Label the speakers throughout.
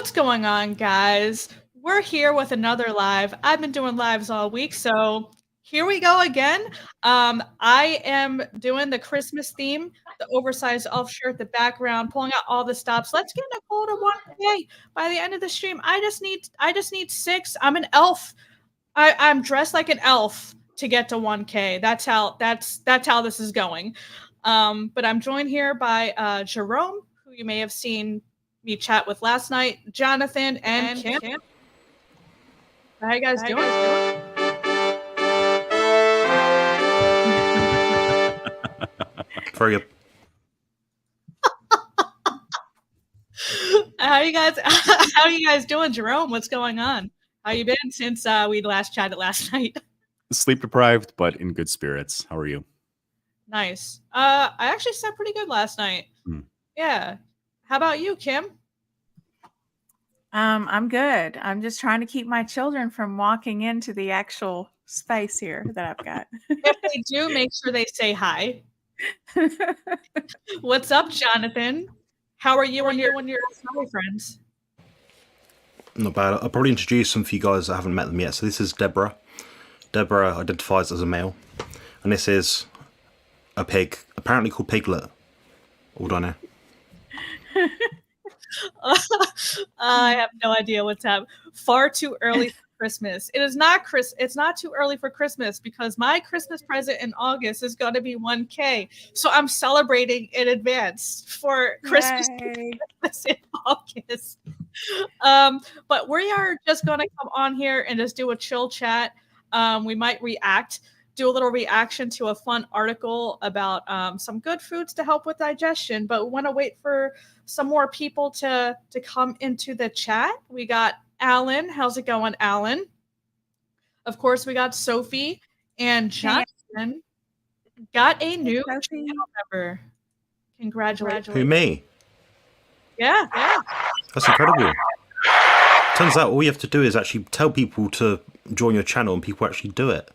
Speaker 1: What's going on, guys? We're here with another live. I've been doing lives all week, so here we go again. I am doing the Christmas theme, the oversized elf shirt, the background, pulling out all the stops. Let's get Nicole to 1K by the end of the stream. I just need six. I'm an elf. I'm dressed like an elf to get to 1K. That's how this is going. But I'm joined here by Jerome, who you may have seen me chat with last night, Jonathan, and Kim. How you guys doing?
Speaker 2: Very good.
Speaker 1: How you guys doing, Jerome? What's going on? How you been since we last chatted last night?
Speaker 3: Sleep deprived, but in good spirits. How are you?
Speaker 1: Nice. I actually slept pretty good last night. Yeah. How about you, Kim?
Speaker 4: I'm good. I'm just trying to keep my children from walking into the actual space here that I've got.
Speaker 1: If they do, make sure they say hi. What's up, Jonathan? How are you and your friends?
Speaker 2: Not bad. I'll probably introduce some for you guys that haven't met them yet. So this is Deborah. Deborah identifies as a male. And this is a pig, apparently called Piglet. All done here.
Speaker 1: I have no idea what's happening. Far too early for Christmas. It's not too early for Christmas because my Christmas present in August is going to be 1K. So I'm celebrating in advance for Christmas in August. But we are just going to come on here and just do a chill chat. We might do a little reaction to a fun article about some good foods to help with digestion, but we want to wait for some more people to come into the chat. We got Alan. How's it going, Alan? Of course, we got Sophie and Jonathan. Got a new channel member. Congratulations.
Speaker 2: Who, me?
Speaker 1: Yeah.
Speaker 2: That's incredible. Turns out all you have to do is actually tell people to join your channel and people actually do it.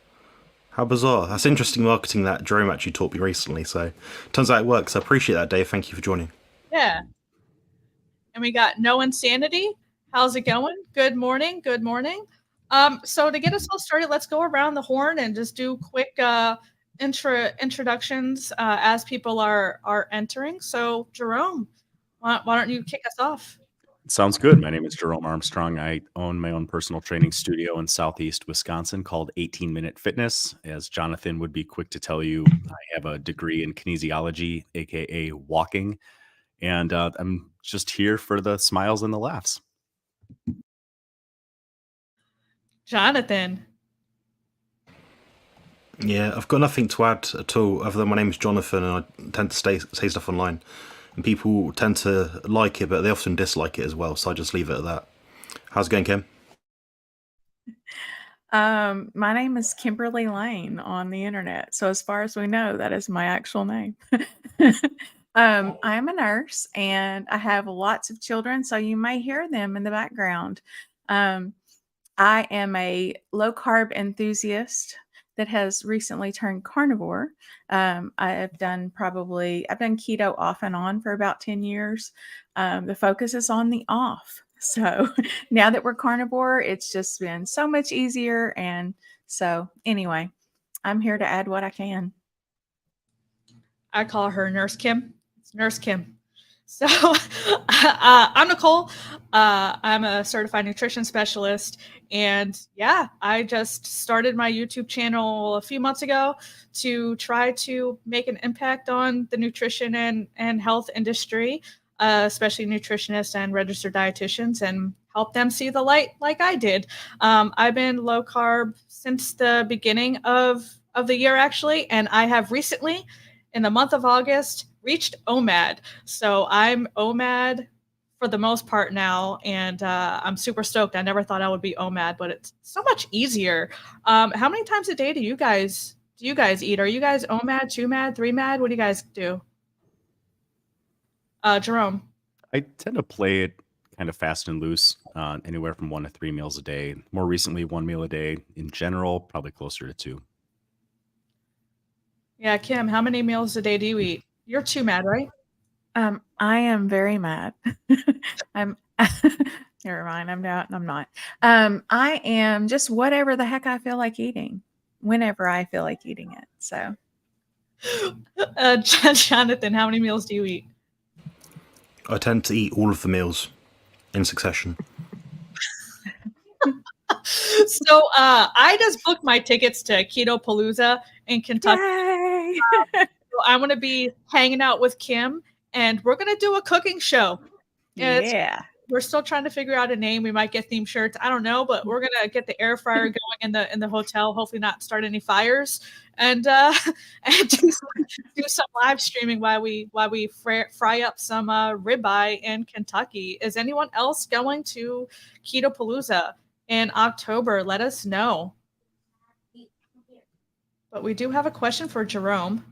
Speaker 2: How bizarre. That's interesting marketing that Jerome actually taught me recently. So turns out it works. I appreciate that, Dave. Thank you for joining.
Speaker 1: Yeah. And we got No Insanity. How's it going? Good morning. So to get us all started, let's go around the horn and just do quick introductions as people are entering. So Jerome, why don't you kick us off?
Speaker 3: Sounds good. My name is Jerome Armstrong. I own my own personal training studio in Southeast Wisconsin called 18 Minute Fitness. As Jonathan would be quick to tell you, I have a degree in kinesiology, aka walking, and I'm just here for the smiles and the laughs.
Speaker 1: Jonathan.
Speaker 2: Yeah, I've got nothing to add at all other than my name is Jonathan and I tend to say stuff online. And people tend to like it, but they often dislike it as well. So I just leave it at that. How's it going, Kim?
Speaker 4: My name is Kimberly Lane on the internet. So as far as we know, that is my actual name. I am a nurse and I have lots of children, so you may hear them in the background. I am a low carb enthusiast that has recently turned carnivore. I've done keto off and on for about 10 years. The focus is on the off. So now that we're carnivore, it's just been so much easier. And so anyway, I'm here to add what I can.
Speaker 1: I call her Nurse Kim. It's Nurse Kim. So I'm Nicole. I'm a certified nutrition specialist. And yeah, I just started my YouTube channel a few months ago to try to make an impact on the nutrition and health industry, especially nutritionists and registered dietitians, and help them see the light like I did. I've been low carb since the beginning of the year, actually. And I have recently, in the month of August, reached OMAD. So I'm OMAD for the most part now, and I'm super stoked. I never thought I would be OMAD, but it's so much easier. How many times a day do you guys eat? Are you guys OMAD, 2MAD, 3MAD? What do you guys do? Jerome.
Speaker 3: I tend to play it kind of fast and loose, anywhere from 1 to 3 meals a day. More recently, 1 meal a day. In general, probably closer to 2.
Speaker 1: Yeah, Kim, how many meals a day do you eat? You're 2MAD, right?
Speaker 4: I am very mad. I'm Never mind. I'm not. I am just whatever the heck I feel like eating, whenever I feel like eating it. So,
Speaker 1: Jonathan, how many meals do you eat?
Speaker 2: I tend to eat all of the meals in succession.
Speaker 1: So I just booked my tickets to Keto Palooza in Kentucky.
Speaker 4: yay!
Speaker 1: So I'm going to be hanging out with Kim, and we're going to do a cooking show.
Speaker 4: Yeah.
Speaker 1: We're still trying to figure out a name. We might get themed shirts. I don't know, but we're gonna get the air fryer going in the hotel. Hopefully, not start any fires, and and do some live streaming while we fry up some ribeye in Kentucky. Is anyone else going to Keto Palooza in October? Let us know. But we do have a question for Jerome.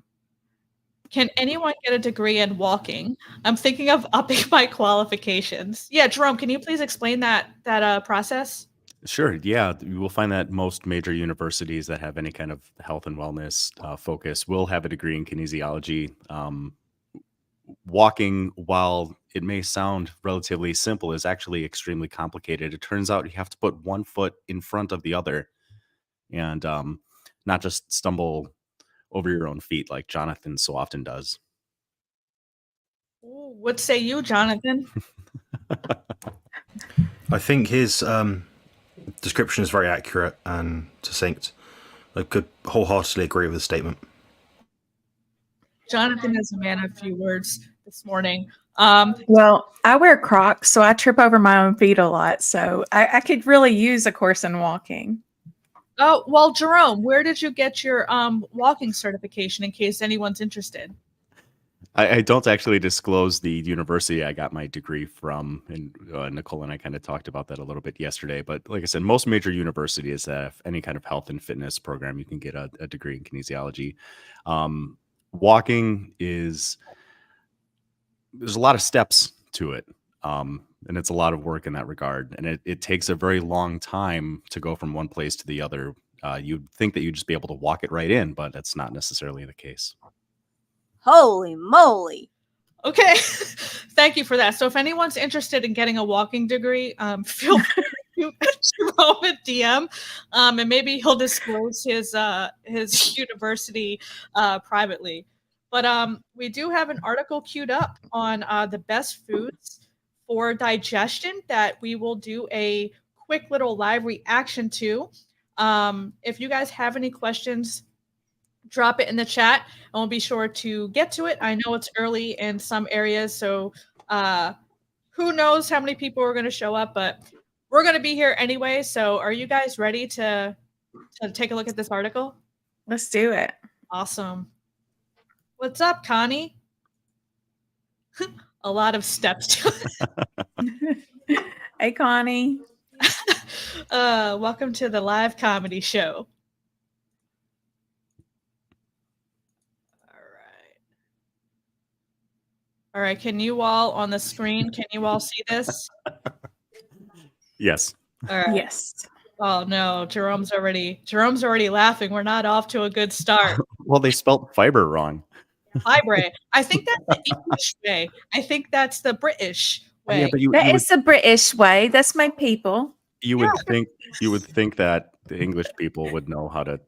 Speaker 1: Can anyone get a degree in walking? I'm thinking of upping my qualifications. Yeah, Jerome, can you please explain that process?
Speaker 3: Sure. Yeah, you will find that most major universities that have any kind of health and wellness focus will have a degree in kinesiology. Walking, while it may sound relatively simple, is actually extremely complicated. It turns out you have to put one foot in front of the other and not just stumble over your own feet like Jonathan so often does.
Speaker 1: Ooh, what say you, Jonathan?
Speaker 2: I think his description is very accurate and succinct. I could wholeheartedly agree with his statement.
Speaker 1: Jonathan is a man of few words this morning.
Speaker 4: Well, I wear Crocs, so I trip over my own feet a lot. So I could really use a course in walking.
Speaker 1: Oh, well, Jerome, where did you get your walking certification in case anyone's interested?
Speaker 3: I don't actually disclose the university I got my degree from, and Nicole and I kind of talked about that a little bit yesterday. But like I said, most major universities that have any kind of health and fitness program, you can get a degree in kinesiology. Walking there's a lot of steps to it, and it's a lot of work in that regard. And it takes a very long time to go from one place to the other. You'd think that you'd just be able to walk it right in, but that's not necessarily the case.
Speaker 5: Holy moly.
Speaker 1: Okay, thank you for that. So if anyone's interested in getting a walking degree, feel free to Jerome a DM, and maybe he'll disclose his university privately. But we do have an article queued up on the best foods for digestion that we will do a quick little live reaction to. If you guys have any questions, drop it in the chat and we'll be sure to get to it. I know it's early in some areas, so who knows how many people are going to show up, but we're going to be here anyway. So are you guys ready to take a look at this article?
Speaker 4: Let's do it.
Speaker 1: Awesome. What's up, Connie? A lot of steps to it.
Speaker 4: Hey, Connie.
Speaker 1: Welcome to the live comedy show. All right, can you all on the screen, can you all see this?
Speaker 3: Yes.
Speaker 1: All right.
Speaker 4: Yes.
Speaker 1: Oh no, Jerome's already laughing. We're not off to a good start.
Speaker 3: Well, they spelled fiber wrong.
Speaker 1: Fibre. I think that's the English way. I think that's the British way.
Speaker 3: Yeah, but
Speaker 4: That is the British way. That's my people.
Speaker 3: you would think that the English people would know how to,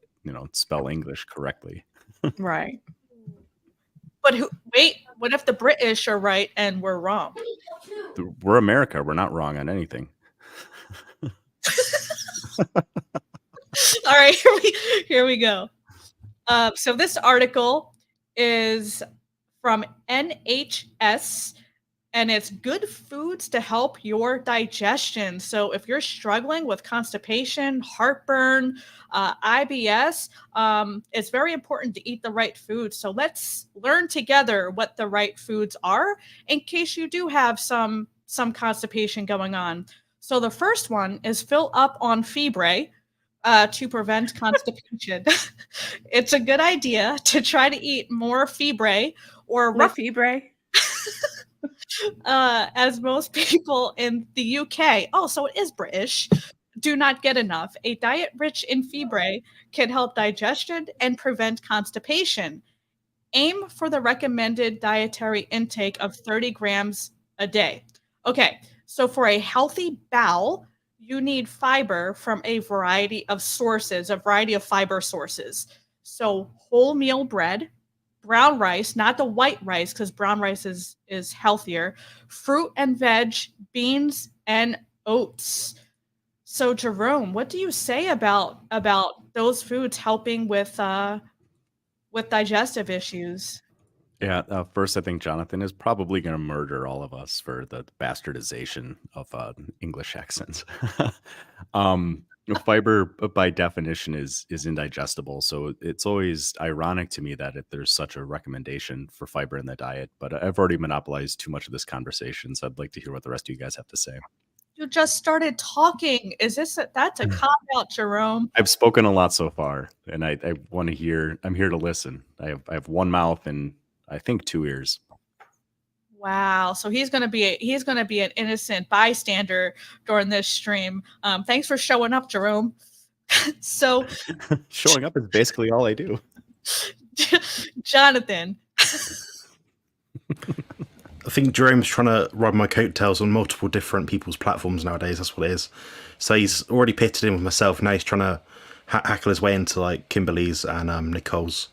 Speaker 3: spell English correctly.
Speaker 4: Right.
Speaker 1: But wait, what if the British are right and we're wrong?
Speaker 3: We're America. We're not wrong on anything.
Speaker 1: All right, here we go. So this article is from NHS, and it's good foods to help your digestion. So if you're struggling with constipation, heartburn, IBS, it's very important to eat the right foods. So let's learn together what the right foods are in case you do have some constipation going on. So the first one is fill up on fibre to prevent constipation. It's a good idea to try to eat more fibre or
Speaker 4: fibre.
Speaker 1: as most people in the UK, so it is British, do not get enough. A diet rich in fibre can help digestion and prevent constipation. Aim for the recommended dietary intake of 30 grams a day. Okay, so for a healthy bowel, you need fiber from a variety of sources, a variety of fiber sources. So wholemeal bread, brown rice, not the white rice, because brown rice is healthier, fruit and veg, beans, and oats. So Jerome, what do you say about those foods helping with digestive issues?
Speaker 3: Yeah, first, I think Jonathan is probably going to murder all of us for the bastardization of English accents. Fiber, by definition, is indigestible, so it's always ironic to me that there's such a recommendation for fiber in the diet. But I've already monopolized too much of this conversation, so I'd like to hear what the rest of you guys have to say.
Speaker 1: You just started talking. That's a cop out, Jerome?
Speaker 3: I've spoken a lot so far, and I want to hear. I'm here to listen. I have one mouth and I think 2 ears.
Speaker 1: Wow. So he's gonna be an innocent bystander during this stream. Thanks for showing up, Jerome. So
Speaker 3: Showing up is basically all I do.
Speaker 1: Jonathan.
Speaker 2: I think Jerome's trying to ride my coattails on multiple different people's platforms nowadays. That's what it is. So he's already pitted in with myself. Now he's trying to hackle his way into like Kimberly's and Nicole's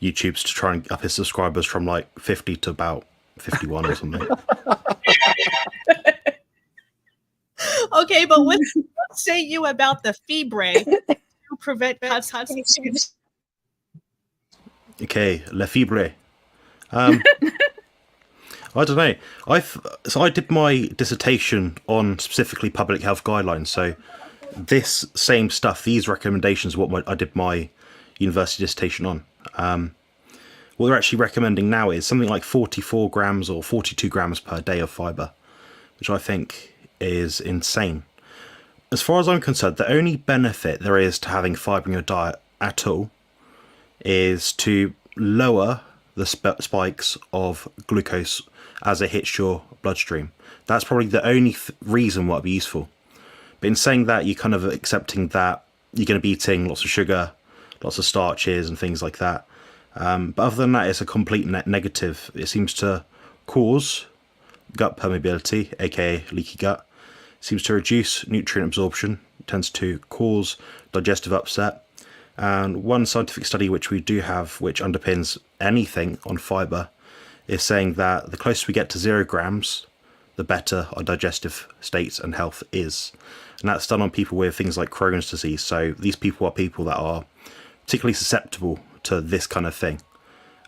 Speaker 2: YouTubes to try and up his subscribers from like 50 to about 51 or something.
Speaker 1: Okay, but what say you about the fibre to prevent constipation?
Speaker 2: Okay, Le Fibre. I don't know. I did my dissertation on specifically public health guidelines. So this same stuff, these recommendations, I did my university dissertation on. What they're actually recommending now is something like 44 grams or 42 grams per day of fibre, which I think is insane. As far as I'm concerned, the only benefit there is to having fibre in your diet at all is to lower the spikes of glucose as it hits your bloodstream. That's probably the only reason why it'd be useful. But in saying that, you're kind of accepting that you're going to be eating lots of sugar, lots of starches and things like that. But other than that, it's a complete negative. It seems to cause gut permeability, aka leaky gut. It seems to reduce nutrient absorption. It tends to cause digestive upset. And one scientific study which we do have, which underpins anything on fibre, is saying that the closer we get to 0 grams, the better our digestive state and health is. And that's done on people with things like Crohn's disease. So these people are people that are particularly susceptible to this kind of thing.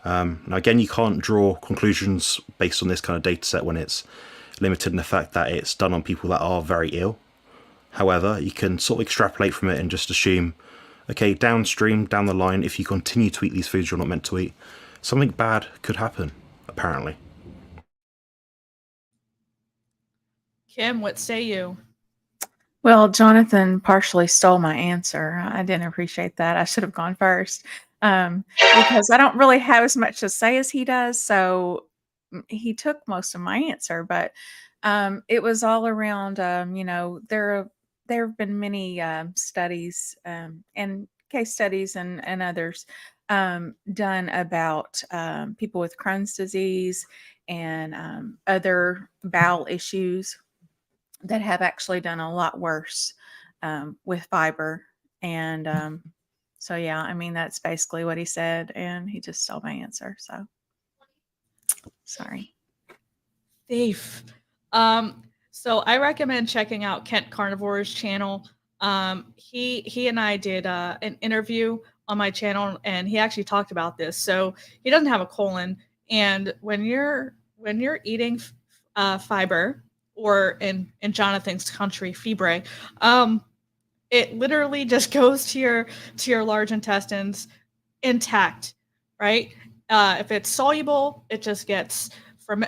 Speaker 2: Now again, you can't draw conclusions based on this kind of data set when it's limited in the fact that it's done on people that are very ill. However, you can sort of extrapolate from it and just assume, okay, downstream, down the line, if you continue to eat these foods you're not meant to eat, something bad could happen, apparently.
Speaker 1: Kim, what say you?
Speaker 4: Well, Jonathan partially stole my answer. I didn't appreciate that. I should have gone first because I don't really have as much to say as he does. So he took most of my answer, but it was all around, there have been many studies and case studies and others done about people with Crohn's disease and other bowel issues that have actually done a lot worse with fiber. And so, yeah, I mean, that's basically what he said. And he just stole my answer. So sorry.
Speaker 1: Thief. So I recommend checking out Kent Carnivore's channel. He and I did an interview on my channel, and he actually talked about this. So he doesn't have a colon, and when you're eating fiber, or in Jonathan's country, fibre, it literally just goes to your large intestines intact, right? If it's soluble, it just gets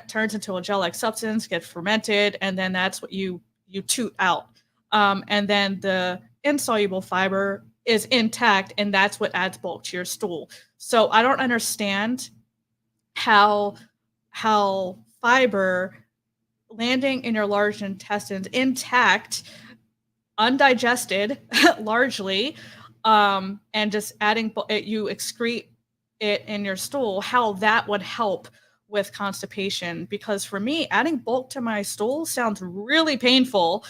Speaker 1: turns into a gel-like substance, gets fermented, and then that's what you toot out. And then the insoluble fiber is intact, and that's what adds bulk to your stool. So I don't understand how fiber landing in your large intestines intact, undigested, largely, and just adding you excrete it in your stool, how that would help with constipation, because for me, adding bulk to my stool sounds really painful.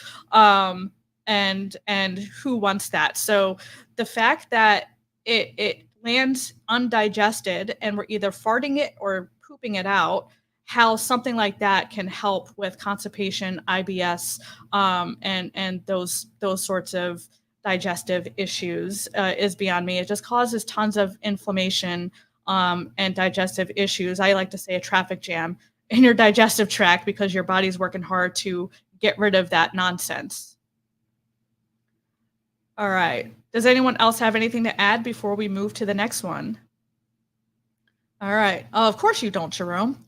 Speaker 1: And who wants that? So the fact that it lands undigested and we're either farting it or pooping it out, how something like that can help with constipation, IBS, and those sorts of digestive issues is beyond me. It just causes tons of inflammation and digestive issues. I like to say a traffic jam in your digestive tract because your body's working hard to get rid of that nonsense. All right. Does anyone else have anything to add before we move to the next one? All right. Oh, of course you don't, Jerome.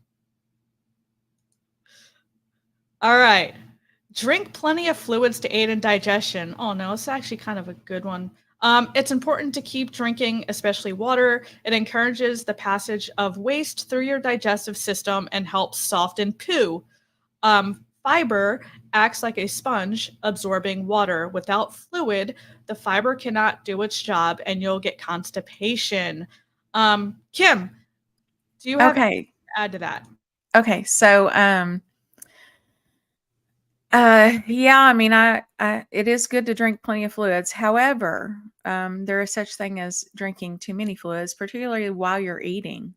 Speaker 1: All right. Drink plenty of fluids to aid in digestion. Oh no, it's actually kind of a good one. It's important to keep drinking, especially water. It encourages the passage of waste through your digestive system and helps soften poo. Fiber acts like a sponge, absorbing water. Without fluid, the fiber cannot do its job and you'll get constipation. Kim, do you have anything to add to that?
Speaker 4: Okay, so yeah, I mean, it is good to drink plenty of fluids. However, there is such thing as drinking too many fluids, particularly while you're eating.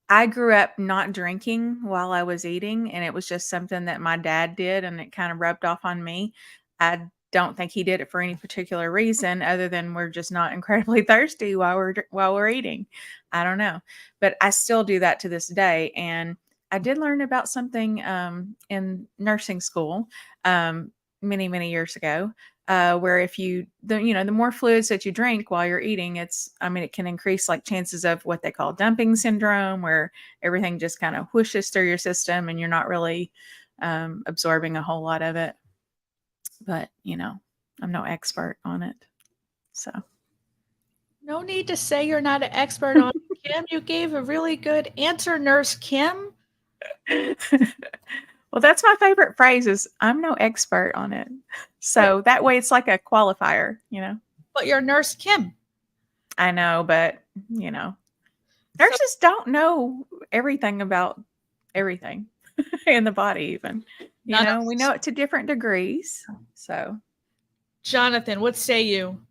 Speaker 4: I grew up not drinking while I was eating, and it was just something that my dad did, and it kind of rubbed off on me. I don't think he did it for any particular reason other than we're just not incredibly thirsty while we're eating. I don't know, but I still do that to this day. And I did learn about something in nursing school many years ago, where if the more fluids that you drink while you're eating, it can increase like chances of what they call dumping syndrome, where everything just kind of whooshes through your system and you're not really absorbing a whole lot of it. But I'm no expert on it, so
Speaker 1: no need to say you're not an expert on it, Kim. You gave a really good answer, Nurse Kim.
Speaker 4: Well, that's my favorite phrase is I'm no expert on it. So that way it's like a qualifier,
Speaker 1: But you're Nurse Kim.
Speaker 4: I know, but nurses don't know everything about everything in the body even. We know it to different degrees. So
Speaker 1: Jonathan, what say you?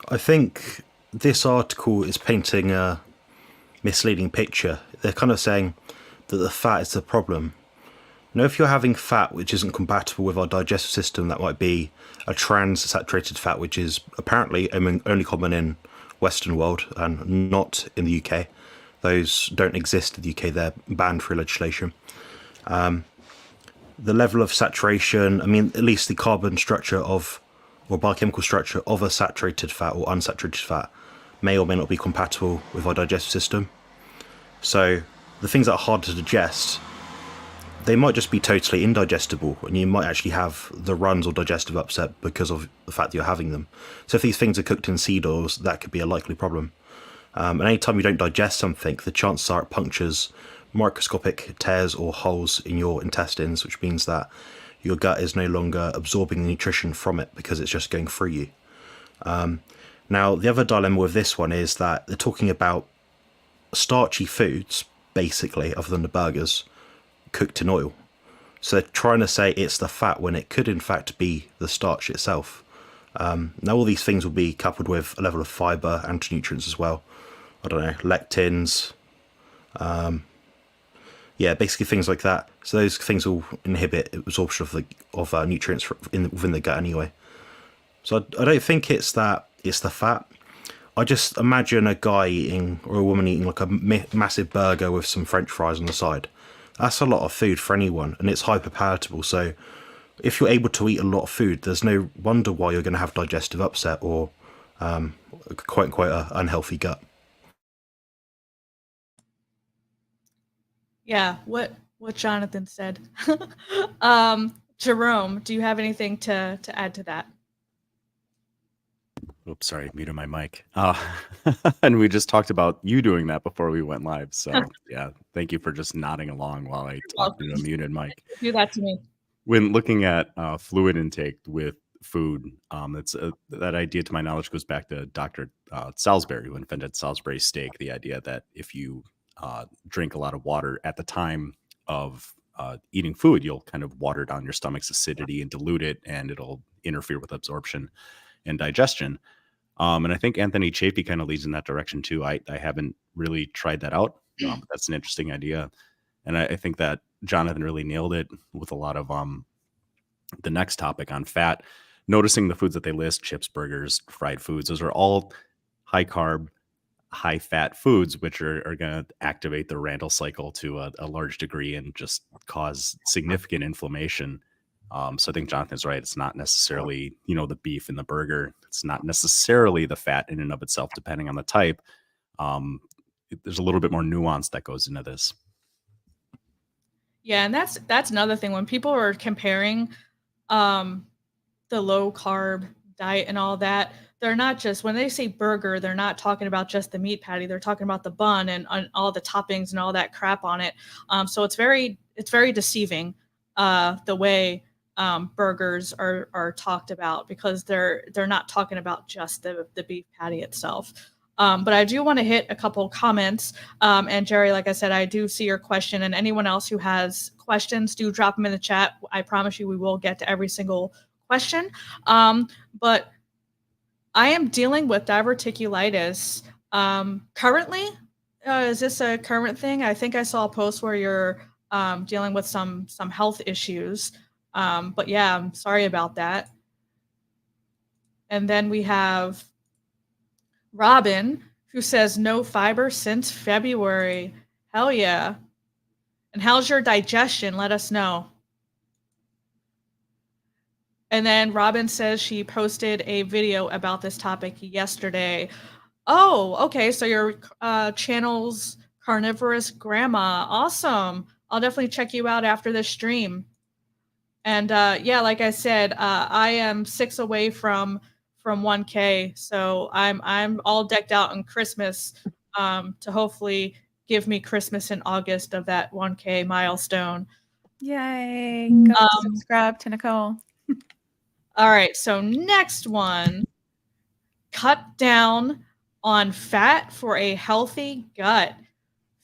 Speaker 2: I think this article is painting a misleading picture. They're kind of saying that the fat is the problem. Now, if you're having fat which isn't compatible with our digestive system, that might be a trans-saturated fat, which is apparently only common in Western world and not in the UK. Those don't exist in the UK, they're banned through legislation. The level of saturation, at least the carbon structure or biochemical structure of a saturated fat or unsaturated fat may or may not be compatible with our digestive system. So the things that are hard to digest, they might just be totally indigestible, and you might actually have the runs or digestive upset because of the fact that you're having them. So if these things are cooked in seed oils, that could be a likely problem. And anytime you don't digest something, the chances are it punctures microscopic tears or holes in your intestines, which means that your gut is no longer absorbing the nutrition from it because it's just going through you. Now, the other dilemma with this one is that they're talking about starchy foods, basically, other than the burgers, cooked in oil. So they're trying to say it's the fat when it could in fact be the starch itself. Now all these things will be coupled with a level of fiber, anti-nutrients as well. I don't know, lectins, basically things like that. So those things will inhibit absorption of nutrients within the gut anyway. So I don't think it's that it's the fat. I just imagine a guy eating or a woman eating like a massive burger with some French fries on the side. That's a lot of food for anyone, and it's hyper palatable. So if you're able to eat a lot of food, there's no wonder why you're going to have digestive upset or quite an unhealthy gut.
Speaker 1: Yeah, what Jonathan said. Jerome, do you have anything to add to that?
Speaker 3: Oops, sorry, muted my mic. And we just talked about you doing that before we went live. So yeah, thank you for just nodding along while I talked to a muted mic.
Speaker 1: Do that to me.
Speaker 3: When looking at fluid intake with food. That idea, to my knowledge, goes back to Dr. Salisbury, who invented Salisbury steak. The idea that if you drink a lot of water at the time of eating food, you'll kind of water down your stomach's acidity and dilute it, and it'll interfere with absorption and digestion. And I think Anthony Chafee kind of leads in that direction too. I haven't really tried that out, but that's an interesting idea. And I think that Jonathan really nailed it with a lot of the next topic on fat. Noticing the foods that they list, chips, burgers, fried foods, those are all high carb, high fat foods, which are going to activate the Randle cycle to a large degree and just cause significant inflammation. So I think Jonathan's right. It's not necessarily, the beef in the burger. It's not necessarily the fat in and of itself, depending on the type. There's a little bit more nuance that goes into this.
Speaker 1: Yeah, and that's another thing. When people are comparing the low carb diet and all that, they're not just, when they say burger, they're not talking about just the meat patty. They're talking about the bun and all the toppings and all that crap on it. So it's very deceiving the way burgers are talked about, because they're not talking about just the beef patty itself. But I do want to hit a couple comments. And Jerry, like I said, I do see your question, and anyone else who has questions, do drop them in the chat. I promise you we will get to every single question. But I am dealing with diverticulitis currently. Is this a current thing? I think I saw a post where you're dealing with some health issues. But yeah, I'm sorry about that. And then we have Robin, who says no fiber since February. Hell yeah. And how's your digestion? Let us know. And then Robin says she posted a video about this topic yesterday. Oh, okay. So your channel's Carnivorous Grandma. Awesome. I'll definitely check you out after this stream. And yeah, like I said, I am 6 away from 1K, so I'm all decked out on Christmas to hopefully give me Christmas in August of that 1K milestone.
Speaker 4: Yay! Go subscribe to Nicole.
Speaker 1: All right, so next one, cut down on fat for a healthy gut.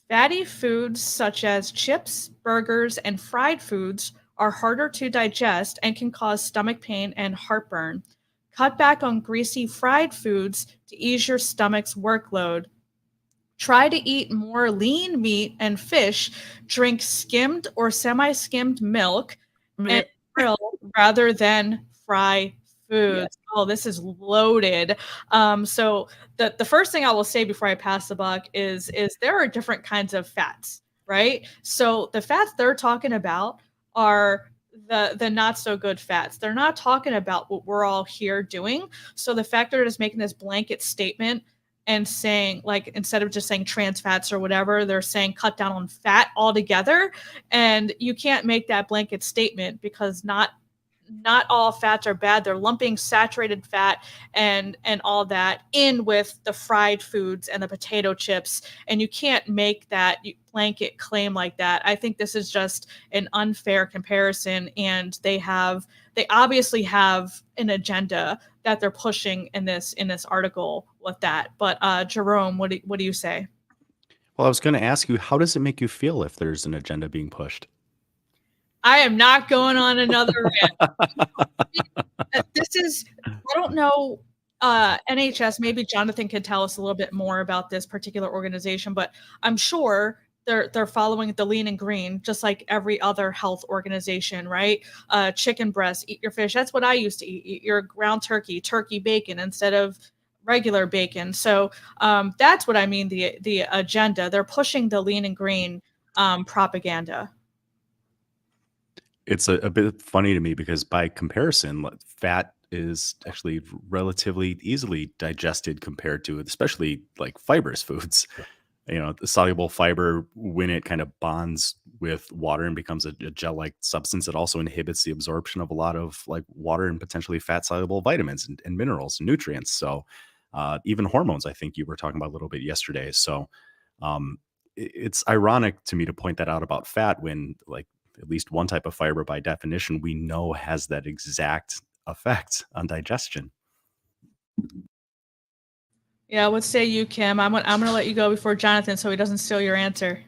Speaker 1: Fatty foods such as chips, burgers, and fried foods are harder to digest and can cause stomach pain and heartburn. Cut back on greasy fried foods to ease your stomach's workload. Try to eat more lean meat and fish. Drink skimmed or semi-skimmed milk and grill rather than fry foods. Yes. Oh, this is loaded. So the first thing I will say before I pass the buck is there are different kinds of fats, right? So the fats they're talking about are the not so good fats. They're not talking about what we're all here doing. So the fact that they're just making this blanket statement and saying, like, instead of just saying trans fats or whatever, they're saying cut down on fat altogether. And you can't make that blanket statement, because not all fats are bad. They're lumping saturated fat and all that in with the fried foods and the potato chips, and you can't make that blanket claim like that. I think this is just an unfair comparison, and they obviously have an agenda that they're pushing in this article with that. But Jerome, what do you say?
Speaker 3: Well, I was going to ask you, how does it make you feel if there's an agenda being pushed?
Speaker 1: I am not going on another rant. This is, I don't know, NHS, maybe Jonathan could tell us a little bit more about this particular organization, but I'm sure they're following the lean and green, just like every other health organization, right? Chicken breast, eat your fish. That's what I used to eat. Eat your ground turkey bacon instead of regular bacon. So that's what I mean, the agenda. They're pushing the lean and green propaganda.
Speaker 3: It's a bit funny to me because by comparison, fat is actually relatively easily digested compared to, especially like fibrous foods. The soluble fiber, when it kind of bonds with water and becomes a gel-like substance, it also inhibits the absorption of a lot of like water and potentially fat-soluble vitamins and minerals and nutrients. So even hormones, I think you were talking about a little bit yesterday. So it's ironic to me to point that out about fat when, like, at least one type of fiber by definition we know has that exact effect on digestion.
Speaker 1: Yeah, what say you, Kim? I'm gonna let you go before Jonathan, so he doesn't steal your answer.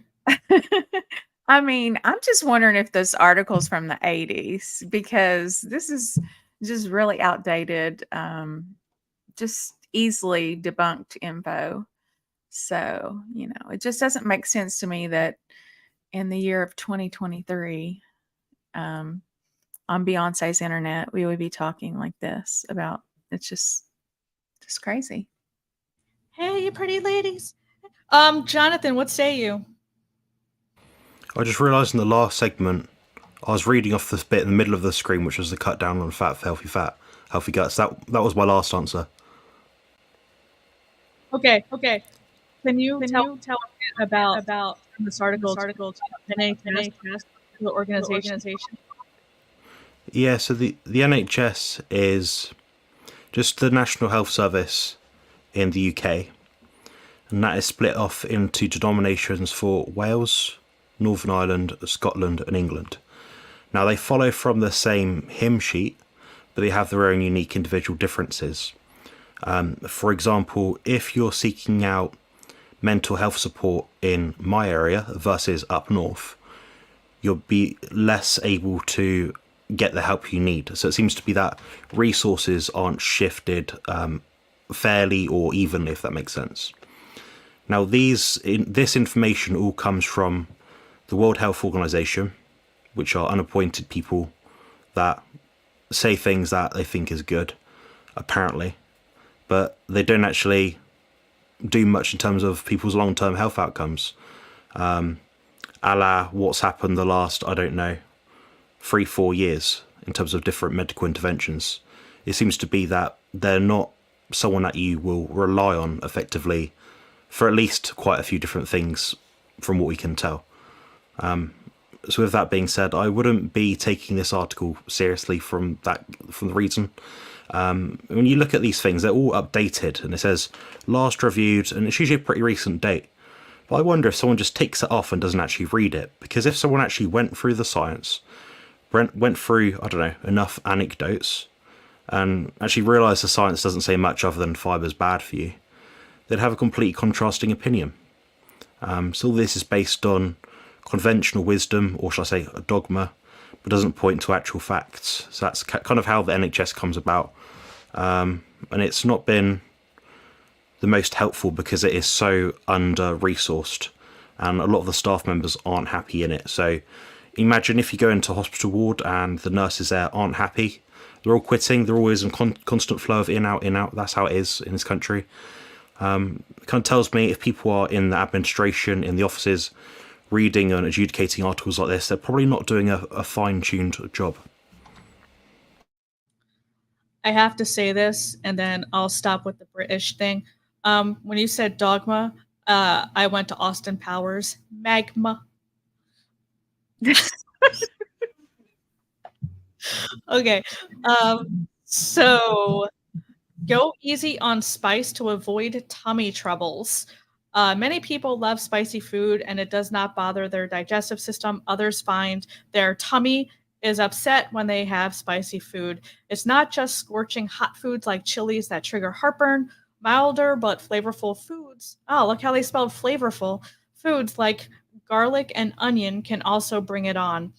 Speaker 4: I mean, I'm just wondering if this article's from the 80s because this is just really outdated, just easily debunked info. So, it just doesn't make sense to me that in the year of 2023, on Beyonce's internet, we would be talking like this about it's just crazy.
Speaker 1: Hey, you pretty ladies. Jonathan, what say you?
Speaker 2: I just realised in the last segment, I was reading off this bit in the middle of the screen, which was the cut down on fat for healthy guts. That was my last answer.
Speaker 1: Okay. Can you tell me about this article NHS organization?
Speaker 2: Yeah, so the NHS is just the National Health Service in the UK, and that is split off into denominations for Wales, Northern Ireland, Scotland, and England. Now, they follow from the same hymn sheet, but they have their own unique individual differences. For example, if you're seeking out mental health support in my area versus up north, you'll be less able to get the help you need. So it seems to be that resources aren't shifted fairly or evenly, if that makes sense. Now, this information all comes from the World Health Organization, which are unappointed people that say things that they think is good, apparently, but they don't actually do much in terms of people's long-term health outcomes. A la what's happened the last, 3-4 years in terms of different medical interventions. It seems to be that they're not someone that you will rely on effectively for at least quite a few different things from what we can tell. So with that being said, I wouldn't be taking this article seriously from the reason. When you look at these things, they're all updated, and it says last reviewed, and it's usually a pretty recent date. But I wonder if someone just takes it off and doesn't actually read it, because if someone actually went through the science, went through, enough anecdotes, and actually realised the science doesn't say much other than fiber's bad for you, they'd have a completely contrasting opinion. So all this is based on conventional wisdom, or shall I say a dogma, but doesn't point to actual facts. So that's kind of how the NHS comes about. And it's not been the most helpful because it is so under-resourced and a lot of the staff members aren't happy in it. So imagine if you go into a hospital ward and the nurses there aren't happy. They're all quitting. They're always in constant flow of in, out, in, out. That's how it is in this country. It kind of tells me if people are in the administration, in the offices, reading and adjudicating articles like this, they're probably not doing a fine-tuned job.
Speaker 1: I have to say this, and then I'll stop with the British thing. When you said dogma, I went to Austin Powers. Magma. Okay. So go easy on spice to avoid tummy troubles. Many people love spicy food and it does not bother their digestive system. Others find their tummy is upset when they have spicy food. It's not just scorching hot foods like chilies that trigger heartburn. Milder but flavorful foods. Oh, look how they spelled flavorful. Foods like garlic and onion can also bring it on.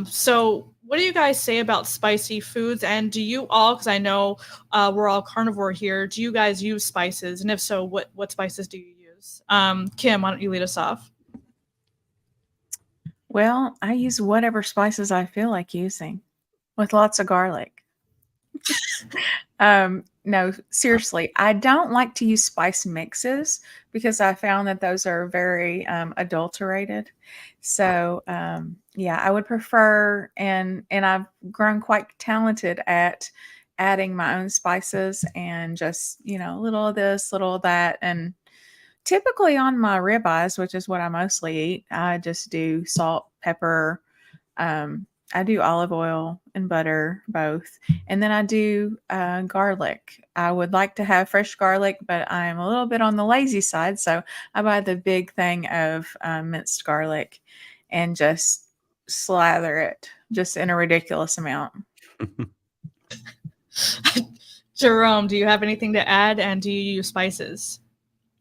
Speaker 1: So what do you guys say about spicy foods? And do you all, because I know we're all carnivore here, do you guys use spices? And if so, what spices do you use? Kim, why don't you lead us off?
Speaker 4: Well, I use whatever spices I feel like using with lots of garlic. No, seriously, I don't like to use spice mixes because I found that those are very adulterated. So, yeah, I would prefer, and I've grown quite talented at adding my own spices and just, a little of this, little of that. And typically on my ribeyes, which is what I mostly eat, I just do salt, pepper, I do olive oil and butter, both. And then I do garlic. I would like to have fresh garlic, but I'm a little bit on the lazy side. So I buy the big thing of minced garlic and just slather it just in a ridiculous amount.
Speaker 1: Jerome, do you have anything to add, and do you use spices?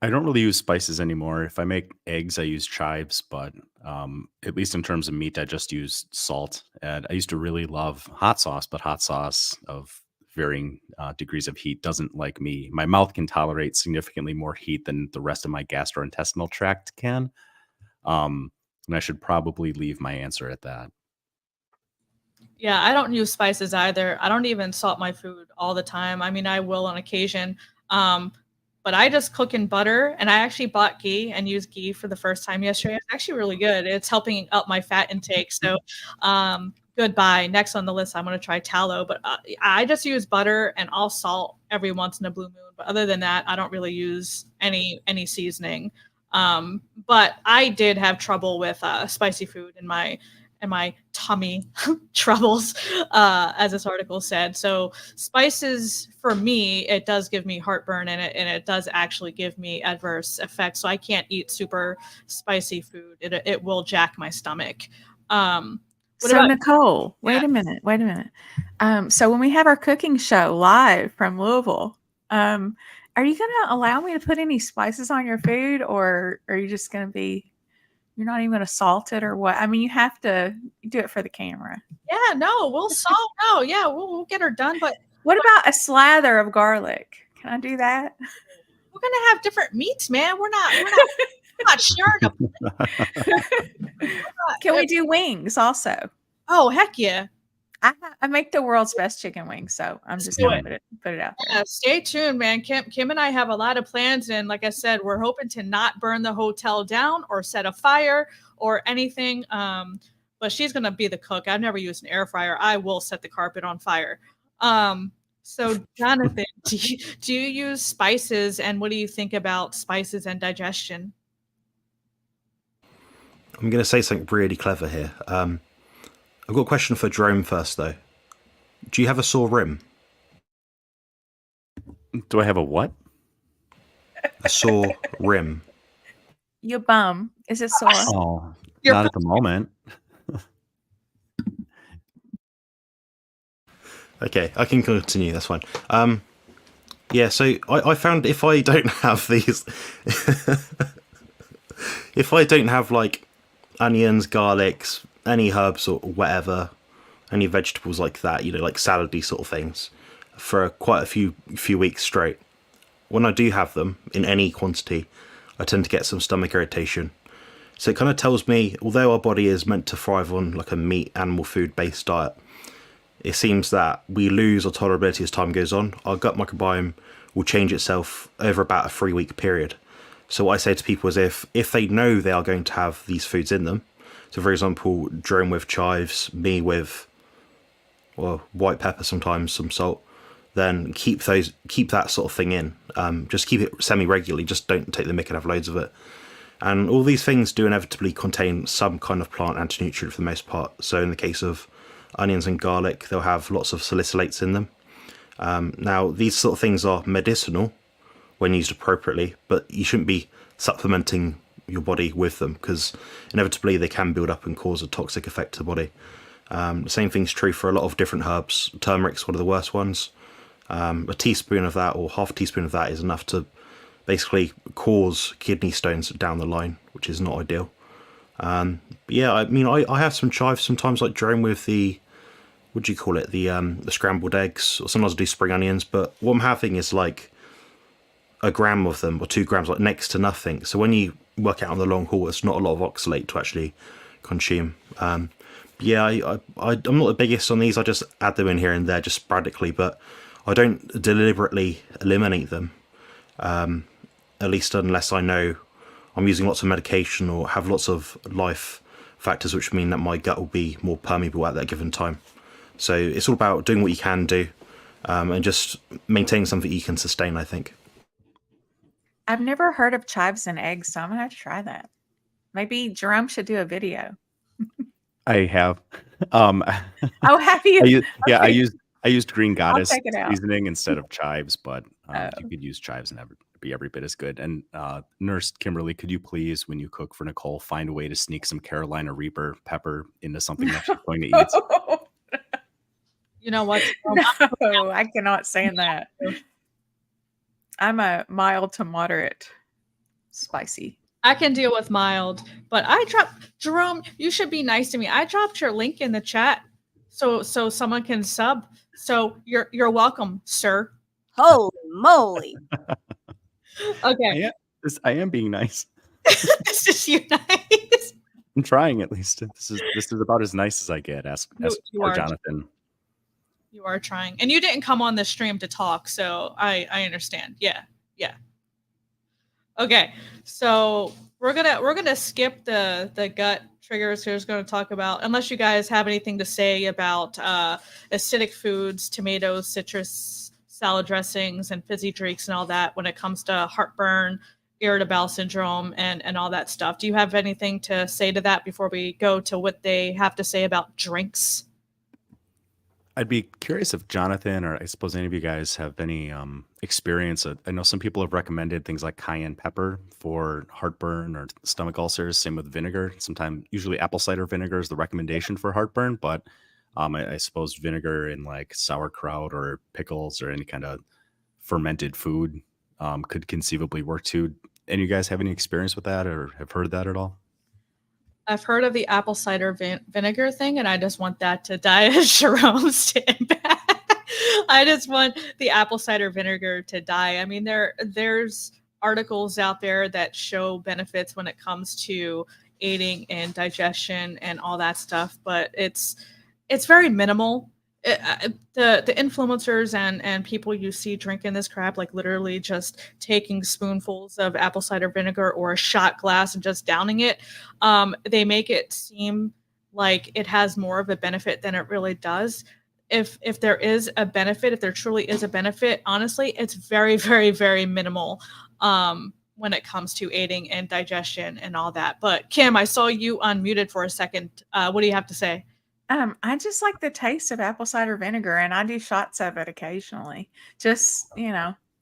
Speaker 3: I don't really use spices anymore. If I make eggs, I use chives, but at least in terms of meat, I just use salt. And I used to really love hot sauce, but hot sauce of varying degrees of heat doesn't like me. My mouth can tolerate significantly more heat than the rest of my gastrointestinal tract can. And I should probably leave my answer at that.
Speaker 1: Yeah, I don't use spices either. I don't even salt my food all the time. I mean, I will on occasion. But I just cook in butter, and I actually bought ghee and used ghee for the first time yesterday. It's actually really good. It's helping up my fat intake. So, goodbye. Next on the list, I'm going to try tallow, but I just use butter, and I'll salt every once in a blue moon. But other than that, I don't really use any seasoning. But I did have trouble with spicy food in my tummy troubles, as this article said. So spices, for me, it does give me heartburn, and it does actually give me adverse effects. So I can't eat super spicy food. It will jack my stomach. What
Speaker 4: So
Speaker 1: about
Speaker 4: Nicole, wait
Speaker 1: Yeah.
Speaker 4: a minute. So when we have our cooking show live from Louisville, are you going to allow me to put any spices on your food, or are you just going to be, you're not even going to salt it or what? I mean, you have to do it for the camera.
Speaker 1: Yeah, no, we'll salt. No, yeah, we'll get her done. But
Speaker 4: What about a slather of garlic? Can I do that?
Speaker 1: we're gonna have different meats, man. We're not sharing a.
Speaker 4: Can we do wings also?
Speaker 1: Oh, heck yeah.
Speaker 4: I make the world's best chicken wings, so I'm
Speaker 1: Let's
Speaker 4: just
Speaker 1: do
Speaker 4: going to put it out there.
Speaker 1: Yeah, stay tuned, man. Kim and I have a lot of plans, and like I said, we're hoping to not burn the hotel down or set a fire or anything. But she's gonna be the cook. I've never used an air fryer. I will set the carpet on fire. So Jonathan, do you use spices, and what do you think about spices and digestion?
Speaker 2: I'm going to say something really clever here. I've got a question for Jerome first, though. Do you have a sore rim?
Speaker 3: Do I have a what?
Speaker 2: A sore rim?
Speaker 4: Your bum, is it sore?
Speaker 3: Oh,
Speaker 1: Your
Speaker 3: not at the moment.
Speaker 2: Okay, I can continue. That's fine. Yeah, so I found if I don't have these, if I don't have like onions, garlics, any herbs or whatever, any vegetables like that, like salady sort of things, for quite a few weeks straight, when I do have them in any quantity, I tend to get some stomach irritation. So it kind of tells me, although our body is meant to thrive on like a meat, animal food based diet, it seems that we lose our tolerability as time goes on. Our gut microbiome will change itself over about a 3-week period. So what I say to people is if they know they are going to have these foods in them, so for example, Jerome with chives, me with white pepper, sometimes some salt, then keep that sort of thing in. Just keep it semi-regularly, just don't take the mick and have loads of it. And all these things do inevitably contain some kind of plant anti-nutrient for the most part. So in the case of onions and garlic, they'll have lots of salicylates in them. Now, these sort of things are medicinal when used appropriately, but you shouldn't be supplementing your body with them because inevitably they can build up and cause a toxic effect to the body. The same thing's true for a lot of different herbs. Turmeric's one of the worst ones. A teaspoon of that or half a teaspoon of that is enough to basically cause kidney stones down the line, which is not ideal. But yeah, I mean, I have some chives sometimes, like Jerome with the, what do you call it, the scrambled eggs, or sometimes I do spring onions, but what I'm having is like a gram of them or 2 grams, like next to nothing. So when you work out on the long haul, it's not a lot of oxalate to actually consume. Yeah, I'm not the biggest on these. I just add them in here and there just sporadically, but I don't deliberately eliminate them, at least unless I know I'm using lots of medication or have lots of life factors which mean that my gut will be more permeable at that given time. So it's all about doing what you can do, and just maintaining something you can sustain, I think.
Speaker 4: I've never heard of chives and eggs, so I'm gonna have to try that. Maybe Jerome should do a video.
Speaker 3: I have.
Speaker 4: Oh, have you?
Speaker 3: I used Green Goddess
Speaker 4: check it out.
Speaker 3: seasoning instead of chives, but
Speaker 4: Oh.
Speaker 3: you could use chives and be every bit as good. And Nurse Kimberly, could you please, when you cook for Nicole, find a way to sneak some Carolina Reaper pepper into something that she's going to eat?
Speaker 1: You know what? Jerome,
Speaker 4: No, I cannot stand that. I'm a mild to moderate spicy.
Speaker 1: I can deal with mild, but I dropped Jerome. You should be nice to me. I dropped your link in the chat, so someone can sub. So you're welcome, sir.
Speaker 5: Holy moly.
Speaker 1: Okay,
Speaker 3: I am being nice.
Speaker 1: this is you nice.
Speaker 3: I'm trying at least. This is about as nice as I get. Ask
Speaker 1: You
Speaker 3: poor
Speaker 1: are.
Speaker 3: Jonathan.
Speaker 1: You are trying, and you didn't come on the stream to talk, so I understand. Yeah. Okay, so we're gonna skip the gut triggers. We're just gonna talk about, unless you guys have anything to say about acidic foods, tomatoes, citrus, salad dressings, and fizzy drinks, and all that when it comes to heartburn, irritable bowel syndrome, and all that stuff. Do you have anything to say to that before we go to what they have to say about drinks?
Speaker 3: I'd be curious if Jonathan, or I suppose any of you guys, have any experience. I know some people have recommended things like cayenne pepper for heartburn or stomach ulcers. Same with vinegar. Sometimes, usually apple cider vinegar is the recommendation for heartburn, but I suppose vinegar in like sauerkraut or pickles or any kind of fermented food could conceivably work too. Any of you guys have any experience with that or have heard that at all?
Speaker 1: I've heard of the apple cider vinegar thing, and I just want that to die as Jerome's impact. I just want the apple cider vinegar to die. I mean, there's articles out there that show benefits when it comes to aiding in digestion and all that stuff, but it's very minimal. The influencers and people you see drinking this crap, like literally just taking spoonfuls of apple cider vinegar or a shot glass and just downing it, they make it seem like it has more of a benefit than it really does. If there is a benefit, if there truly is a benefit, honestly, it's very, very, very minimal when it comes to aiding in digestion and all that. But Kim, I saw you unmuted for a second. What do you have to say?
Speaker 4: I just like the taste of apple cider vinegar, and I do shots of it occasionally. Just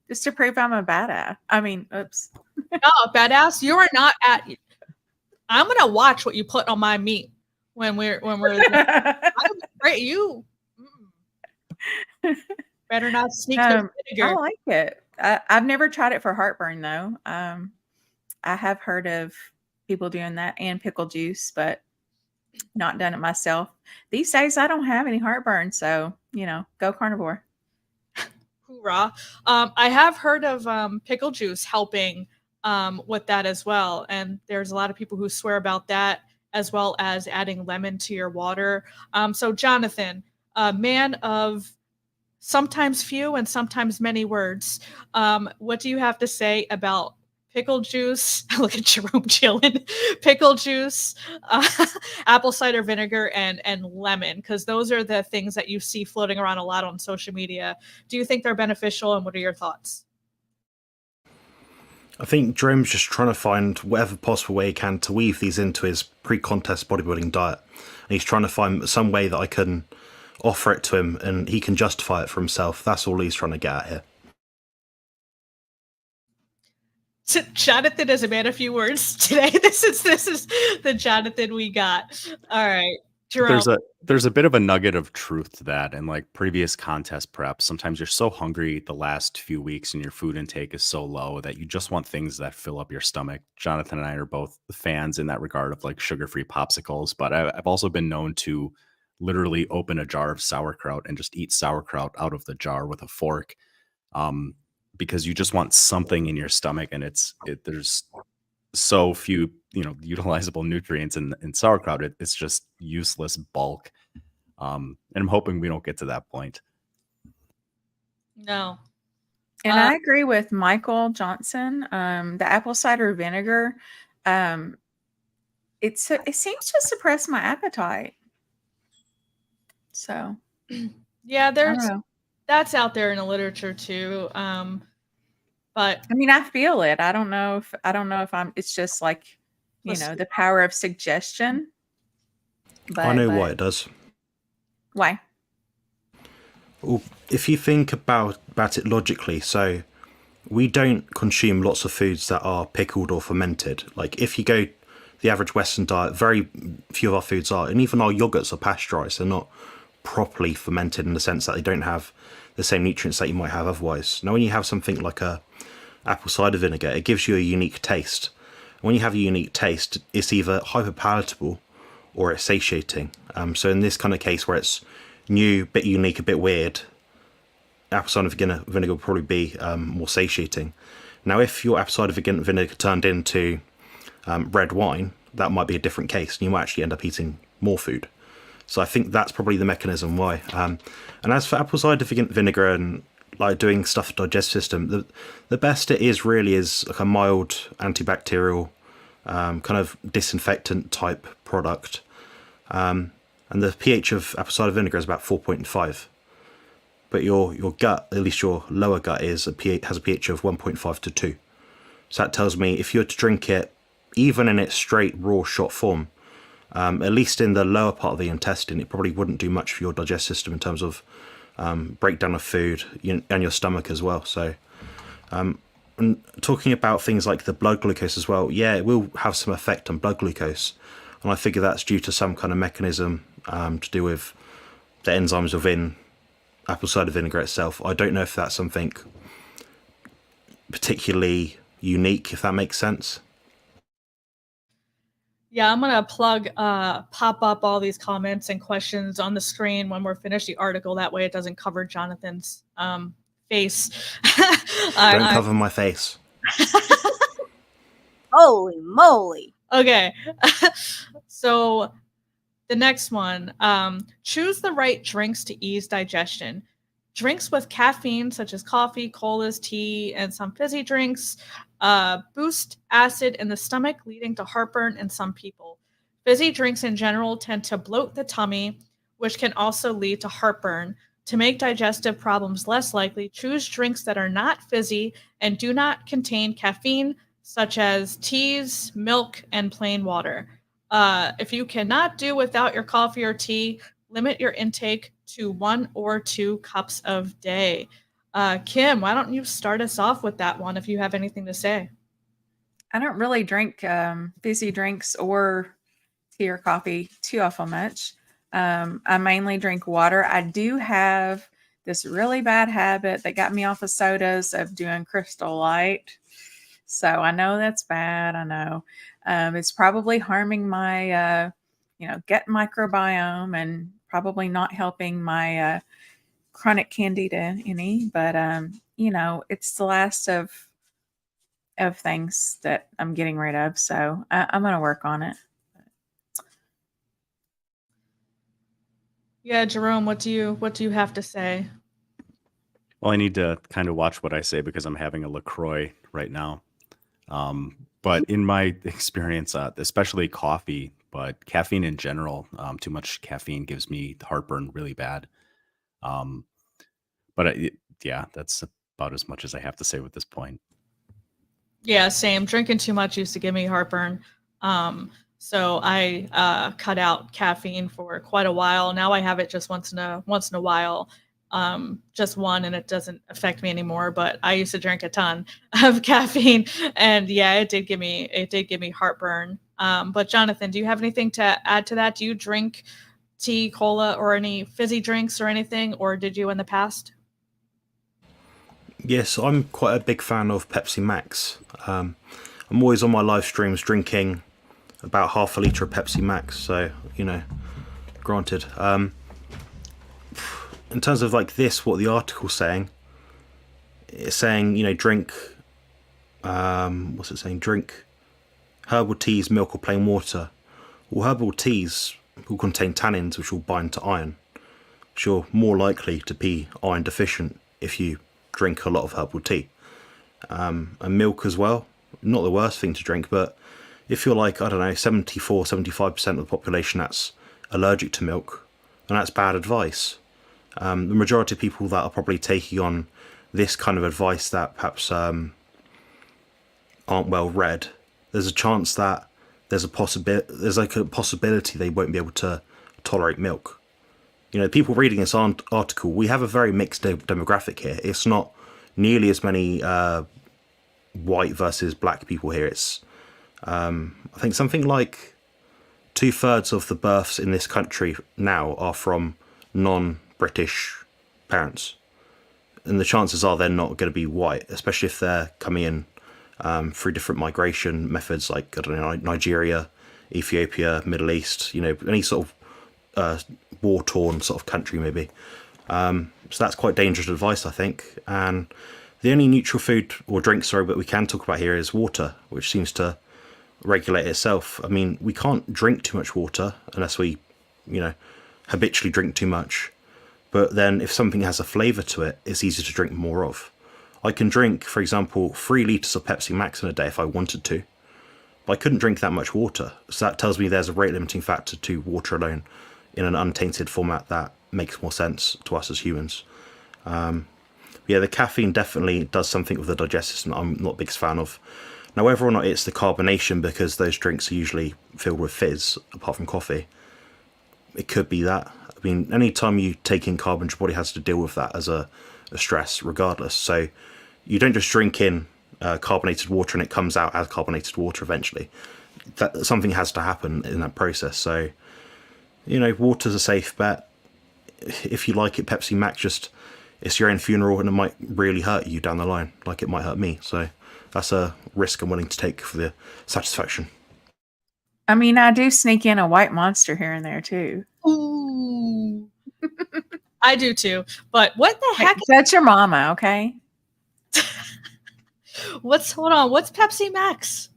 Speaker 4: just to prove I'm a badass. I mean, oops.
Speaker 1: No, badass, you are not at. I'm gonna watch what you put on my meat when we're. Right, you better not sneak the vinegar.
Speaker 4: I like it. I've never tried it for heartburn though. I have heard of people doing that and pickle juice, but not done it myself. These days I don't have any heartburn, so go carnivore.
Speaker 1: Hoorah. I have heard of pickle juice helping with that as well, and there's a lot of people who swear about that, as well as adding lemon to your water. So Jonathan, a man of sometimes few and sometimes many words, what do you have to say about pickle juice? Look at Jerome chilling. Pickle juice, apple cider vinegar, and lemon, because those are the things that you see floating around a lot on social media. Do you think they're beneficial, and what are your thoughts?
Speaker 2: I think Jerome's just trying to find whatever possible way he can to weave these into his pre-contest bodybuilding diet. And he's trying to find some way that I can offer it to him and he can justify it for himself. That's all he's trying to get at here.
Speaker 1: Jonathan is a man of few words today. This is the Jonathan we got. All right, Jerome.
Speaker 3: There's a bit of a nugget of truth to that. And like previous contest prep, sometimes you're so hungry the last few weeks and your food intake is so low that you just want things that fill up your stomach. Jonathan and I are both fans in that regard of like sugar-free popsicles, but I've also been known to literally open a jar of sauerkraut and just eat sauerkraut out of the jar with a fork. Because you just want something in your stomach, and there's so few utilizable nutrients in sauerkraut. It's just useless bulk, and I'm hoping we don't get to that point.
Speaker 1: No,
Speaker 4: and I agree with Michael Johnson. The apple cider vinegar, it seems to suppress my appetite. So
Speaker 1: yeah, that's out there in the literature too. But
Speaker 4: I mean, I feel it. I don't know if I'm. It's just like the power of suggestion. But
Speaker 2: I know why it does.
Speaker 4: Why?
Speaker 2: Well, if you think about it logically, so we don't consume lots of foods that are pickled or fermented. Like if you go the average Western diet, very few of our foods are, and even our yogurts are pasteurized. They're not properly fermented in the sense that they don't have the same nutrients that you might have otherwise. Now, when you have something like a apple cider vinegar, it gives you a unique taste. When you have a unique taste, it's either hyper palatable or it's satiating. So in this kind of case where it's new, bit unique, a bit weird, apple cider vinegar will probably be more satiating. Now, if your apple cider vinegar turned into red wine, that might be a different case, and you might actually end up eating more food. So I think that's probably the mechanism why. And as for apple cider vinegar and like doing stuff to the digestive system, the best it is really is like a mild antibacterial kind of disinfectant type product. And the pH of apple cider vinegar is about 4.5. But your gut, at least your lower gut, has a pH of 1.5 to 2. So that tells me if you were to drink it, even in its straight raw shot form, at least in the lower part of the intestine, it probably wouldn't do much for your digestive system in terms of breakdown of food and your stomach as well. So, and talking about things like the blood glucose as well, yeah, it will have some effect on blood glucose, and I figure that's due to some kind of mechanism to do with the enzymes within apple cider vinegar itself. I don't know if that's something particularly unique, if that makes sense.
Speaker 1: Yeah, I'm gonna pop up all these comments and questions on the screen when we're finished the article. That way, it doesn't cover Jonathan's face.
Speaker 2: Don't cover my face.
Speaker 5: Holy moly.
Speaker 1: Okay, so the next one: choose the right drinks to ease digestion. Drinks with caffeine, such as coffee, colas, tea, and some fizzy drinks, boost acid in the stomach, leading to heartburn in some people. Fizzy drinks in general tend to bloat the tummy, which can also lead to heartburn. To make digestive problems less likely, choose drinks that are not fizzy and do not contain caffeine, such as teas, milk, and plain water. If you cannot do without your coffee or tea, limit your intake to 1 or 2 cups a day. Kim, why don't you start us off with that one if you have anything to say?
Speaker 4: I don't really drink fizzy drinks or tea or coffee too often much. I mainly drink water. I do have this really bad habit that got me off of sodas of doing Crystal Light. So I know that's bad. I know it's probably harming my gut microbiome and probably not helping my chronic candida any. But it's the last of things that I'm getting rid of. So I'm going to work on it.
Speaker 1: Yeah, Jerome, what do you have to say?
Speaker 3: Well, I need to kind of watch what I say because I'm having a LaCroix right now. But in my experience, especially coffee, but caffeine in general, too much caffeine gives me heartburn really bad. But yeah, that's about as much as I have to say with this point.
Speaker 1: Yeah, same. Drinking too much used to give me heartburn. So I cut out caffeine for quite a while. Now I have it just once in a while. Just one, and it doesn't affect me anymore, but I used to drink a ton of caffeine, and yeah, it did give me heartburn. But Jonathan, do you have anything to add to that? Do you drink tea, cola, or any fizzy drinks or anything, or did you in the past?
Speaker 2: Yes, I'm quite a big fan of Pepsi Max. I'm always on my live streams drinking about half a litre of Pepsi Max, so, granted. In terms of like this, what the article's saying, it's saying, drink, what's it saying? Drink herbal teas, milk or plain water. Well, herbal teas will contain tannins which will bind to iron, which you're more likely to be iron deficient if you drink a lot of herbal tea. And milk as well, not the worst thing to drink, but if you're like, I don't know, 75% of the population that's allergic to milk, then that's bad advice. The majority of people that are probably taking on this kind of advice that perhaps aren't well read, there's a chance that there's a possibility they won't be able to tolerate milk. People reading this article, we have a very mixed demographic here. It's not nearly as many white versus black people here. It's I think something like 2/3 of the births in this country now are from non-British parents, and the chances are they're not going to be white, especially if they're coming in through different migration methods, like, I don't know, Nigeria, Ethiopia, Middle East, any sort of war-torn sort of country maybe. So that's quite dangerous advice, I think. And the only neutral food or drink, that we can talk about here is water, which seems to regulate itself. I mean, we can't drink too much water unless we, habitually drink too much. But then if something has a flavour to it, it's easy to drink more of. I can drink, for example, 3 litres of Pepsi Max in a day if I wanted to. But I couldn't drink that much water. So that tells me there's a rate limiting factor to water alone in an untainted format that makes more sense to us as humans. Yeah, the caffeine definitely does something with the digestive system I'm not the biggest fan of. Now, whether or not it's the carbonation, because those drinks are usually filled with fizz, apart from coffee, it could be that. I mean, anytime you take in carbon, your body has to deal with that as a stress regardless. So you don't just drink in carbonated water and it comes out as carbonated water eventually. Something has to happen in that process. So, water's a safe bet. If you like it, Pepsi Max, it's your own funeral, and it might really hurt you down the line, like it might hurt me. So that's a risk I'm willing to take for the satisfaction.
Speaker 4: I mean, I do sneak in a white Monster here and there too.
Speaker 1: Ooh. I do too. But what the heck?
Speaker 4: That's your mama, okay?
Speaker 1: Hold on, what's Pepsi Max?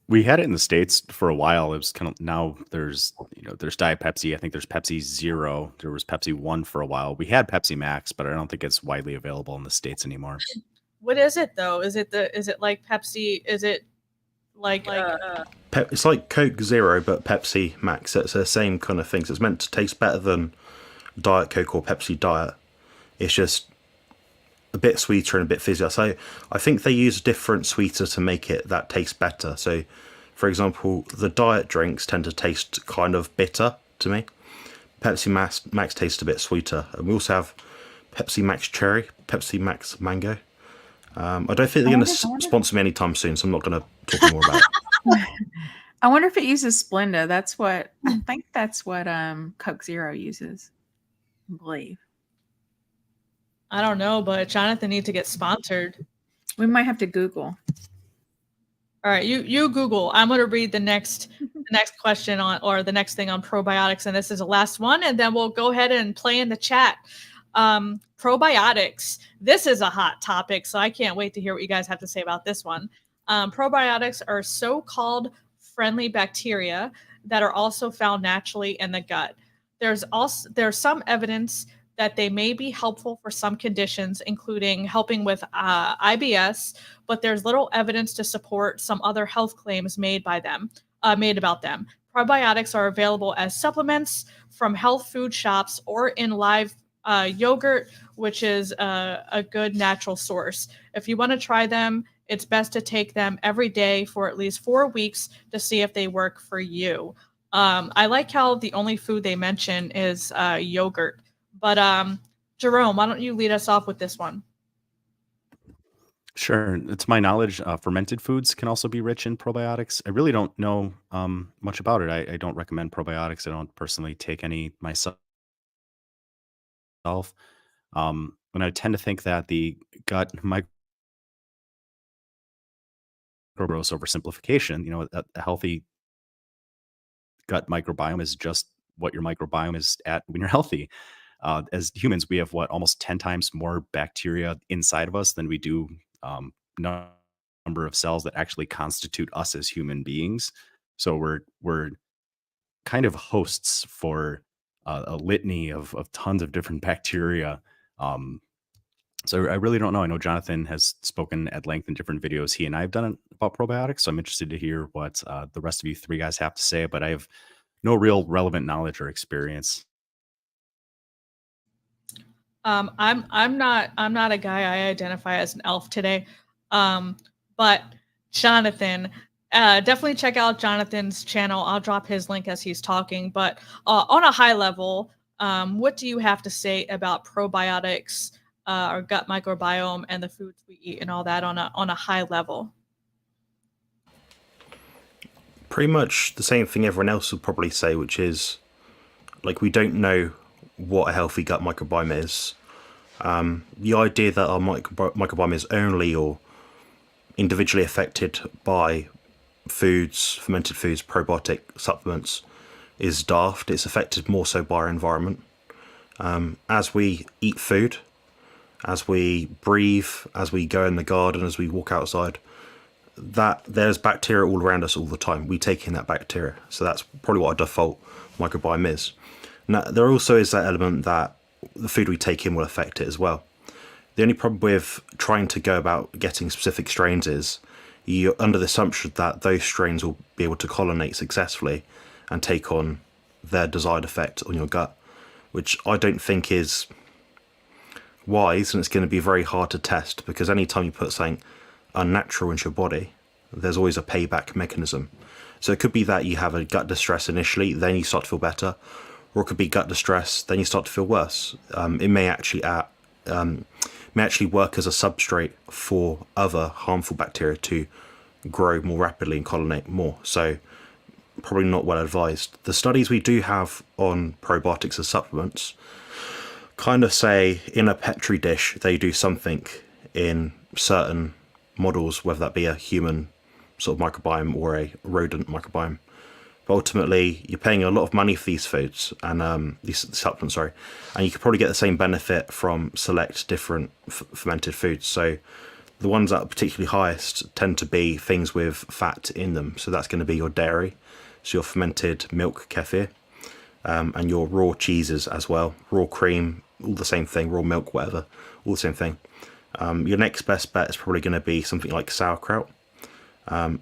Speaker 3: We had it in the States for a while. It was kind of, now there's Diet Pepsi. I think there's Pepsi Zero. There was Pepsi One for a while. We had Pepsi Max, but I don't think it's widely available in the States anymore.
Speaker 1: What is it though? Is it like Pepsi? Is it like
Speaker 2: it's like Coke Zero but Pepsi Max. It's the same kind of thing. So it's meant to taste better than Diet Coke or Pepsi Diet. It's just a bit sweeter and a bit fizzier. So I think they use a different sweeter to make it that taste better. So, for example, the diet drinks tend to taste kind of bitter to me. Pepsi Max tastes a bit sweeter. And we also have Pepsi Max Cherry, Pepsi Max Mango. I don't think they're going to sponsor me anytime soon, so I'm not going to talk more about it.
Speaker 4: I wonder if it uses Splenda. I think that's what Coke Zero uses, I believe.
Speaker 1: I don't know, but Jonathan needs to get sponsored.
Speaker 4: We might have to Google.
Speaker 1: All right, you Google. I'm going to read the next question or the next thing on probiotics, and this is the last one, and then we'll go ahead and play in the chat. Probiotics. This is a hot topic, so I can't wait to hear what you guys have to say about this one. Probiotics are so-called friendly bacteria that are also found naturally in the gut. There's some evidence that they may be helpful for some conditions, including helping with IBS, but there's little evidence to support some other health claims made about them. Probiotics are available as supplements from health food shops or in live yogurt, which is a good natural source. If you want to try them, it's best to take them every day for at least 4 weeks to see if they work for you. I like how the only food they mention is yogurt. But Jerome, why don't you lead us off with this one?
Speaker 3: Sure. It's my knowledge fermented foods can also be rich in probiotics. I really don't know much about it. I don't recommend probiotics. I don't personally take any myself. And I tend to think that the gut microbiome oversimplification, a healthy gut microbiome is just what your microbiome is at when you're healthy. As humans, we have almost 10 times more bacteria inside of us than we do number of cells that actually constitute us as human beings. So we're kind of hosts for a litany of tons of different bacteria. So I really don't know. I know Jonathan has spoken at length in different videos he and I have done about probiotics. So I'm interested to hear what the rest of you three guys have to say, but I have no real relevant knowledge or experience.
Speaker 1: I'm not a guy. I identify as an elf today. But Jonathan, definitely check out Jonathan's channel. I'll drop his link as he's talking. But on a high level, what do you have to say about probiotics, our gut microbiome, and the foods we eat and all that on a high level?
Speaker 2: Pretty much the same thing everyone else would probably say, which is like we don't know what a healthy gut microbiome is. The idea that our microbiome is only or individually affected by foods, fermented foods, probiotic supplements is daft. It's affected more so by our environment. As we eat food, as we breathe, as we go in the garden, as we walk outside, that there's bacteria all around us all the time. We take in that bacteria. So that's probably what our default microbiome is. Now, there also is that element that the food we take in will affect it as well. The only problem with trying to go about getting specific strains is you're under the assumption that those strains will be able to colonate successfully and take on their desired effect on your gut, which I don't think is wise, and it's going to be very hard to test because anytime you put something unnatural into your body, there's always a payback mechanism. So it could be that you have a gut distress initially, then you start to feel better, or it could be gut distress, then you start to feel worse. It may actually work as a substrate for other harmful bacteria to grow more rapidly and colonate more. So probably not well advised. The studies we do have on probiotics as supplements kind of say in a petri dish they do something in certain models, whether that be a human sort of microbiome or a rodent microbiome. But ultimately, you're paying a lot of money for these foods and these supplements, and you could probably get the same benefit from select different fermented foods. So the ones that are particularly highest tend to be things with fat in them. So that's going to be your dairy, so your fermented milk, kefir, and your raw cheeses as well, raw cream, all the same thing, raw milk, whatever, all the same thing. Your next best bet is probably going to be something like sauerkraut.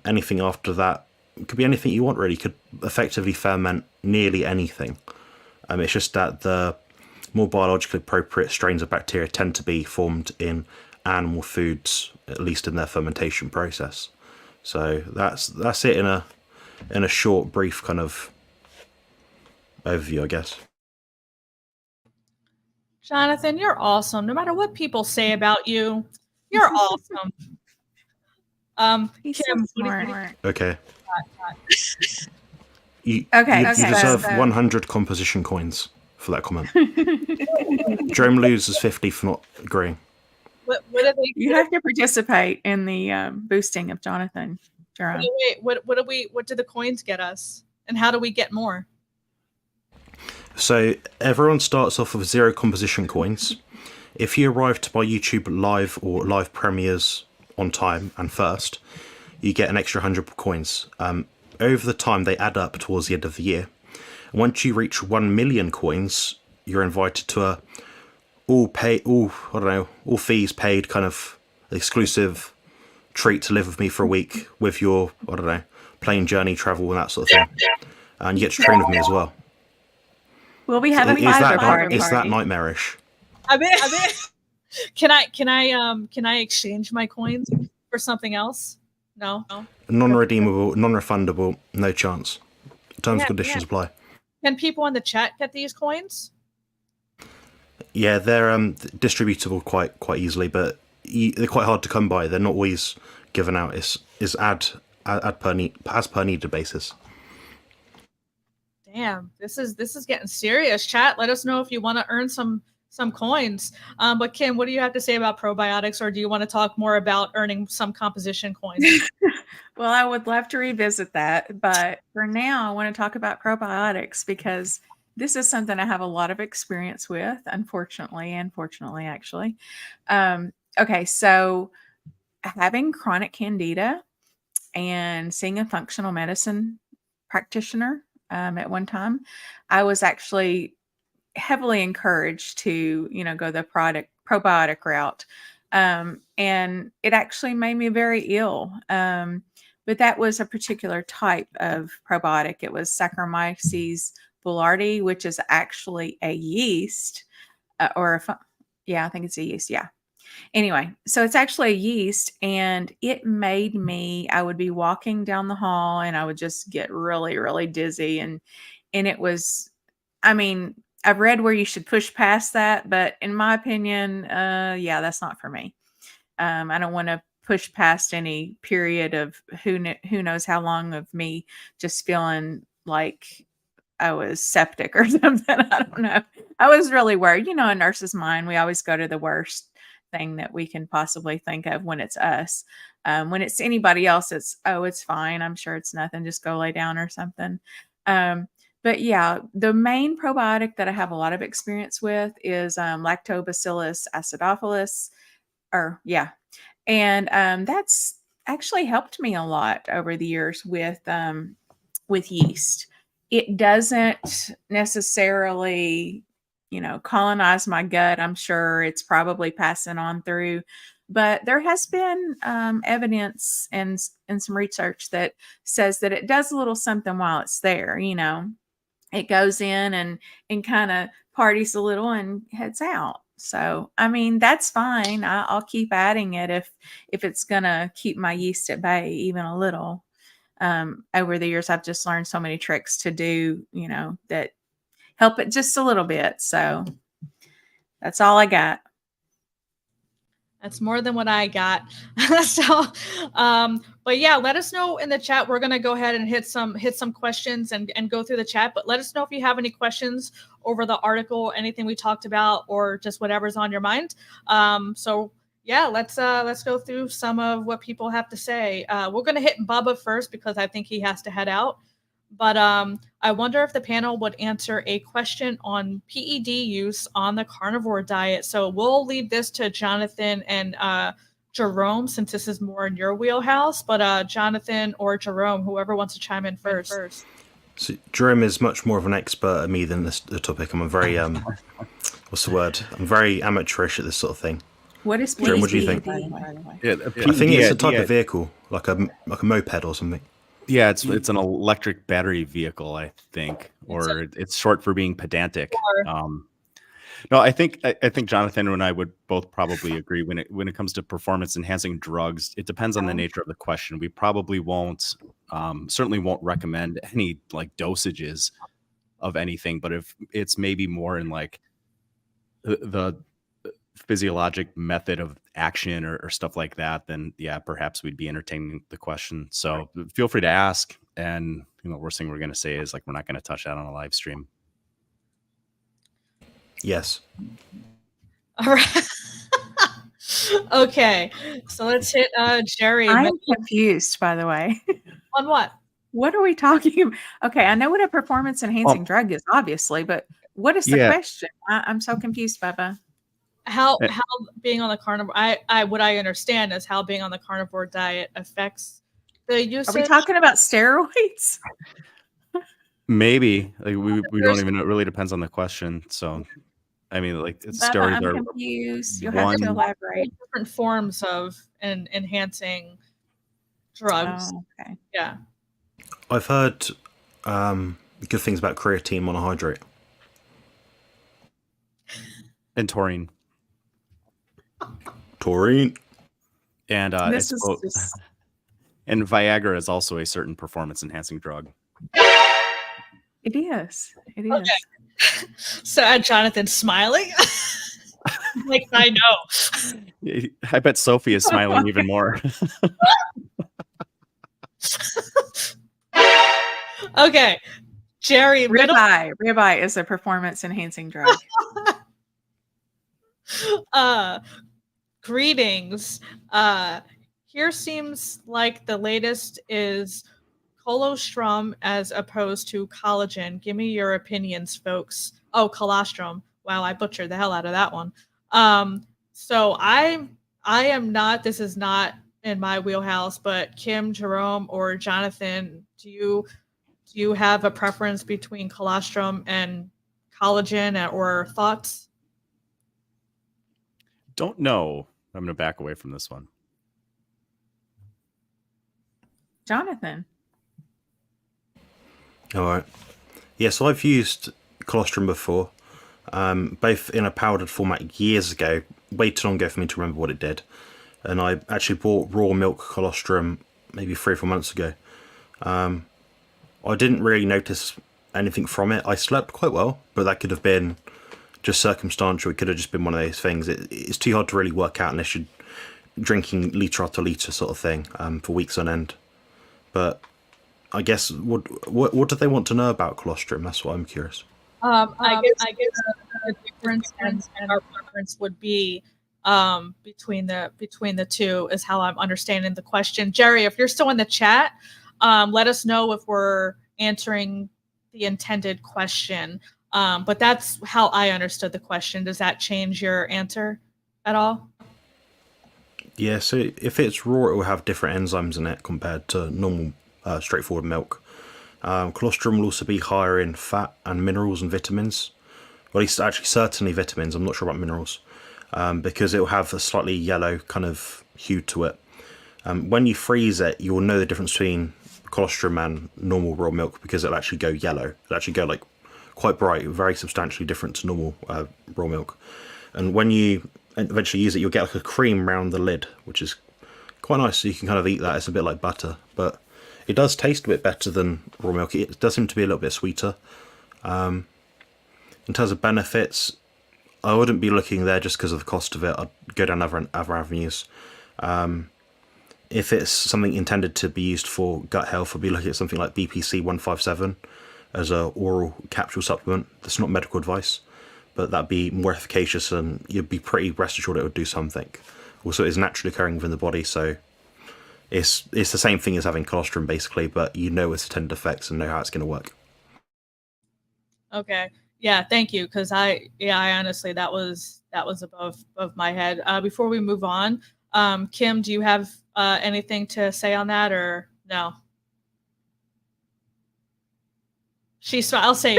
Speaker 2: Anything after that, it could be anything you want really. You could effectively ferment nearly anything. It's just that the more biologically appropriate strains of bacteria tend to be formed in animal foods, at least in their fermentation process. So that's it in a short, brief kind of overview, I guess.
Speaker 1: Jonathan, you're awesome. No matter what people say about you, you're awesome.
Speaker 4: He's
Speaker 1: Kim,
Speaker 4: so smart.
Speaker 2: Okay. You
Speaker 4: Okay,
Speaker 2: deserve
Speaker 4: so-
Speaker 2: 100 composition coins for that comment. Jerome loses 50 for not agreeing.
Speaker 1: what are they?
Speaker 4: You have to participate in the boosting of Jonathan, Jerome.
Speaker 1: Wait, what do the coins get us, and how do we get more?
Speaker 2: So everyone starts off with 0 composition coins. If you arrive to buy YouTube live or live premieres on time and first, you get an extra 100 coins. Over the time, they add up towards the end of the year. And once you reach 1 million coins, you're invited to a all fees paid kind of exclusive treat to live with me for a week with your, plane journey, travel, and that sort of thing. And you get to train with me as well.
Speaker 4: We'll be having
Speaker 2: Is
Speaker 4: fiber
Speaker 2: that
Speaker 4: party.
Speaker 2: nightmarish?
Speaker 1: I mean, can I exchange my coins for something else? No.
Speaker 2: Non-redeemable, non-refundable, no chance. Terms and conditions apply.
Speaker 1: Can people in the chat get these coins?
Speaker 2: Yeah, they're distributable quite easily, but they're quite hard to come by. They're not always given out. It's as per needed basis.
Speaker 1: Damn, this is getting serious. Chat, let us know if you want to earn some coins. But Kim, what do you have to say about probiotics, or do you want to talk more about earning some composition coins?
Speaker 4: Well, I would love to revisit that, but for now, I want to talk about probiotics because this is something I have a lot of experience with, unfortunately, and fortunately, actually. Okay, so having chronic candida and seeing a functional medicine practitioner at one time, I was actually heavily encouraged to, go the probiotic route. And it actually made me very ill. But that was a particular type of probiotic. It was Saccharomyces boulardii, which is actually a yeast I think it's a yeast. Yeah. Anyway, so it's actually a yeast, and it made me, I would be walking down the hall and I would just get really, really dizzy. And it was, I've read where you should push past that, but in my opinion, that's not for me. I don't want to push past any period of who knows how long of me just feeling like I was septic or something. I don't know. I was really worried. You know, a nurse's mind, we always go to the worst thing that we can possibly think of when it's us. When it's anybody else, it's fine. I'm sure it's nothing. Just go lay down or something. But yeah, the main probiotic that I have a lot of experience with is Lactobacillus acidophilus, and that's actually helped me a lot over the years with yeast. It doesn't necessarily, colonize my gut. I'm sure it's probably passing on through, but there has been evidence and some research that says that it does a little something while it's there. It goes in and kind of parties a little and heads out. So, I mean, that's fine. I'll keep adding it if it's gonna keep my yeast at bay even a little. Over the years, I've just learned so many tricks to do, that help it just a little bit. So that's all I got.
Speaker 1: That's more than what I got. But yeah, let us know in the chat. We're gonna go ahead and hit some questions and go through the chat. But let us know if you have any questions over the article, anything we talked about, or just whatever's on your mind. So yeah, let's go through some of what people have to say. We're gonna hit Bubba first because I think he has to head out. But I wonder if the panel would answer a question on PED use on the carnivore diet. So we'll leave this to Jonathan and Jerome, since this is more in your wheelhouse. But Jonathan or Jerome, whoever wants to chime in first.
Speaker 2: So Jerome is much more of an expert at me than the topic. I'm a very what's the word? I'm very amateurish at this sort of thing.
Speaker 4: What is
Speaker 2: Jerome, what do you think?
Speaker 3: Yeah,
Speaker 2: I think it's a type of vehicle, like a moped or something.
Speaker 3: Yeah, it's an electric battery vehicle, I think, or it's short for being pedantic. No, I think Jonathan and I would both probably agree when it comes to performance enhancing drugs. It depends on the nature of the question. We probably certainly won't recommend any like dosages of anything, but if it's maybe more in like the physiologic method of action or stuff like that, then yeah, perhaps we'd be entertaining the question. So feel free to ask. And worst thing we're going to say is like, we're not going to touch that on a live stream.
Speaker 2: Yes.
Speaker 1: All right. Okay. So let's hit Jerry.
Speaker 4: I'm confused, by the way.
Speaker 1: On what?
Speaker 4: What are we talking about? Okay, I know what a performance enhancing drug is, obviously, but what is the question? I'm so confused, Bubba.
Speaker 1: How being on the carnivore, what I understand is how being on the carnivore diet affects the usage.
Speaker 4: Are we talking about steroids?
Speaker 3: Maybe like we don't even know. It really depends on the question. So, I mean, like steroids
Speaker 4: I'm
Speaker 3: are
Speaker 4: confused. You'll have to elaborate.
Speaker 1: Different forms of enhancing drugs.
Speaker 4: Oh, okay.
Speaker 1: Yeah.
Speaker 2: I've heard good things about creatine monohydrate
Speaker 3: and taurine. And and Viagra is also a certain performance enhancing drug.
Speaker 4: It is.
Speaker 1: Okay. So Jonathan smiling. Like, I know.
Speaker 3: I bet Sophie is smiling even more.
Speaker 1: Okay. Jerry,
Speaker 4: ribeye is a performance enhancing drug.
Speaker 1: Greetings. Here seems like the latest is colostrum as opposed to collagen. Give me your opinions, folks. Oh, colostrum. Wow, I butchered the hell out of that one. So I am not, this is not in my wheelhouse, but Kim, Jerome, or Jonathan, do you have a preference between colostrum and collagen or thoughts?
Speaker 3: Don't know. I'm going to back away from this one.
Speaker 4: Jonathan.
Speaker 2: All right. Yeah, so I've used colostrum before, both in a powdered format years ago, way too long ago for me to remember what it did. And I actually bought raw milk colostrum maybe 3 or 4 months ago. I didn't really notice anything from it. I slept quite well, but that could have been just circumstantial. It could have just been one of those things. It's too hard to really work out unless you're drinking litre after litre sort of thing for weeks on end. But I guess what do they want to know about colostrum? That's what I'm curious.
Speaker 1: I guess the difference and our preference would be between the two is how I'm understanding the question. Jerry, if you're still in the chat, let us know if we're answering the intended question. But that's how I understood the question. Does that change your answer at all?
Speaker 2: Yeah, so if it's raw, it will have different enzymes in it compared to normal, straightforward milk. Colostrum will also be higher in fat and minerals and vitamins. Well, at least actually certainly vitamins. I'm not sure about minerals, because it will have a slightly yellow kind of hue to it. When you freeze it, you will know the difference between colostrum and normal raw milk because it'll actually go yellow. It'll actually go like quite bright, very substantially different to normal raw milk. And when you eventually use it, you'll get like a cream around the lid, which is quite nice. So you can kind of eat that. It's a bit like butter, but it does taste a bit better than raw milk. It does seem to be a little bit sweeter. In terms of benefits, I wouldn't be looking there just because of the cost of it. I'd go down other avenues. If it's something intended to be used for gut health, I'd be looking at something like BPC 157 as a oral capsule supplement. That's not medical advice, but that'd be more efficacious, and you'd be pretty rest assured it would do something. Also, it's naturally occurring within the body, so it's the same thing as having colostrum basically, but you know its intended effects and know how it's going to work.
Speaker 1: Okay. Yeah, thank you. Because I honestly that was above my head. Before we move on, Kim, do you have anything to say on that or no? I'll say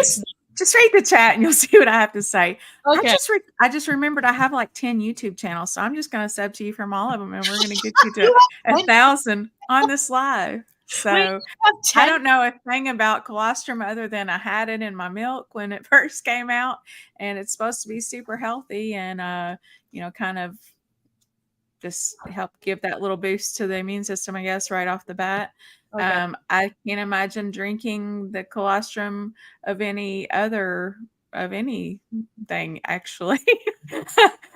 Speaker 4: Just read the chat and you'll see what I have to say.
Speaker 1: okay.
Speaker 4: I just remembered I have like 10 YouTube channels, so I'm just going to sub to you from all of them, and we're going to get you to 1,000 on this live. So I don't know a thing about colostrum other than I had it in my milk when it first came out, and it's supposed to be super healthy and kind of just help give that little boost to the immune system, I guess, right off the bat.
Speaker 1: Okay.
Speaker 4: I can't imagine drinking the colostrum of anything actually.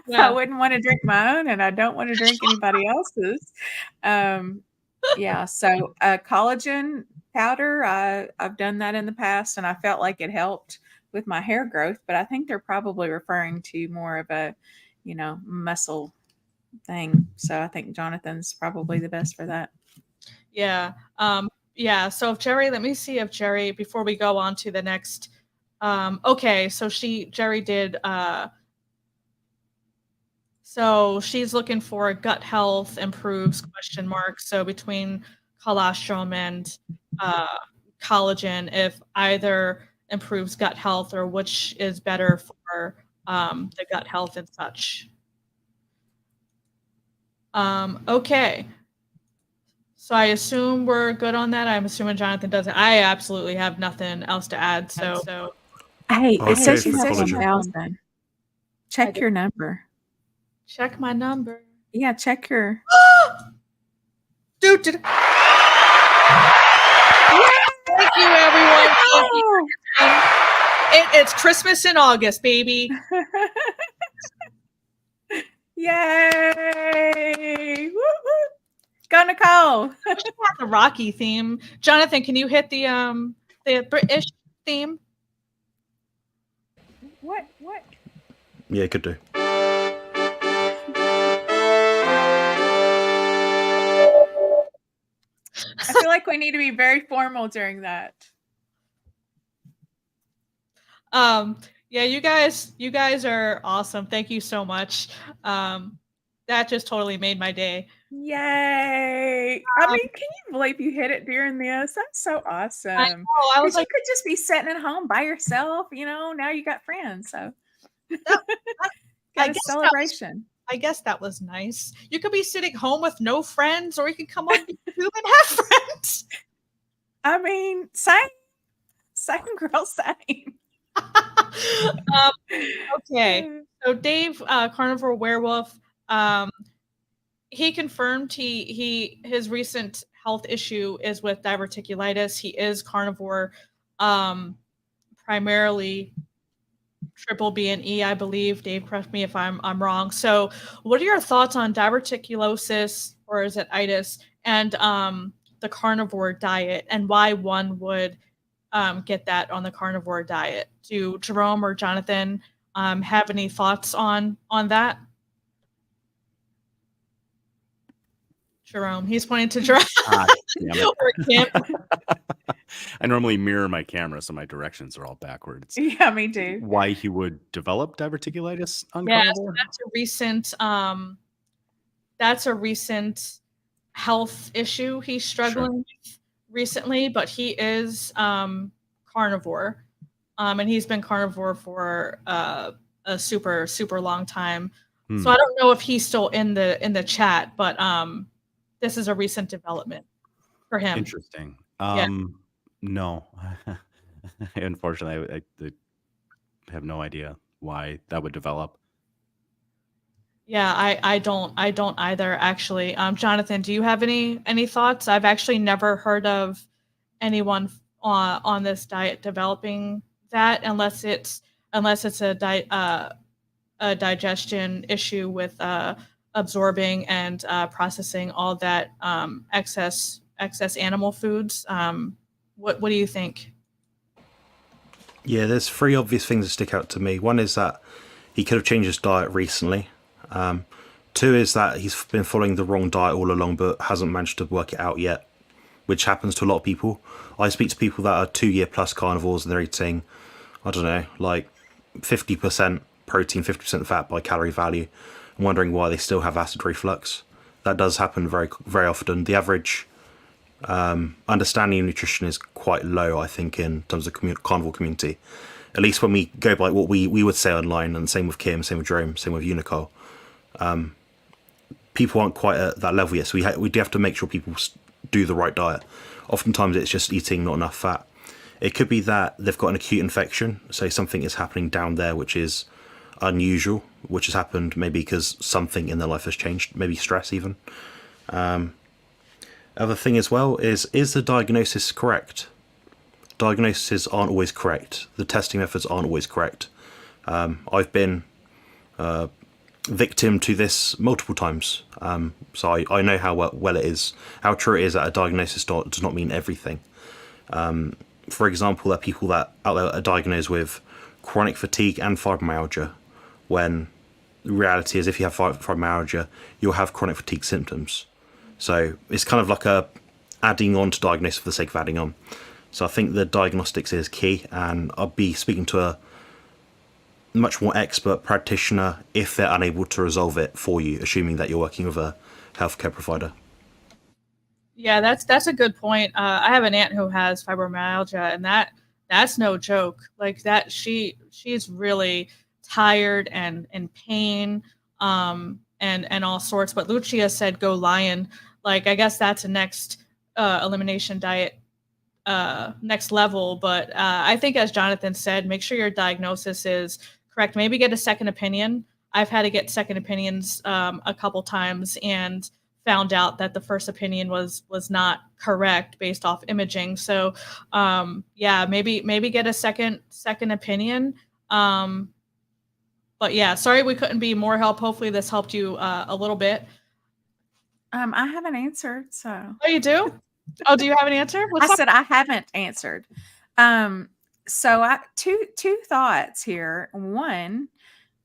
Speaker 1: Yeah.
Speaker 4: I wouldn't want to drink my own, and I don't want to drink anybody else's. Yeah, so collagen powder, I've done that in the past, and I felt like it helped with my hair growth, but I think they're probably referring to more of a, muscle thing. So I think Jonathan's probably the best for that.
Speaker 1: Yeah. Yeah. So if Jerry, let me see if Jerry, before we go on to the next, okay. So Jerry did, so she's looking for gut health improves ? So between colostrum and collagen, if either improves gut health or which is better for the gut health and such. Okay. So I assume we're good on that. I'm assuming Jonathan doesn't. I absolutely have nothing else to add. So
Speaker 4: hey,
Speaker 2: Okay,
Speaker 4: it says you
Speaker 2: for
Speaker 4: have
Speaker 2: collagen.
Speaker 4: 1,000. Check your number.
Speaker 1: check my number.
Speaker 4: Yeah, check your.
Speaker 1: Dude, thank you, everyone. It's Christmas in August, baby.
Speaker 4: Yay! Woo-hoo. Go, Nicole.
Speaker 1: The Rocky theme. Jonathan, can you hit the British theme?
Speaker 4: What?
Speaker 2: Yeah, could do.
Speaker 4: I feel like we need to be very formal during that.
Speaker 1: Yeah, you guys are awesome. Thank you so much. That just totally made my day.
Speaker 4: Yay! I mean, can you believe you hit it during this? That's so awesome.
Speaker 1: I know. I was
Speaker 4: you
Speaker 1: like,
Speaker 4: could just be sitting at home by yourself. Now you got friends, so
Speaker 1: I
Speaker 4: got a
Speaker 1: guess
Speaker 4: celebration.
Speaker 1: I guess that was nice. You could be sitting home with no friends, or you can come on YouTube and have friends.
Speaker 4: I mean, same girl, same.
Speaker 1: Okay, so Dave, Carnivore Werewolf, he confirmed his recent health issue is with diverticulitis. He is carnivore, primarily triple B and E, I believe. Dave, correct me if I'm wrong. So, what are your thoughts on diverticulosis, or is it itis, and the carnivore diet and why one would get that on the carnivore diet. Do Jerome or Jonathan have any thoughts on that? Jerome, he's pointing to Jerome.
Speaker 3: Damn it.
Speaker 1: Or Kim.
Speaker 3: I normally mirror my camera, so my directions are all backwards.
Speaker 4: Yeah, me too.
Speaker 3: Why he would develop diverticulitis on
Speaker 1: Yeah,
Speaker 3: carnivore?
Speaker 1: so that's a recent health issue he's struggling with recently, but he is carnivore. And he's been carnivore for a super, super long time. So I don't know if he's still in the chat, but this is a recent development for him.
Speaker 3: Interesting.
Speaker 1: Yeah.
Speaker 3: No. Unfortunately, I have no idea why that would develop.
Speaker 1: Yeah, I don't either, actually. Jonathan, do you have any thoughts? I've actually never heard of anyone on this diet developing that, unless it's a digestion issue with absorbing and processing all that excess animal foods. What do you think?
Speaker 2: Yeah, there's three obvious things that stick out to me. One is that he could have changed his diet recently. Two is that he's been following the wrong diet all along but hasn't managed to work it out yet, which happens to a lot of people. I speak to people that are 2-year plus carnivores and they're eating, I don't know, like 50% protein, 50% fat by calorie value, and wondering why they still have acid reflux. That does happen very, very often. The average understanding of nutrition is quite low, I think, in terms of carnivore community. At least when we go by what we would say online, and same with Kim, same with Jerome, same with Unicole. People aren't quite at that level yet, so we do have to make sure people do the right diet. Oftentimes it's just eating not enough fat. It could be that they've got an acute infection, so something is happening down there which is unusual, which has happened maybe because something in their life has changed, maybe stress even. Other thing as well is the diagnosis correct? Diagnoses aren't always correct. The testing methods aren't always correct. I've been victim to this multiple times, so I know how well it is, how true it is that a diagnosis does not mean everything. For example, there are people that out there are diagnosed with chronic fatigue and fibromyalgia, when the reality is if you have fibromyalgia, you'll have chronic fatigue symptoms. So it's kind of like adding on to diagnosis for the sake of adding on. So I think the diagnostics is key, and I'll be speaking to a much more expert practitioner if they're unable to resolve it for you, assuming that you're working with a healthcare provider.
Speaker 1: Yeah, that's a good point. I have an aunt who has fibromyalgia, and that's no joke. Like that, she's really tired and in pain, and all sorts. But Lucia said, "Go Lion." Like I guess that's a next elimination diet, next level. But I think, as Jonathan said, make sure your diagnosis is correct. Maybe get a second opinion. I've had to get second opinions a couple times and found out that the first opinion was not correct based off imaging. So yeah, maybe get a second opinion. But yeah, sorry we couldn't be more help. Hopefully this helped you a little bit.
Speaker 4: I haven't answered, so.
Speaker 1: Oh, you do? Oh, do you have an answer?
Speaker 4: I said I haven't answered. So two thoughts here. One,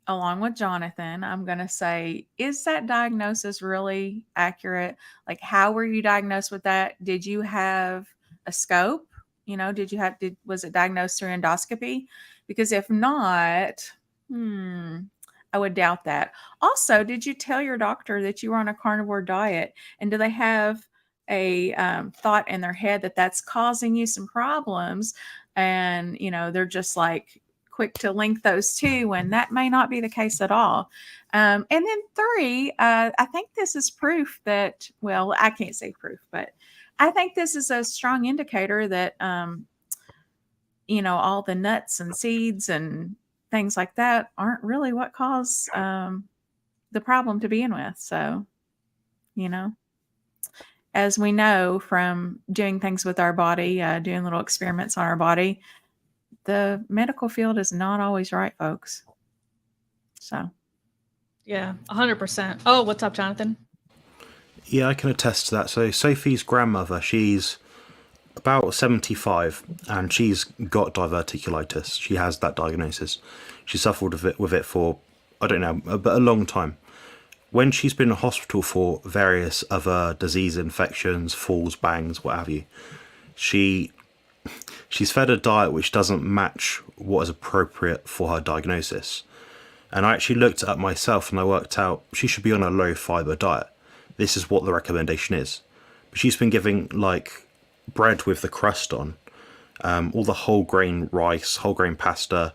Speaker 4: along with Jonathan, I'm going to say, is that diagnosis really accurate? Like, how were you diagnosed with that? Did you have a scope? Was it diagnosed through endoscopy? Because if not, I would doubt that. Also, did you tell your doctor that you were on a carnivore diet? And do they have a thought in their head that that's causing you some problems? And, they're just like quick to link those two when that may not be the case at all. And then three, I think this is proof that, well, I can't say proof, but I think this is a strong indicator that, all the nuts and seeds and things like that aren't really what cause the problem to begin with. So, as we know from doing things with our body, doing little experiments on our body, the medical field is not always right, folks. So.
Speaker 1: Yeah, 100%. Oh, what's up, Jonathan?
Speaker 2: Yeah, I can attest to that. So Sophie's grandmother, she's about 75, and she's got diverticulitis. She has that diagnosis. She suffered with it for, I don't know, a long time. When she's been in hospital for various other disease infections, falls, bangs, what have you, she's fed a diet which doesn't match what is appropriate for her diagnosis. And I actually looked it up myself, and I worked out she should be on a low fiber diet. This is what the recommendation is. But she's been giving like bread with the crust on, all the whole grain rice, whole grain pasta,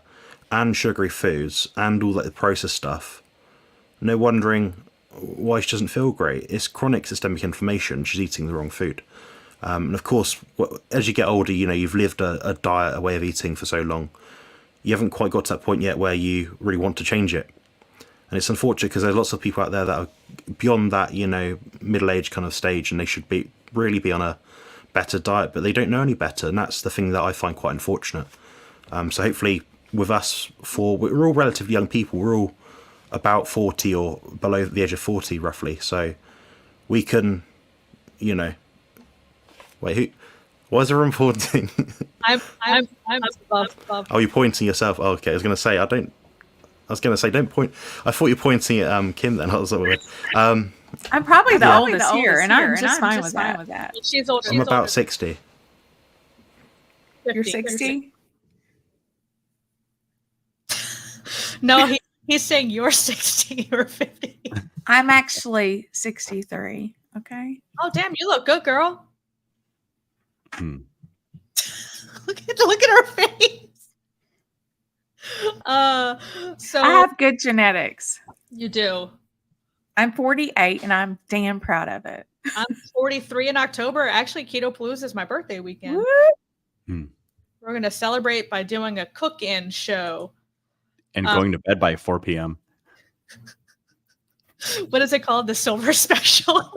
Speaker 2: and sugary foods, and all the processed stuff. No wondering why she doesn't feel great. It's chronic systemic inflammation. She's eating the wrong food. And of course, as you get older, you've lived a diet, a way of eating for so long. You haven't quite got to that point yet where you really want to change it. And it's unfortunate because there's lots of people out there that are beyond that, middle-aged kind of stage, and they should really be on a better diet, but they don't know any better. And that's the thing that I find quite unfortunate. So hopefully with us we're all relatively young people. We're all about 40 or below the age of 40 roughly. So we can, wait, why is everyone pointing?
Speaker 1: I'm above.
Speaker 2: Oh, you're pointing yourself. Oh, okay. I was going to say, don't point. I thought you were pointing at Kim then. I was like, weird.
Speaker 4: I'm probably the oldest here, and I'm just fine with that.
Speaker 1: She's older.
Speaker 2: I'm about 60.
Speaker 1: 50.
Speaker 4: You're 60?
Speaker 1: No, he's saying you're 60 or 50.
Speaker 4: I'm actually 63. Okay.
Speaker 1: Oh, damn, you look good, girl.
Speaker 3: Hmm.
Speaker 1: look at her face. So
Speaker 4: I have good genetics.
Speaker 1: You do.
Speaker 4: I'm 48 and I'm damn proud of it.
Speaker 1: I'm 43 in October. Actually, Keto Palooza is my birthday weekend. We're going to celebrate by doing a cook-in show.
Speaker 3: And going to bed by 4 p.m.
Speaker 1: What is it called? The Silver Special.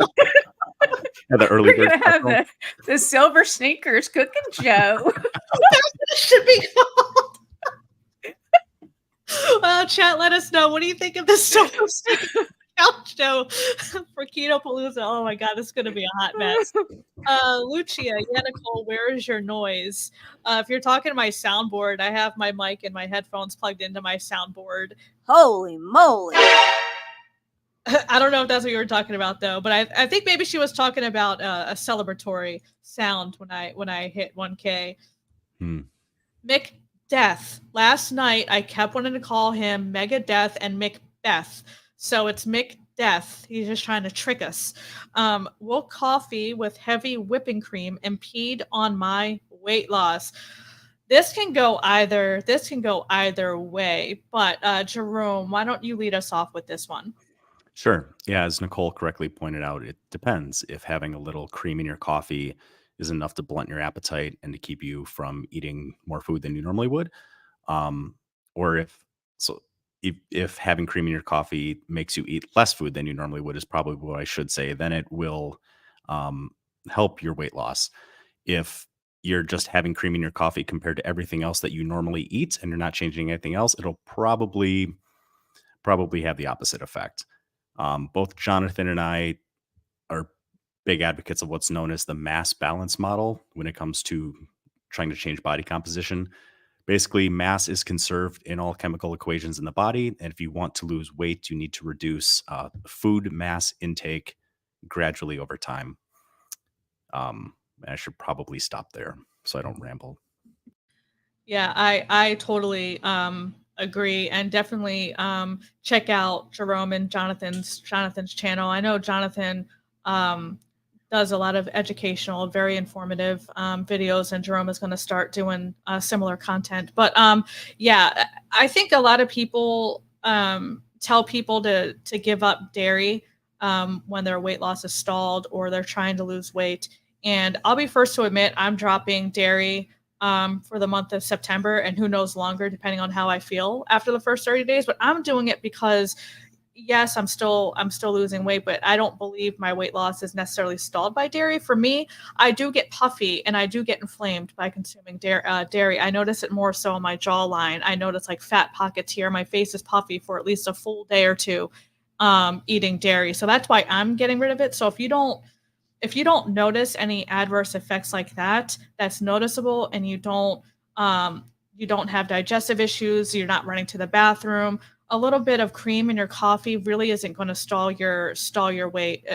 Speaker 3: Yeah, the early
Speaker 4: We're
Speaker 3: bird
Speaker 4: gonna have
Speaker 3: special.
Speaker 4: the Silver Sneakers cooking show.
Speaker 1: That's what it should be called. Well, chat, let us know. What do you think of the Silver Sneakers couch show for Keto Palooza? Oh my God, this is going to be a hot mess. Lucia, yeah, Nicole, where is your noise? If you're talking to my soundboard, I have my mic and my headphones plugged into my soundboard.
Speaker 5: Holy moly.
Speaker 1: I don't know if that's what you were talking about though, but I think maybe she was talking about a celebratory sound when I hit 1K. Mick Death. Last night I kept wanting to call him Mega Death and Mick Beth. So it's Mick Death. He's just trying to trick us. Will coffee with heavy whipping cream impede on my weight loss? This can go either way, but Jerome, why don't you lead us off with this one?
Speaker 3: Sure. Yeah, as Nicole correctly pointed out, it depends. If having a little cream in your coffee is enough to blunt your appetite and to keep you from eating more food than you normally would, or if having cream in your coffee makes you eat less food than you normally would, is probably what I should say, then it will help your weight loss. If you're just having cream in your coffee compared to everything else that you normally eat and you're not changing anything else, it'll probably have the opposite effect. Both Jonathan and I are big advocates of what's known as the mass balance model when it comes to trying to change body composition. Basically, mass is conserved in all chemical equations in the body. And if you want to lose weight, you need to reduce food mass intake gradually over time. I should probably stop there so I don't ramble.
Speaker 1: Yeah, I totally agree, and definitely check out Jerome and Jonathan's channel. I know Jonathan does a lot of educational, very informative videos, and Jerome is going to start doing similar content. But yeah, I think a lot of people tell people to give up dairy when their weight loss is stalled or they're trying to lose weight. And I'll be first to admit I'm dropping dairy for the month of September, and who knows longer, depending on how I feel after the first 30 days. But I'm doing it because, yes, I'm still losing weight, but I don't believe my weight loss is necessarily stalled by dairy. For me, I do get puffy and I do get inflamed by consuming dairy. I notice it more so on my jawline. I notice like fat pockets here. My face is puffy for at least a full day or two. eating dairy. So that's why I'm getting rid of it. So if you don't notice any adverse effects like that, that's noticeable, and you don't have digestive issues, you're not running to the bathroom, a little bit of cream in your coffee really isn't going to stall your weight.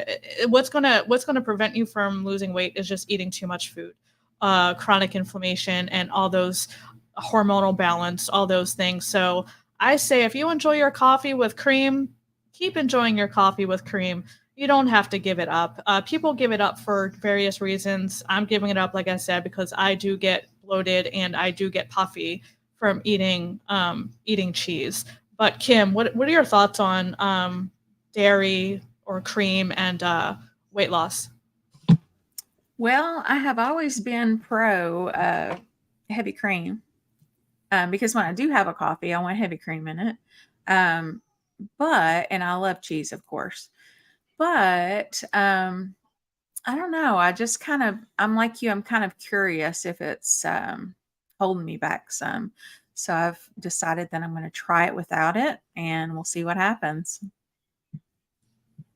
Speaker 1: What's gonna prevent you from losing weight is just eating too much food, chronic inflammation, and all those hormonal balance, all those things. So I say if you enjoy your coffee with cream, keep enjoying your coffee with cream. You don't have to give it up. People give it up for various reasons. I'm giving it up, like I said, because I do get bloated and I do get puffy from eating cheese. But Kim, what are your thoughts on dairy or cream and weight loss?
Speaker 4: Well, I have always been pro heavy cream because when I do have a coffee, I want heavy cream in it. Um, and I love cheese, of course. But I don't know. I'm like you. I'm kind of curious if it's holding me back some. So I've decided that I'm going to try it without it, and we'll see what happens.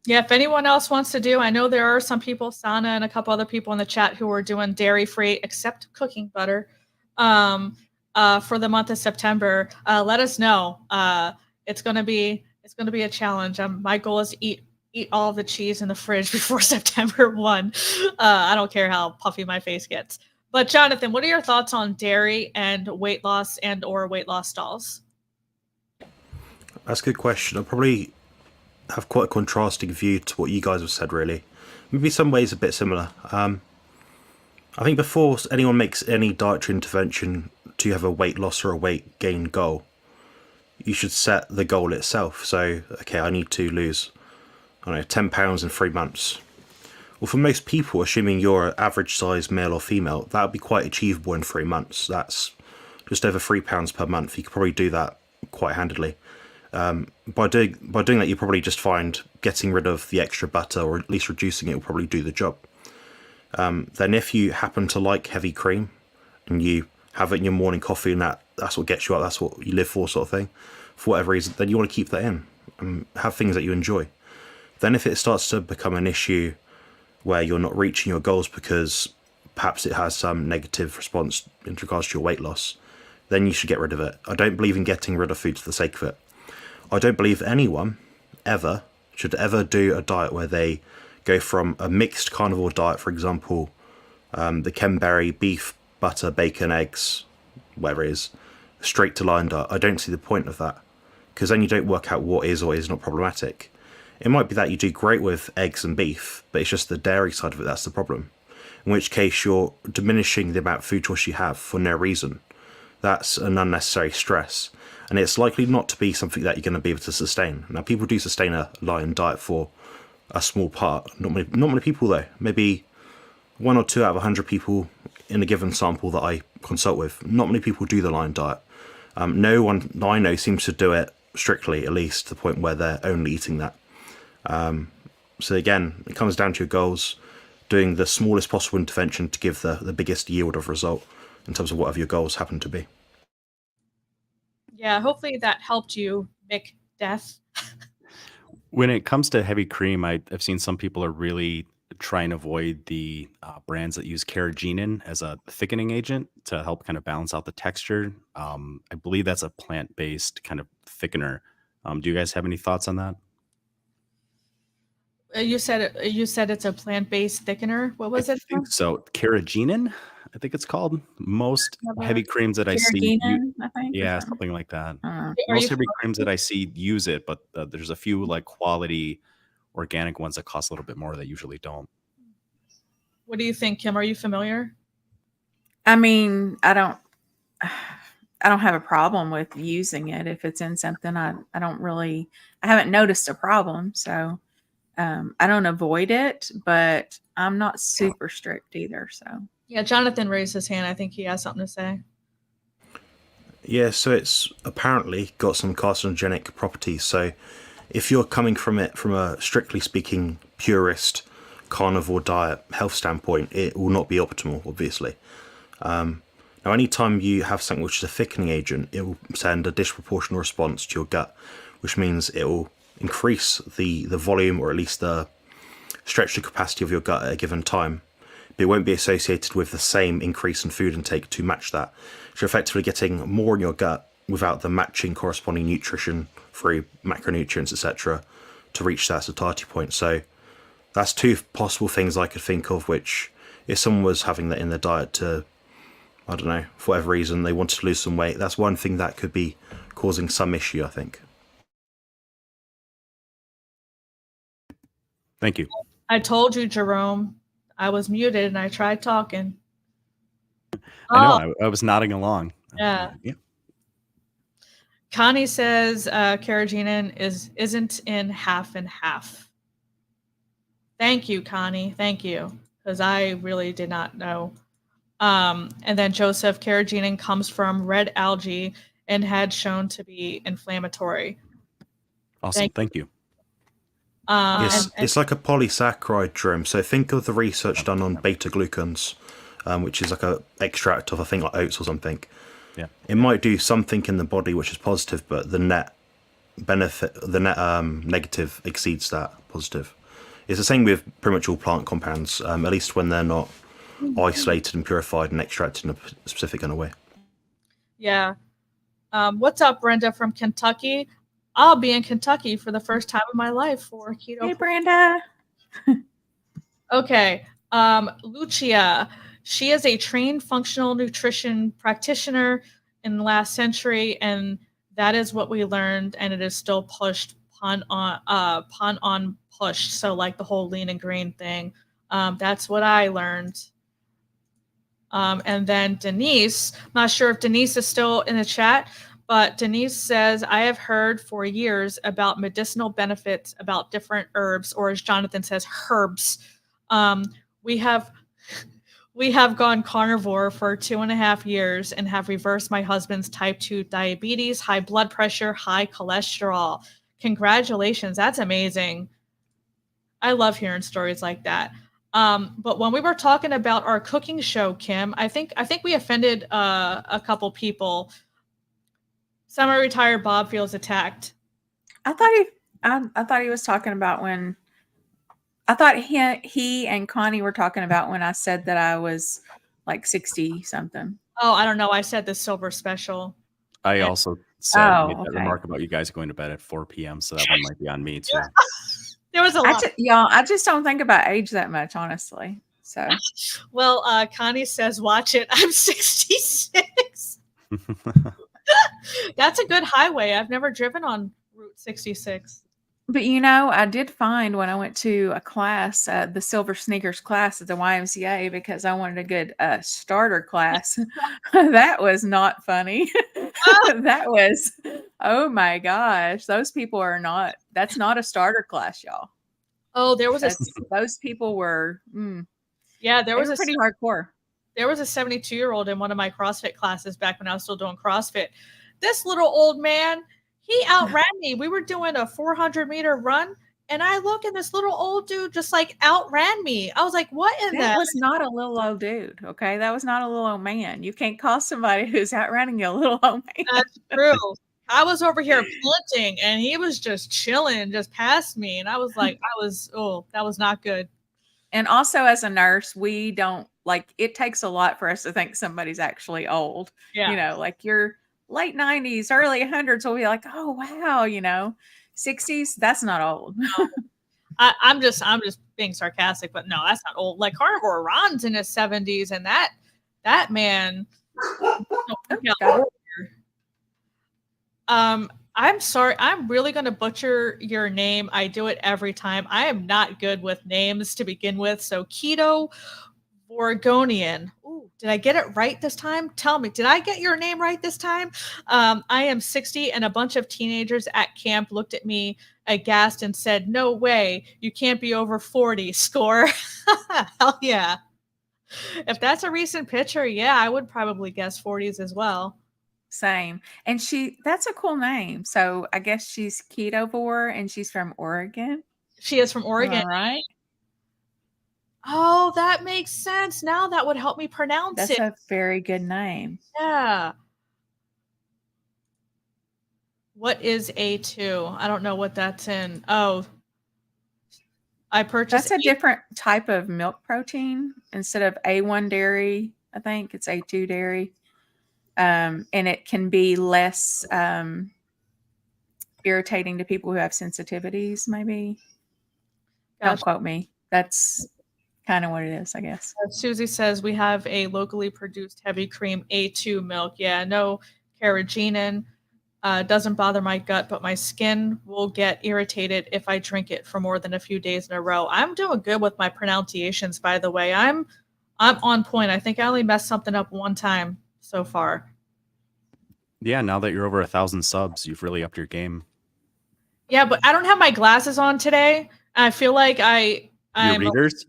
Speaker 1: Yeah, if anyone else wants to do, I know there are some people, Sana and a couple other people in the chat who are doing dairy free, except cooking butter, for the month of September. Let us know. It's gonna be a challenge. My goal is to eat all the cheese in the fridge before September 1. I don't care how puffy my face gets. But Jonathan, what are your thoughts on dairy and weight loss and or weight loss stalls?
Speaker 2: That's a good question. I probably have quite a contrasting view to what you guys have said, really. Maybe some ways a bit similar. I think before anyone makes any dietary intervention to have a weight loss or a weight gain goal, you should set the goal itself. So, okay, I need to lose, 10 pounds in 3 months. Well, for most people, assuming you're an average size male or female, that would be quite achievable in 3 months. That's just over £3 per month. You could probably do that quite handily. By doing that, you probably just find getting rid of the extra butter, or at least reducing it, will probably do the job. Then if you happen to like heavy cream and you have it in your morning coffee and that's what gets you up, that's what you live for, sort of thing, for whatever reason, then you want to keep that in and have things that you enjoy. Then if it starts to become an issue where you're not reaching your goals because perhaps it has some negative response in regards to your weight loss, then you should get rid of it. I don't believe in getting rid of food for the sake of it. I don't believe anyone should ever do a diet where they go from a mixed carnivore diet, for example, the Kenberry, beef, butter, bacon, eggs, whatever it is, straight to line diet. I don't see the point of that, because then you don't work out what is or is not problematic. It might be that you do great with eggs and beef, but it's just the dairy side of it that's the problem, in which case you're diminishing the amount of food choice you have for no reason. That's an unnecessary stress, and it's likely not to be something that you're going to be able to sustain. Now, people do sustain a lion diet for a small part. Not many people, though. Maybe 1 or 2 out of 100 people in a given sample that I consult with. Not many people do the lion diet. No one I know seems to do it strictly, at least to the point where they're only eating that. So again, it comes down to your goals, doing the smallest possible intervention to give the biggest yield of result in terms of whatever your goals happen to be.
Speaker 1: Yeah, hopefully that helped you, Mick Death.
Speaker 3: When it comes to heavy cream, I've seen some people are really trying to avoid the brands that use carrageenan as a thickening agent to help kind of balance out the texture. I believe that's a plant-based kind of thickener. Do you guys have any thoughts on that?
Speaker 1: You said it's a plant-based thickener. What was it?
Speaker 3: I think so. Carrageenan, I think it's called. Most heavy creams that I see,
Speaker 4: Carrageenan, I think.
Speaker 3: yeah, something like that.
Speaker 1: Are
Speaker 3: Most
Speaker 1: you
Speaker 3: heavy creams that I see use it, but there's a few like quality organic ones that cost a little bit more that usually don't.
Speaker 1: What do you think, Kim? Are you familiar?
Speaker 4: I mean, I don't have a problem with using it if it's in something. I haven't noticed a problem, so I don't avoid it, but I'm not super strict either. So
Speaker 1: Yeah, Jonathan raised his hand. I think he has something to say.
Speaker 2: Yeah, so it's apparently got some carcinogenic properties. So if you're coming from it from a strictly speaking purist carnivore diet health standpoint, it will not be optimal, obviously. Now, anytime you have something which is a thickening agent, it will send a disproportionate response to your gut, which means it will increase the volume, or at least stretch the capacity of your gut at a given time. But it won't be associated with the same increase in food intake to match that. So you're effectively getting more in your gut without the matching corresponding nutrition through macronutrients, etc., to reach that satiety point. So that's two possible things I could think of, which if someone was having that in their diet to, I don't know, for whatever reason, they wanted to lose some weight, that's one thing that could be causing some issue, I think.
Speaker 3: Thank you.
Speaker 1: I told you, Jerome. I was muted and I tried talking.
Speaker 3: I know. I was nodding along.
Speaker 1: Yeah.
Speaker 3: Yeah.
Speaker 1: Connie says carrageenan isn't in half and half. Thank you, Connie. Thank you, because I really did not know. And then Joseph, carrageenan comes from red algae and had shown to be inflammatory.
Speaker 3: Awesome. Thank you.
Speaker 2: It's like a polysaccharide, Jerome. So think of the research done on beta glucans, which is like a extract of, I think, like oats or something.
Speaker 3: Yeah.
Speaker 2: It might do something in the body which is positive, but the net benefit, the net negative exceeds that positive. It's the same with pretty much all plant compounds, at least when they're not isolated and purified and extracted in a specific kind of way.
Speaker 1: Yeah. What's up, Brenda from Kentucky? I'll be in Kentucky for the first time in my life for keto.
Speaker 4: Hey, Brenda.
Speaker 1: Okay. Lucia, she is a trained functional nutrition practitioner in the last century, and that is what we learned, and it is still pushed pun on pushed. So like the whole lean and green thing. That's what I learned. And then Denise, I'm not sure if Denise is still in the chat, but Denise says, I have heard for years about medicinal benefits about different herbs, or as Jonathan says, herbs. We have gone carnivore for 2.5 years and have reversed my husband's type 2 diabetes, high blood pressure, high cholesterol. Congratulations. That's amazing. I love hearing stories like that. But when we were talking about our cooking show, Kim, I think we offended a couple people. Semi-retired Bob feels attacked.
Speaker 4: I thought he was talking about when I thought he and Connie were talking about when I said that I was like 60 something.
Speaker 1: Oh, I don't know. I said the silver special.
Speaker 3: I also said made that remark about you guys going to bed at 4 p.m. So that one might be on me too.
Speaker 1: There was a lot.
Speaker 4: I just don't think about age that much, honestly. So,
Speaker 1: well, Connie says, "Watch it. I'm 66." That's a good highway. I've never driven on Route 66.
Speaker 4: But I did find when I went to a class, the Silver Sneakers class at the YMCA, because I wanted a good starter class. That was not funny. That was, oh my gosh, those people are not. That's not a starter class, y'all.
Speaker 1: Oh, there was
Speaker 4: those people were.
Speaker 1: Yeah, there was
Speaker 4: pretty hardcore.
Speaker 1: There was a 72-year-old in one of my CrossFit classes back when I was still doing CrossFit. This little old man, he outran me. We were doing a 400-meter run, and I look, and this little old dude just like outran me. I was like, what in that?
Speaker 4: That was not a little old dude, okay? That was not a little old man. You can't call somebody who's outrunning you a little old man.
Speaker 1: That's true. I was over here punting, and he was just chilling, just past me. And I was like, that was not good.
Speaker 4: And also as a nurse, we don't it takes a lot for us to think somebody's actually old.
Speaker 1: Yeah.
Speaker 4: Like your late 90s, early 100s will be like, oh, wow, 60s, that's not old.
Speaker 1: No. I'm just being sarcastic, but no, that's not old. Like Carnivore Ron's in his 70s, and that man. I'm sorry. I'm really going to butcher your name. I do it every time. I am not good with names to begin with. So Keto Vorgonian. Ooh, did I get it right this time? Tell me, did I get your name right this time? I am 60, and a bunch of teenagers at camp looked at me aghast and said, no way, you can't be over 40. Score. Hell yeah. If that's a recent picture, yeah, I would probably guess 40s as well.
Speaker 4: Same. And that's a cool name. So I guess she's Ketovore, and she's from Oregon.
Speaker 1: She is from Oregon.
Speaker 4: All right.
Speaker 1: Oh, that makes sense. Now that would help me pronounce it.
Speaker 4: That's a very good name.
Speaker 1: Yeah. What is A2? I don't know what that's in. Oh, I purchased.
Speaker 4: That's a different type of milk protein. Instead of A1 dairy, I think it's A2 dairy. And it can be less irritating to people who have sensitivities, maybe. Don't
Speaker 1: Gotcha.
Speaker 4: quote me. That's kind of what it is, I guess.
Speaker 1: Susie says we have a locally produced heavy cream A2 milk. Yeah, no carrageenan. Doesn't bother my gut, but my skin will get irritated if I drink it for more than a few days in a row. I'm doing good with my pronunciations, by the way. I'm on point. I think I only messed something up one time so far.
Speaker 3: Yeah, now that you're over 1,000 subs, you've really upped your game.
Speaker 1: Yeah, but I don't have my glasses on today. I feel like
Speaker 3: Your
Speaker 1: I'm
Speaker 3: readers?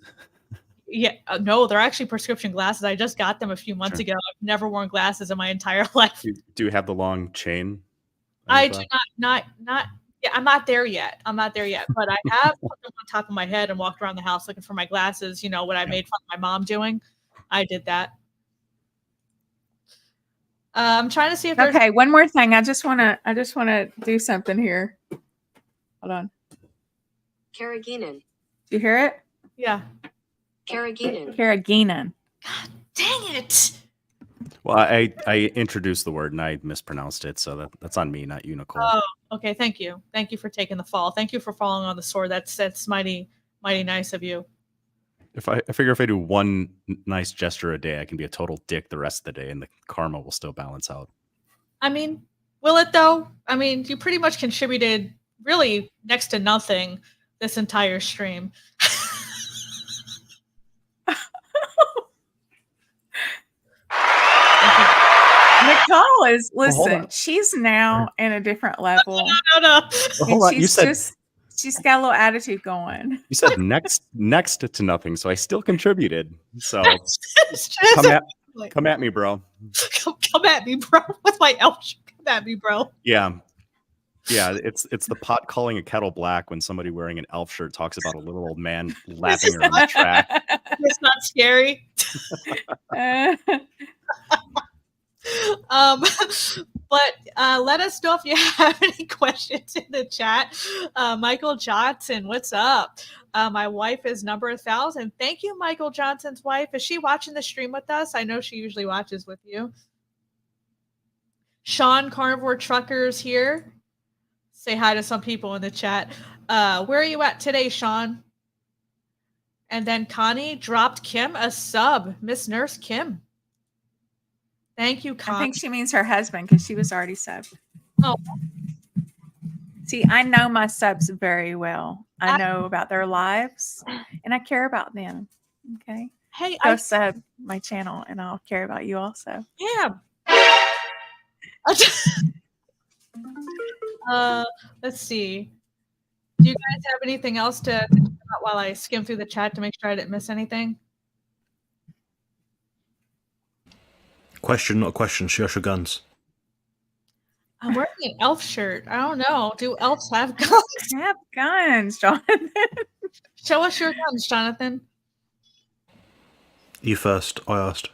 Speaker 1: yeah, no, they're actually prescription glasses. I just got them a few months
Speaker 3: Sure.
Speaker 1: ago. I've never worn glasses in my entire life.
Speaker 3: Do you have the long chain?
Speaker 1: I do not. Yeah, I'm not there yet. But I have put them on top of my head and walked around the house looking for my glasses. You know what I made fun of my mom doing? I did that. I'm trying to see if there's
Speaker 4: Okay, one more thing. I just wanna do something here. Hold on.
Speaker 5: Carrageenan.
Speaker 4: Do you hear it?
Speaker 1: yeah.
Speaker 4: Carrageenan.
Speaker 1: Dang it.
Speaker 3: Well, I introduced the word and I mispronounced it, so that's on me, not you, Nicole.
Speaker 1: Oh, okay. Thank you. Thank you for taking the fall. Thank you for falling on the sword. That's mighty nice of you.
Speaker 3: I figure if I do one nice gesture a day, I can be a total dick the rest of the day, and the karma will still balance out.
Speaker 1: I mean, will it though? I mean, you pretty much contributed really next to nothing this entire stream.
Speaker 4: Nicole is
Speaker 3: hold
Speaker 4: listen.
Speaker 3: on.
Speaker 4: She's now in a different level.
Speaker 1: No.
Speaker 3: Well, hold on.
Speaker 4: She's got a little attitude going.
Speaker 3: You said next to nothing, so I still contributed. So
Speaker 1: It's
Speaker 3: come at me, bro.
Speaker 1: Come at me, bro. With my elf. Come at me, bro.
Speaker 3: Yeah. It's the pot calling a kettle black when somebody wearing an elf shirt talks about a little old man lapping around the track.
Speaker 1: It's not scary. But let us know if you have any questions in the chat. Michael Johnson, what's up? My wife is number 1,000. Thank you, Michael Johnson's wife. Is she watching the stream with us? I know she usually watches with you. Sean Carnivore Truckers here. Say hi to some people in the chat. Where are you at today, Sean? And then Connie dropped Kim a sub. Miss Nurse Kim. Thank you, Connie.
Speaker 4: I think she means her husband because she was already subbed.
Speaker 1: Oh.
Speaker 4: See, I know my subs very well. I know about their lives and I care about them. Okay.
Speaker 1: Hey,
Speaker 4: Go sub my channel and I'll care about you also.
Speaker 1: Yeah. Let's see. Do you guys have anything else to talk about while I skim through the chat to make sure I didn't miss anything?
Speaker 2: Question, not a question. Show us your guns.
Speaker 1: I'm wearing an elf shirt. I don't know. Do elves have guns?
Speaker 4: Have guns, Jonathan.
Speaker 1: Show us your guns, Jonathan.
Speaker 2: You first. I asked.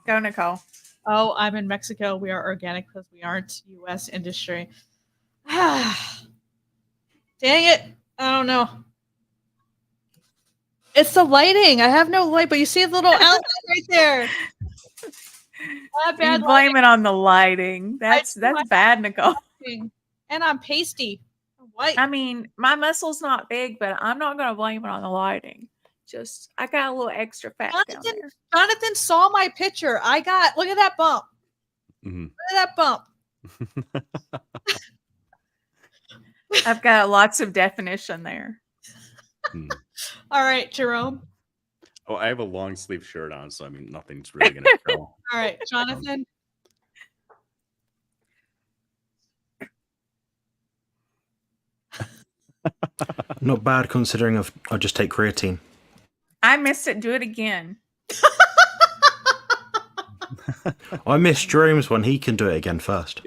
Speaker 4: Go, Nicole.
Speaker 1: Oh, I'm in Mexico. We are organic because we aren't U.S. industry. Dang it. I don't know. It's the lighting. I have no light, but you see a little outline right there.
Speaker 4: You blame it on the lighting. That's bad, Nicole.
Speaker 1: And I'm pasty. I'm white.
Speaker 4: I mean, my muscle's not big, but I'm not going to blame it on the lighting. Just, I got a little extra fat down there.
Speaker 1: Jonathan saw my picture. Look at that bump.
Speaker 3: Mm-hmm.
Speaker 1: Look at that bump.
Speaker 4: I've got lots of definition there.
Speaker 1: All right, Jerome.
Speaker 3: Oh, I have a long sleeve shirt on, so I mean, nothing's really going to show.
Speaker 1: All right, Jonathan.
Speaker 2: Not bad considering I just take creatine.
Speaker 4: I missed it. Do it again.
Speaker 2: I missed Jerome's one. He can do it again first.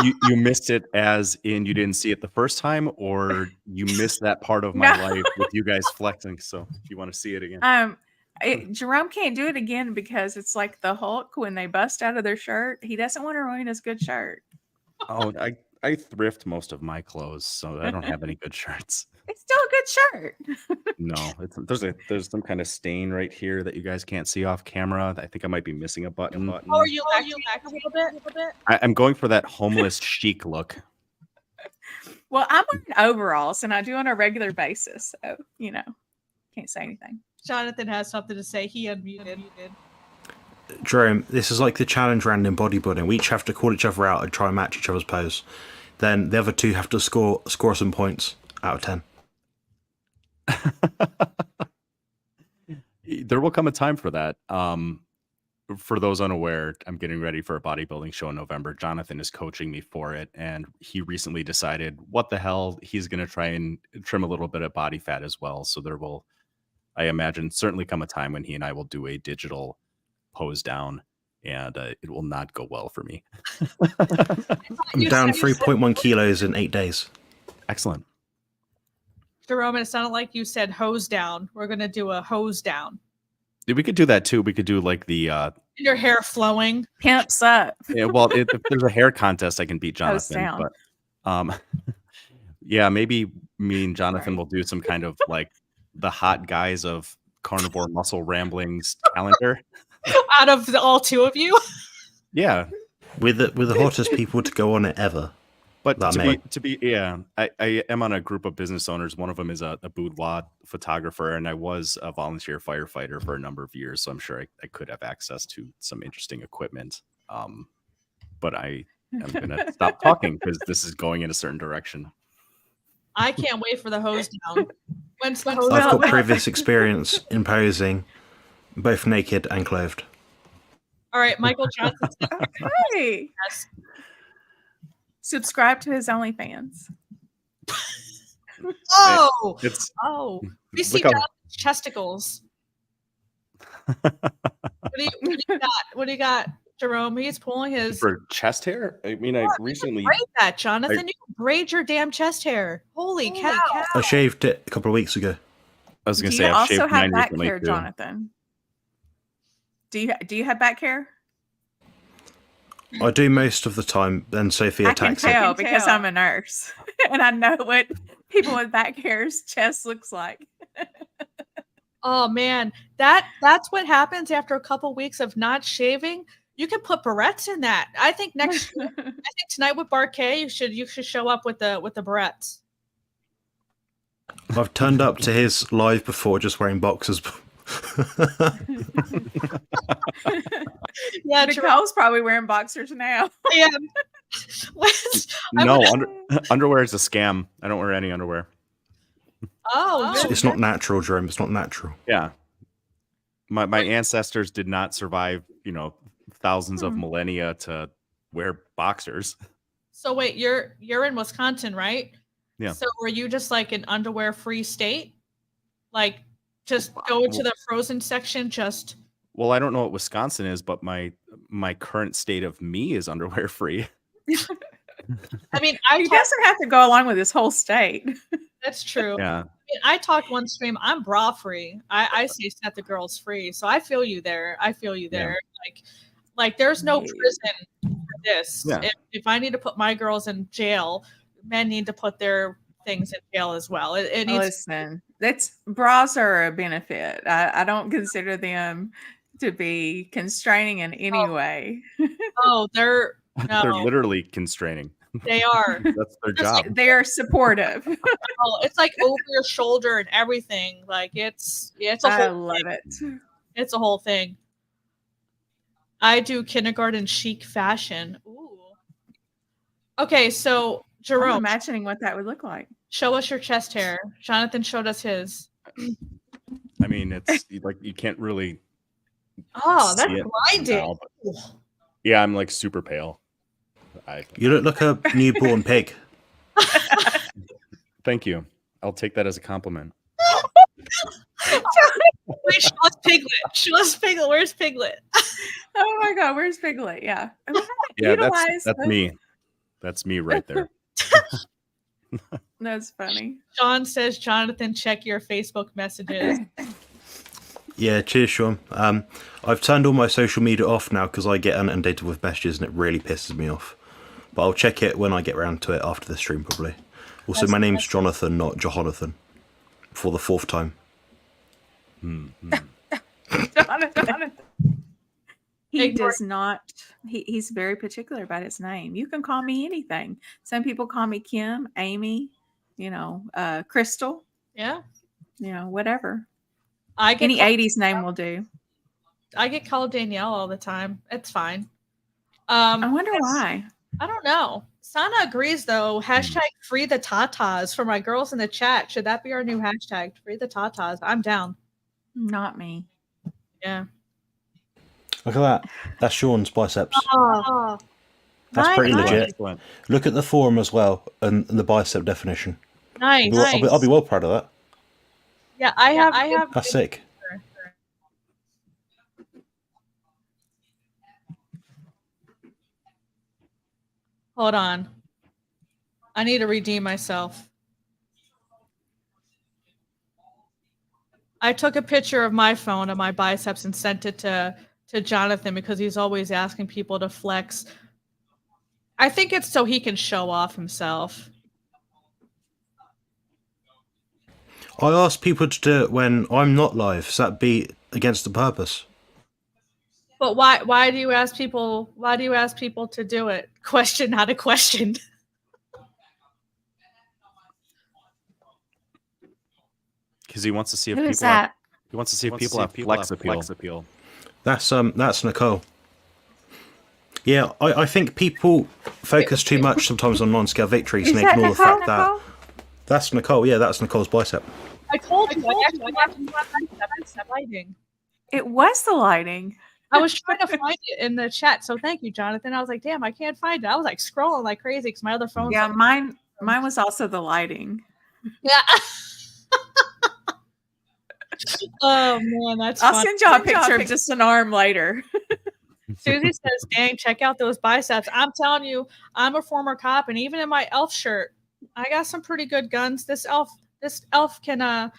Speaker 3: You missed it as in you didn't see it the first time, or you missed that part of my life with you guys flexing. So if you want to see it again.
Speaker 4: Jerome can't do it again because it's like the Hulk when they bust out of their shirt. He doesn't want to ruin his good shirt.
Speaker 3: Oh, I thrift most of my clothes, so I don't have any good shirts.
Speaker 4: It's still a good shirt.
Speaker 3: No, there's some kind of stain right here that you guys can't see off camera. I think I might be missing a button.
Speaker 1: Oh, are you back a little bit?
Speaker 3: I'm going for that homeless chic look.
Speaker 4: Well, I'm wearing overalls and I do on a regular basis. So, can't say anything.
Speaker 1: Jonathan has something to say. He unmuted.
Speaker 2: Jerome, this is like the challenge round in bodybuilding. We each have to call each other out and try and match each other's pose. Then the other two have to score some points out of 10.
Speaker 3: There will come a time for that. For those unaware, I'm getting ready for a bodybuilding show in November. Jonathan is coaching me for it, and he recently decided, what the hell, he's going to try and trim a little bit of body fat as well. So there will, I imagine, certainly come a time when he and I will do a digital pose down, and it will not go well for me.
Speaker 2: I'm down 3.1 kilos in 8 days.
Speaker 3: Excellent.
Speaker 1: Jerome, it sounded like you said hose down. We're going to do a hose down.
Speaker 3: We could do that too. We could do like the
Speaker 1: your hair flowing.
Speaker 4: Pimps up.
Speaker 3: yeah. Well, if there's a hair contest, I can beat Jonathan.
Speaker 4: down.
Speaker 3: But yeah, maybe me and Jonathan will do some kind of like the hot guys of Carnivore Muscle Ramblings calendar.
Speaker 1: Out of all two of you.
Speaker 3: Yeah,
Speaker 2: With the hottest people to go on it ever.
Speaker 3: but
Speaker 2: That
Speaker 3: I am on a group of business owners. One of them is a boudoir photographer, and I was a volunteer firefighter for a number of years. So I'm sure I could have access to some interesting equipment. But I am going to stop talking because this is going in a certain direction.
Speaker 1: I can't wait for the hose down. When's the hose
Speaker 2: I've
Speaker 1: down?
Speaker 2: got previous experience in posing, both naked and clothed.
Speaker 1: All right, Michael Johnson.
Speaker 4: Hey.
Speaker 1: Yes.
Speaker 4: Subscribe to his OnlyFans.
Speaker 1: Oh,
Speaker 3: It's
Speaker 1: we see
Speaker 3: Look how-
Speaker 1: Jonathan's testicles. What do you got, Jerome? He's pulling his.
Speaker 3: for chest hair. I mean, I recently
Speaker 1: Braid that, Jonathan. You can braid your damn chest hair. Holy cow!
Speaker 2: I shaved it a couple of weeks ago.
Speaker 3: I was going
Speaker 4: Do
Speaker 3: to
Speaker 4: you
Speaker 3: say I've
Speaker 4: also
Speaker 3: shaved
Speaker 4: have
Speaker 3: mine
Speaker 4: back
Speaker 3: recently
Speaker 4: hair,
Speaker 3: too.
Speaker 4: Jonathan? Do you have back hair?
Speaker 2: I do most of the time, then Sophie
Speaker 4: I can
Speaker 2: attacks it.
Speaker 4: tell because I'm a nurse and I know what people with back hair's chest looks like.
Speaker 1: Oh man, that's what happens after a couple weeks of not shaving. You can put barrettes in that. I think I think tonight with Barquet, you should show up with the barrettes.
Speaker 2: I've turned up to his live before just wearing boxers.
Speaker 1: Yeah, Jerome.
Speaker 4: Nicole's probably wearing boxers now.
Speaker 1: Yeah.
Speaker 3: No, underwear is a scam. I don't wear any underwear.
Speaker 1: Oh,
Speaker 2: It's not natural, Jerome. It's not natural.
Speaker 3: Yeah, my ancestors did not survive, thousands of millennia to wear boxers.
Speaker 1: so wait, you're in Wisconsin, right?
Speaker 3: Yeah.
Speaker 1: So were you just like an underwear-free state? Like just go to the frozen section, just
Speaker 3: Well, I don't know what Wisconsin is, but my current state of me is underwear free.
Speaker 1: I mean,
Speaker 4: He doesn't have to go along with his whole state.
Speaker 1: that's true.
Speaker 3: Yeah.
Speaker 1: I talked one stream. I'm bra free. I say set the girls free. So I feel you there. Like there's no prison for this.
Speaker 3: Yeah.
Speaker 1: If I need to put my girls in jail, men need to put their things in jail as well. It needs.
Speaker 4: Listen, bras are a benefit. I don't consider them to be constraining in any way.
Speaker 1: Oh, they're
Speaker 3: They're literally constraining.
Speaker 1: They are.
Speaker 3: That's their job.
Speaker 4: They are supportive.
Speaker 1: Oh, it's like over your shoulder and everything. Like it's a
Speaker 4: I
Speaker 1: whole
Speaker 4: love
Speaker 1: thing.
Speaker 4: it.
Speaker 1: It's a whole thing. I do kindergarten chic fashion. Ooh. Okay, so
Speaker 4: I'm
Speaker 1: Jerome,
Speaker 4: imagining what that would look like.
Speaker 1: show us your chest hair. Jonathan showed us his.
Speaker 3: I mean, it's like you can't really.
Speaker 1: Oh, that's
Speaker 3: see it
Speaker 1: blinding.
Speaker 3: now, but- yeah, I'm like super pale.
Speaker 2: You look like a newborn pig.
Speaker 3: Thank you. I'll take that as a compliment.
Speaker 1: Wait, show us Piglet. Show us Piglet. Where's Piglet?
Speaker 4: Oh my God, where's Piglet? Yeah.
Speaker 3: Yeah,
Speaker 4: Utilize
Speaker 3: that's
Speaker 4: the-
Speaker 3: me. That's me right there.
Speaker 4: That's funny.
Speaker 1: Sean says, Jonathan, check your Facebook messages.
Speaker 2: Yeah, cheers, Sean. I've turned all my social media off now because I get inundated with messages and it really pisses me off. but I'll check it when I get around to it after the stream, probably. Also,
Speaker 1: That's-
Speaker 2: my name's
Speaker 1: that's-
Speaker 2: Jonathan, not Jonathan, for the 4th time.
Speaker 4: Jonathan. He
Speaker 1: Ignore-
Speaker 4: does not. He's very particular about his name. You can call me anything. Some people call me Kim, Amy, Crystal,
Speaker 1: Yeah.
Speaker 4: whatever.
Speaker 1: I get
Speaker 4: Any
Speaker 1: called,
Speaker 4: 80s name will do.
Speaker 1: I get called Danielle all the time. It's fine.
Speaker 4: I wonder why.
Speaker 1: I don't know. Sana agrees though. Hashtag free the tatas for my girls in the chat. Should that be our new hashtag? Free the tatas. I'm down.
Speaker 4: Not me.
Speaker 1: Yeah.
Speaker 2: Look at that. That's Sean's biceps.
Speaker 1: Oh,
Speaker 2: That's pretty
Speaker 1: nice.
Speaker 2: legit.
Speaker 3: Excellent.
Speaker 2: Look at the forum as well and the bicep definition.
Speaker 1: Nice.
Speaker 2: I'll be well proud of that.
Speaker 1: Yeah, I have.
Speaker 2: That's sick.
Speaker 1: Hold on. I need to redeem myself. I took a picture of my phone of my biceps and sent it to Jonathan because he's always asking people to flex. I think it's so he can show off himself.
Speaker 2: I ask people to do it when I'm not live, so that'd be against the purpose.
Speaker 1: But why do you ask people to do it? Question, not a question.
Speaker 3: Because he wants to see if
Speaker 4: Who
Speaker 3: people
Speaker 4: is that?
Speaker 3: he wants to see if people have flex appeal.
Speaker 2: That's Nicole. Yeah, I think people focus too much sometimes on non-scale victories and
Speaker 4: Is that
Speaker 2: ignore the
Speaker 4: Nicole?
Speaker 2: fact that that's Nicole. Yeah, that's Nicole's bicep.
Speaker 1: I told you. I actually have bicep lighting.
Speaker 4: It was the lighting.
Speaker 1: I was trying to find it in the chat, so thank you, Jonathan. I was like, damn, I can't find it. I was like scrolling like crazy because my other phone's
Speaker 4: Yeah,
Speaker 1: like,
Speaker 4: mine was also the lighting.
Speaker 1: yeah. Oh man, that's
Speaker 4: I'll
Speaker 1: fun.
Speaker 4: send y'all a picture of just an arm later.
Speaker 1: Susie says, dang, check out those biceps. I'm telling you, I'm a former cop, and even in my elf shirt, I got some pretty good guns. This elf can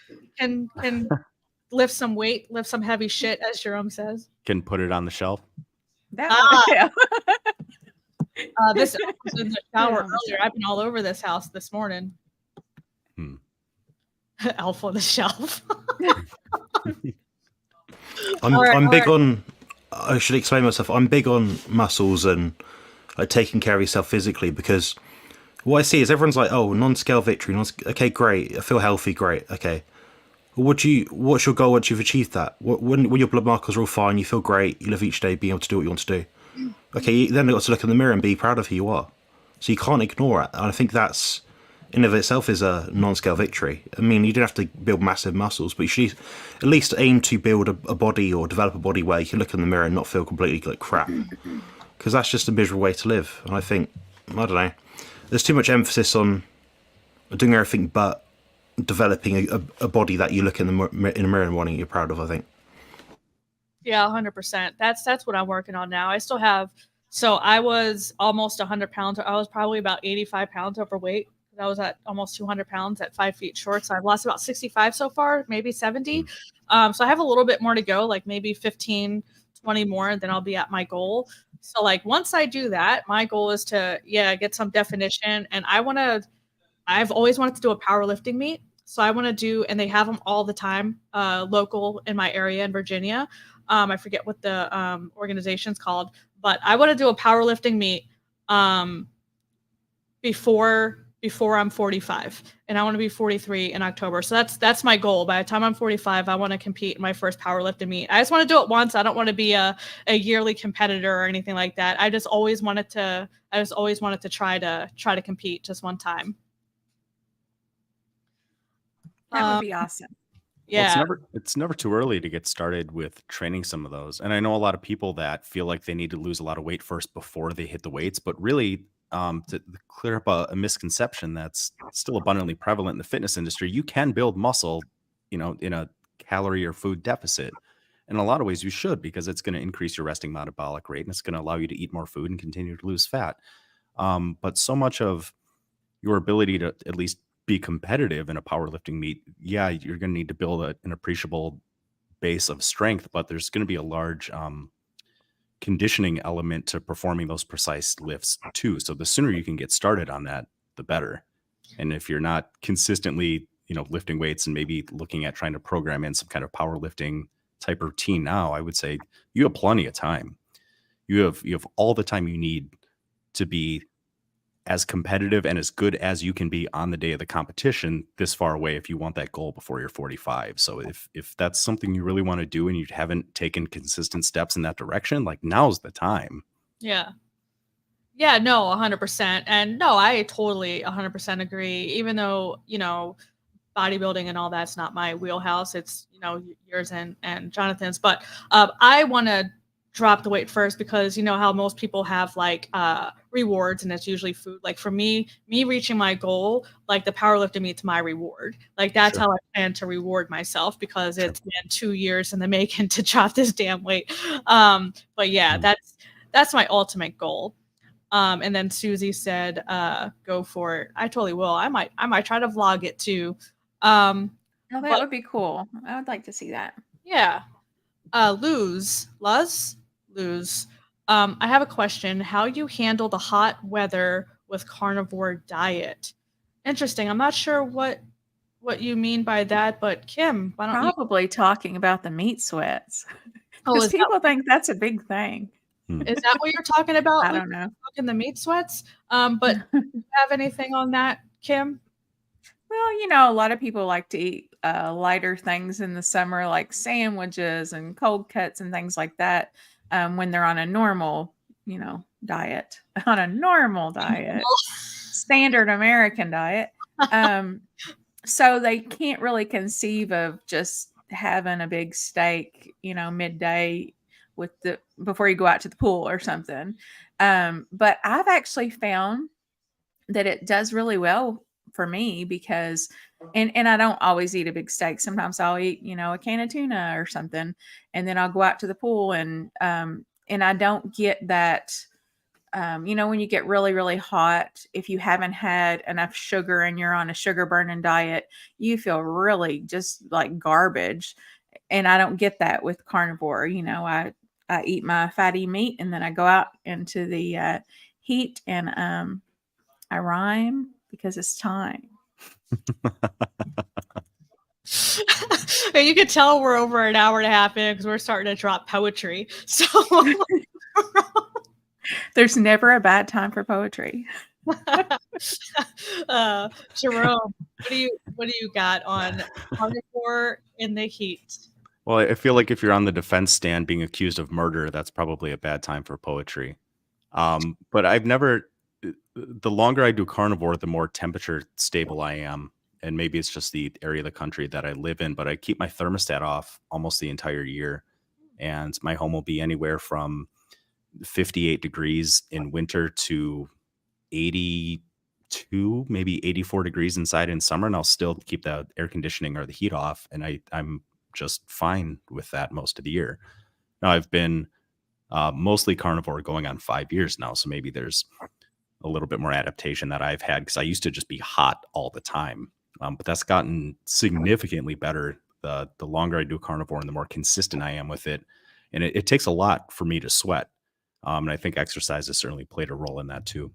Speaker 1: lift some weight, lift some heavy shit, as Jerome says.
Speaker 3: Can put it on the shelf.
Speaker 4: Yeah.
Speaker 1: This elf was in the shower
Speaker 4: Yeah.
Speaker 1: earlier. I've been all over this house this morning. Elf on the shelf.
Speaker 2: I'm big on. I should explain myself. I'm big on muscles and like taking care of yourself physically because what I see is everyone's like, "Oh, non-scale victory. Okay, great. I feel healthy. Great. Okay. What's your goal once you've achieved that? When your blood markers are all fine, you feel great. You live each day being able to do what you want to do. Okay, then you've got to look in the mirror and be proud of who you are. So you can't ignore it. And I think that's in of itself is a non-scale victory. I mean, you don't have to build massive muscles, but you should at least aim to build a body or develop a body where you can look in the mirror and not feel completely like crap. Because that's just a miserable way to live. And I think, I don't know, there's too much emphasis on doing everything but developing a body that you look in the mirror and wanting you're proud of, I think.
Speaker 1: Yeah, 100%. That's what I'm working on now. I still have, so I was almost 100 pounds. I was probably about 85 pounds overweight. I was at almost 200 pounds at 5 feet short. So I've lost about 65 so far, maybe 70. So I have a little bit more to go, like maybe 15, 20 more, and then I'll be at my goal. So like once I do that, my goal is to, get some definition. And I've always wanted to do a powerlifting meet. So I want to do, and they have them all the time, local in my area in Virginia. I forget what the organization's called, but I want to do a powerlifting meet before I'm 45, and I want to be 43 in October. So that's my goal. By the time I'm 45, I want to compete in my first powerlifting meet. I just want to do it once. I don't want to be a yearly competitor or anything like that. I just always wanted to try to compete just one time.
Speaker 4: That would be awesome.
Speaker 1: Yeah.
Speaker 3: Well, it's never too early to get started with training some of those. And I know a lot of people that feel like they need to lose a lot of weight first before they hit the weights, but really to clear up a misconception that's still abundantly prevalent in the fitness industry, you can build muscle, in a calorie or food deficit. In a lot of ways you should, because it's going to increase your resting metabolic rate and it's going to allow you to eat more food and continue to lose fat. But so much of your ability to at least be competitive in a powerlifting meet, you're going to need to build an appreciable base of strength, but there's going to be a large conditioning element to performing those precise lifts too. So the sooner you can get started on that, the better. And if you're not consistently, lifting weights and maybe looking at trying to program in some kind of powerlifting type routine now, I would say you have plenty of time. You have all the time you need to be as competitive and as good as you can be on the day of the competition this far away if you want that goal before you're 45. So if that's something you really want to do and you haven't taken consistent steps in that direction, like now's the time.
Speaker 1: Yeah. Yeah, no, 100%. And no, I totally 100% agree. Even though, bodybuilding and all that's not my wheelhouse. It's, yours and Jonathan's. But I want to drop the weight first because you know how most people have like rewards and it's usually food. Like for me reaching my goal, like the powerlifting meets my reward. Like that's
Speaker 3: Sure.
Speaker 1: how I plan to reward myself because it's been 2 years in the making to drop this damn weight. But yeah, that's my ultimate goal. And then Susie said, go for it. I totally will. I might try to vlog it too.
Speaker 4: Oh, that
Speaker 1: But
Speaker 4: would be cool. I would like to see that.
Speaker 1: yeah. Luz. I have a question. How you handle the hot weather with carnivore diet? Interesting. I'm not sure what you mean by that, but Kim, why don't you?
Speaker 4: Probably talking about the meat sweats
Speaker 1: Oh,
Speaker 4: because people think that's a big thing.
Speaker 1: is that what you're talking about?
Speaker 4: I
Speaker 1: Luz?
Speaker 4: don't know.
Speaker 1: Talking the meat sweats. But do you have anything on that, Kim?
Speaker 4: Well, a lot of people like to eat lighter things in the summer, like sandwiches and cold cuts and things like that, when they're on a normal, diet, on a normal diet, standard American diet. So they can't really conceive of just having a big steak, midday before you go out to the pool or something. But I've actually found that it does really well for me because and I don't always eat a big steak. Sometimes I'll eat, a can of tuna or something, and then I'll go out to the pool and I don't get that when you get really, really hot, if you haven't had enough sugar and you're on a sugar burning diet, you feel really just like garbage. And I don't get that with carnivore. I eat my fatty meat and then I go out into the heat and I rhyme because it's time.
Speaker 1: And you can tell we're over an hour and a half in because we're starting to drop poetry. So
Speaker 4: There's never a bad time for poetry.
Speaker 1: Jerome, what do you got on carnivore in the heat?
Speaker 3: Well, I feel like if you're on the defense stand being accused of murder, that's probably a bad time for poetry. But I've never, the longer I do carnivore, the more temperature stable I am. And maybe it's just the area of the country that I live in, but I keep my thermostat off almost the entire year. And my home will be anywhere from 58 degrees in winter to 82, maybe 84 degrees inside in summer. And I'll still keep the air conditioning or the heat off. And I'm just fine with that most of the year. Now I've been mostly carnivore going on 5 years now. So maybe there's a little bit more adaptation that I've had because I used to just be hot all the time. But that's gotten significantly better the longer I do carnivore and the more consistent I am with it. And it takes a lot for me to sweat. And I think exercise has certainly played a role in that too.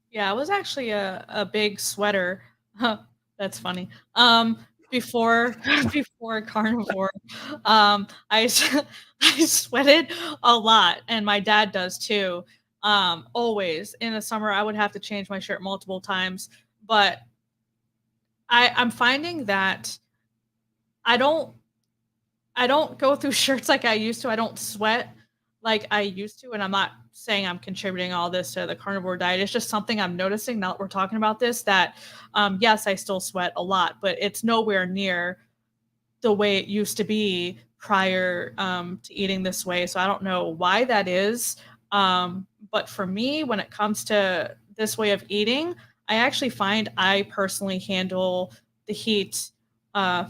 Speaker 1: Yeah, I was actually a big sweater. That's funny. Before before carnivore, I I sweated a lot, and my dad does too. Always in the summer, I would have to change my shirt multiple times, but I'm finding that I don't go through shirts like I used to. I don't sweat like I used to, and I'm not saying I'm contributing all this to the carnivore diet. It's just something I'm noticing now that we're talking about this that yes, I still sweat a lot, but it's nowhere near the way it used to be prior to eating this way. So I don't know why that is. But for me, when it comes to this way of eating, I actually find I personally handle the heat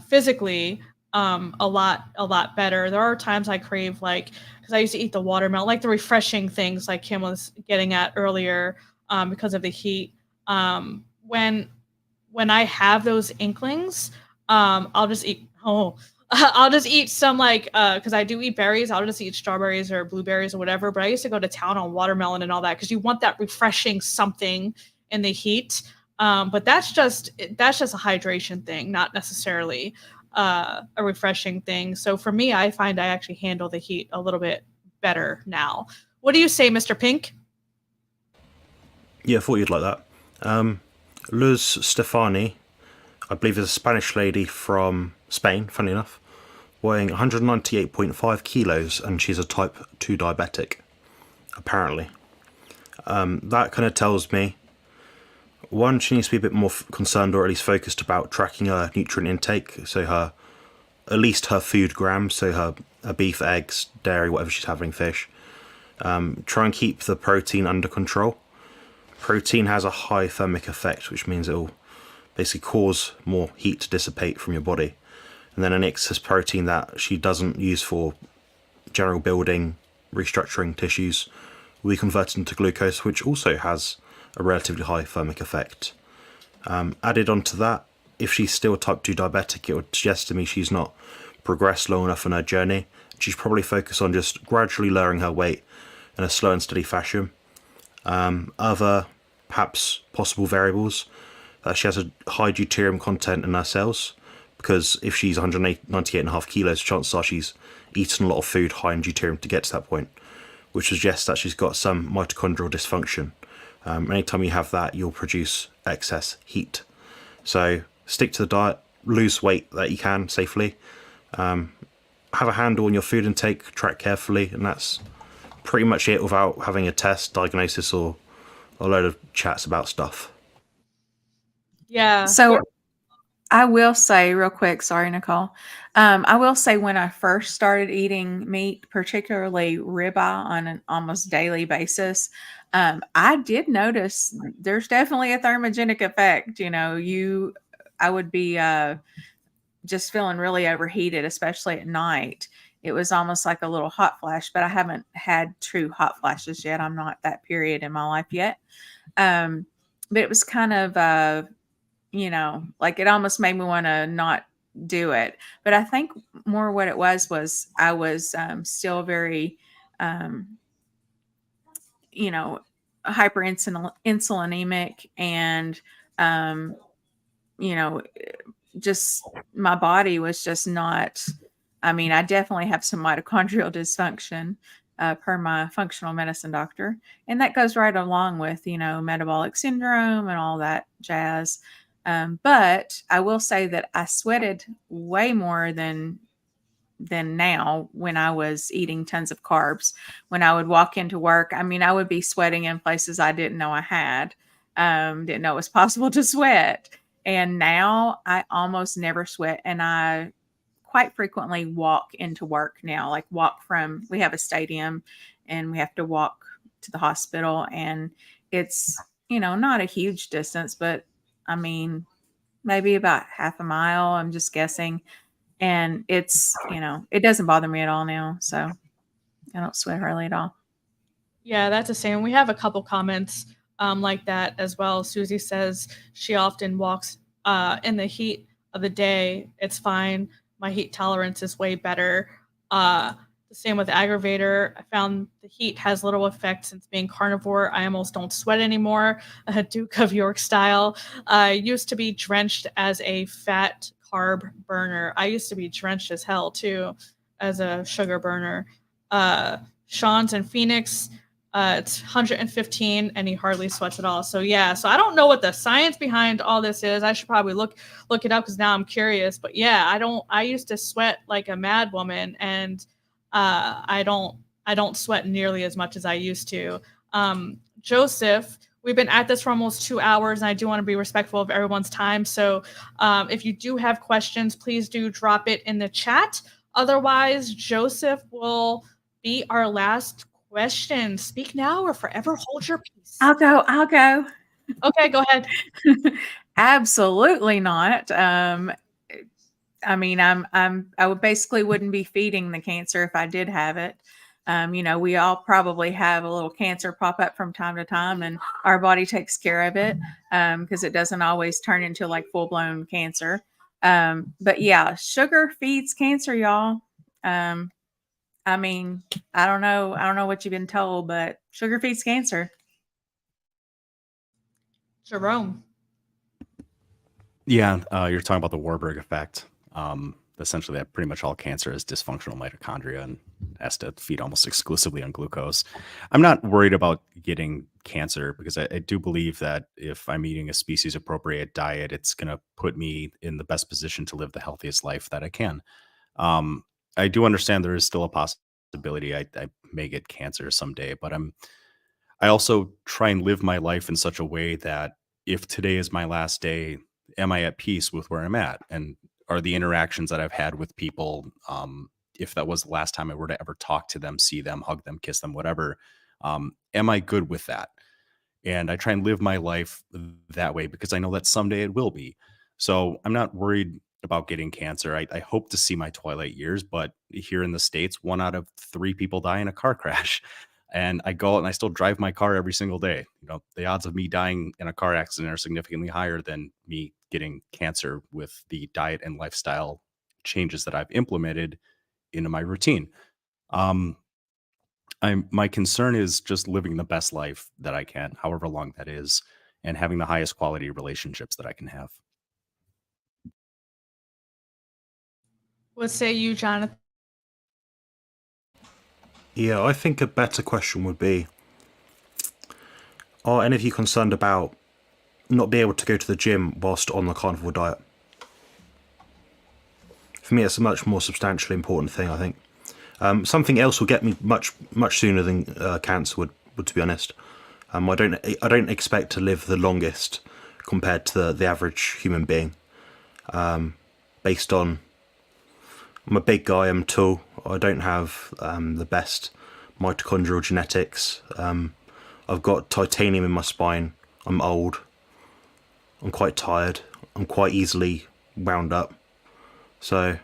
Speaker 1: physically a lot better. There are times I crave like because I used to eat the watermelon, like the refreshing things like Kim was getting at earlier because of the heat. When I have those inklings, I'll just eat. I'll just eat some because I do eat berries. I'll just eat strawberries or blueberries or whatever. But I used to go to town on watermelon and all that because you want that refreshing something in the heat. But that's just a hydration thing, not necessarily a refreshing thing. So for me, I find I actually handle the heat a little bit better now. What do you say, Mr. Pink?
Speaker 2: Yeah, I thought you'd like that. Luz Stefani, I believe, is a Spanish lady from Spain, funny enough, weighing 198.5 kilos, and she's a type 2 diabetic, apparently. That kind of tells me, one, she needs to be a bit more concerned, or at least focused, about tracking her nutrient intake, so at least her food grams, so her beef, eggs, dairy, whatever she's having, fish. Try and keep the protein under control. Protein has a high thermic effect, which means it'll basically cause more heat to dissipate from your body. And then an excess protein that she doesn't use for general building, restructuring tissues, will be converted into glucose, which also has a relatively high thermic effect. Added onto that, if she's still type 2 diabetic, it would suggest to me she's not progressed long enough on her journey. She's probably focused on just gradually lowering her weight in a slow and steady fashion. Other perhaps possible variables, that she has a high deuterium content in her cells, because if she's 198.5 kilos, chances are she's eaten a lot of food high in deuterium to get to that point, which suggests that she's got some mitochondrial dysfunction. Anytime you have that, you'll produce excess heat. So stick to the diet, lose weight that you can safely, have a handle on your food intake, track carefully, and that's pretty much it, without having a test, diagnosis, or a load of chats about stuff.
Speaker 1: Yeah.
Speaker 4: So I will say real quick, sorry, Nicole. I will say when I first started eating meat, particularly ribeye on an almost daily basis, I did notice there's definitely a thermogenic effect. I would be just feeling really overheated, especially at night. It was almost like a little hot flash, but I haven't had true hot flashes yet. I'm not that period in my life yet. But it was kind of, like it almost made me want to not do it. But I think more what it was I was still very, um, you know, insulinic and, um, you know, just my body was just not. I mean, I definitely have some mitochondrial dysfunction, per my functional medicine doctor, and that goes right along with metabolic syndrome and all that jazz. But I will say that I sweated way more than now when I was eating tons of carbs. When I would walk into work, I mean, I would be sweating in places I didn't know I had, didn't know it was possible to sweat. And now I almost never sweat. And I quite frequently walk into work now, like we have a stadium and we have to walk to the hospital. And it's, not a huge distance, but I mean, maybe about half a mile, I'm just guessing. And it's, it doesn't bother me at all now. So I don't sweat hardly at all.
Speaker 1: Yeah, that's the same. We have a couple comments like that as well. Susie says she often walks in the heat of the day. It's fine. My heat tolerance is way better. The same with Aggravator. I found the heat has little effect since being carnivore. I almost don't sweat anymore. Duke of York style. I used to be drenched as a fat carb burner. I used to be drenched as hell too as a sugar burner. Sean's in Phoenix. It's 115 and he hardly sweats at all. So yeah, so I don't know what the science behind all this is. I should probably look it up because now I'm curious. But yeah, I used to sweat like a mad woman, and I don't sweat nearly as much as I used to. Joseph, we've been at this for almost 2 hours, and I do want to be respectful of everyone's time. So if you do have questions, please do drop it in the chat. Otherwise, Joseph will be our last question. Speak now or forever hold your peace.
Speaker 4: I'll go.
Speaker 1: Okay, go ahead.
Speaker 4: Absolutely not. I mean, I would basically wouldn't be feeding the cancer if I did have it. We all probably have a little cancer pop up from time to time, and our body takes care of it because it doesn't always turn into like full blown cancer. But yeah, sugar feeds cancer, y'all. I mean, I don't know what you've been told, but sugar feeds cancer.
Speaker 1: Jerome.
Speaker 3: Yeah, you're talking about the Warburg effect. Essentially, that pretty much all cancer is dysfunctional mitochondria and has to feed almost exclusively on glucose. I'm not worried about getting cancer because I do believe that if I'm eating a species appropriate diet, it's going to put me in the best position to live the healthiest life that I can. Um, I do understand there is still a possibility I may get cancer someday, but I also try and live my life in such a way that if today is my last day, am I at peace with where I'm at? And are the interactions that I've had with people, if that was the last time I were to ever talk to them, see them, hug them, kiss them, whatever, am I good with that? And I try and live my life that way because I know that someday it will be. So I'm not worried about getting cancer. I hope to see my twilight years, but here in the States, 1 out of 3 people die in a car crash. And I go out and I still drive my car every single day. You know, the odds of me dying in a car accident are significantly higher than me getting cancer with the diet and lifestyle changes that I've implemented into my routine. Um, my concern is just living the best life that I can, however long that is, and having the highest quality relationships that I can have.
Speaker 1: What say you, Jonathan?
Speaker 2: Yeah, I think a better question would be, are any of you concerned about not being able to go to the gym whilst on the carnivore diet? For me, it's a much more substantially important thing, I think. Something else will get me much sooner than cancer would, to be honest. I don't expect to live the longest compared to the average human being. Based on, I'm a big guy, I'm tall, I don't have the best mitochondrial genetics. I've got titanium in my spine. I'm old. I'm quite tired. I'm quite easily wound up. So,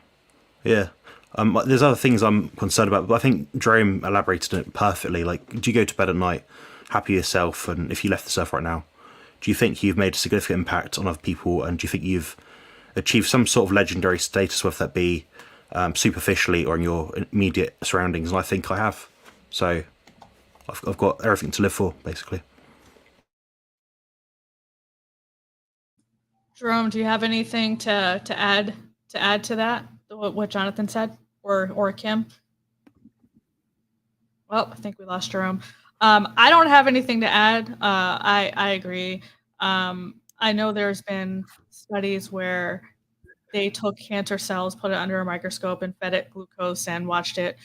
Speaker 2: yeah. There's other things I'm concerned about, but I think Jerome elaborated on it perfectly. Like, do you go to bed at night happy yourself? And if you left this earth right now, do you think you've made a significant impact on other people? And do you think you've achieved some sort of legendary status, whether that be superficially or in your immediate surroundings? And I think I have. So I've got everything to live for, basically.
Speaker 1: Jerome, do you have anything to add to that? What Jonathan said, or Kim? Well, I think we lost Jerome. I don't have anything to add. I agree. I know there's been studies where they took cancer cells, put it under a microscope, and fed it glucose and watched it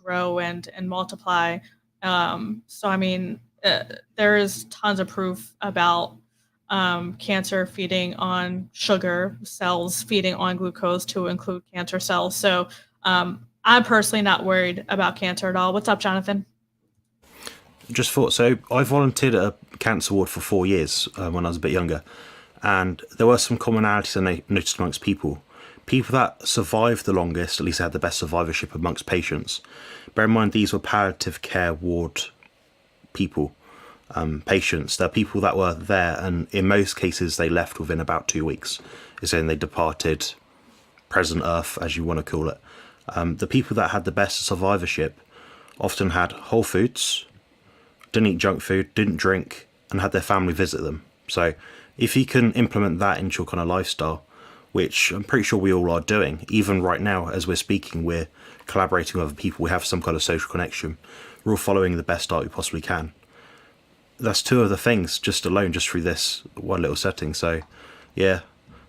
Speaker 1: grow and multiply. So, I mean, there is tons of proof about cancer feeding on sugar, cells feeding on glucose to include cancer cells. So, I'm personally not worried about cancer at all. What's up, Jonathan?
Speaker 2: Just thought, so I volunteered at a cancer ward for 4 years when I was a bit younger, and there were some commonalities I noticed amongst people. People that survived the longest, at least had the best survivorship amongst patients. Bear in mind, these were palliative care ward people, patients. They're people that were there, and in most cases, they left within about 2 weeks. It's saying they departed present Earth, as you want to call it. The people that had the best survivorship often had whole foods, didn't eat junk food, didn't drink, and had their family visit them. So if you can implement that into your kind of lifestyle, which I'm pretty sure we all are doing, even right now as we're speaking, we're collaborating with other people, we have some kind of social connection, we're all following the best diet we possibly can. That's 2 of the things just alone, just through this one little setting. So yeah,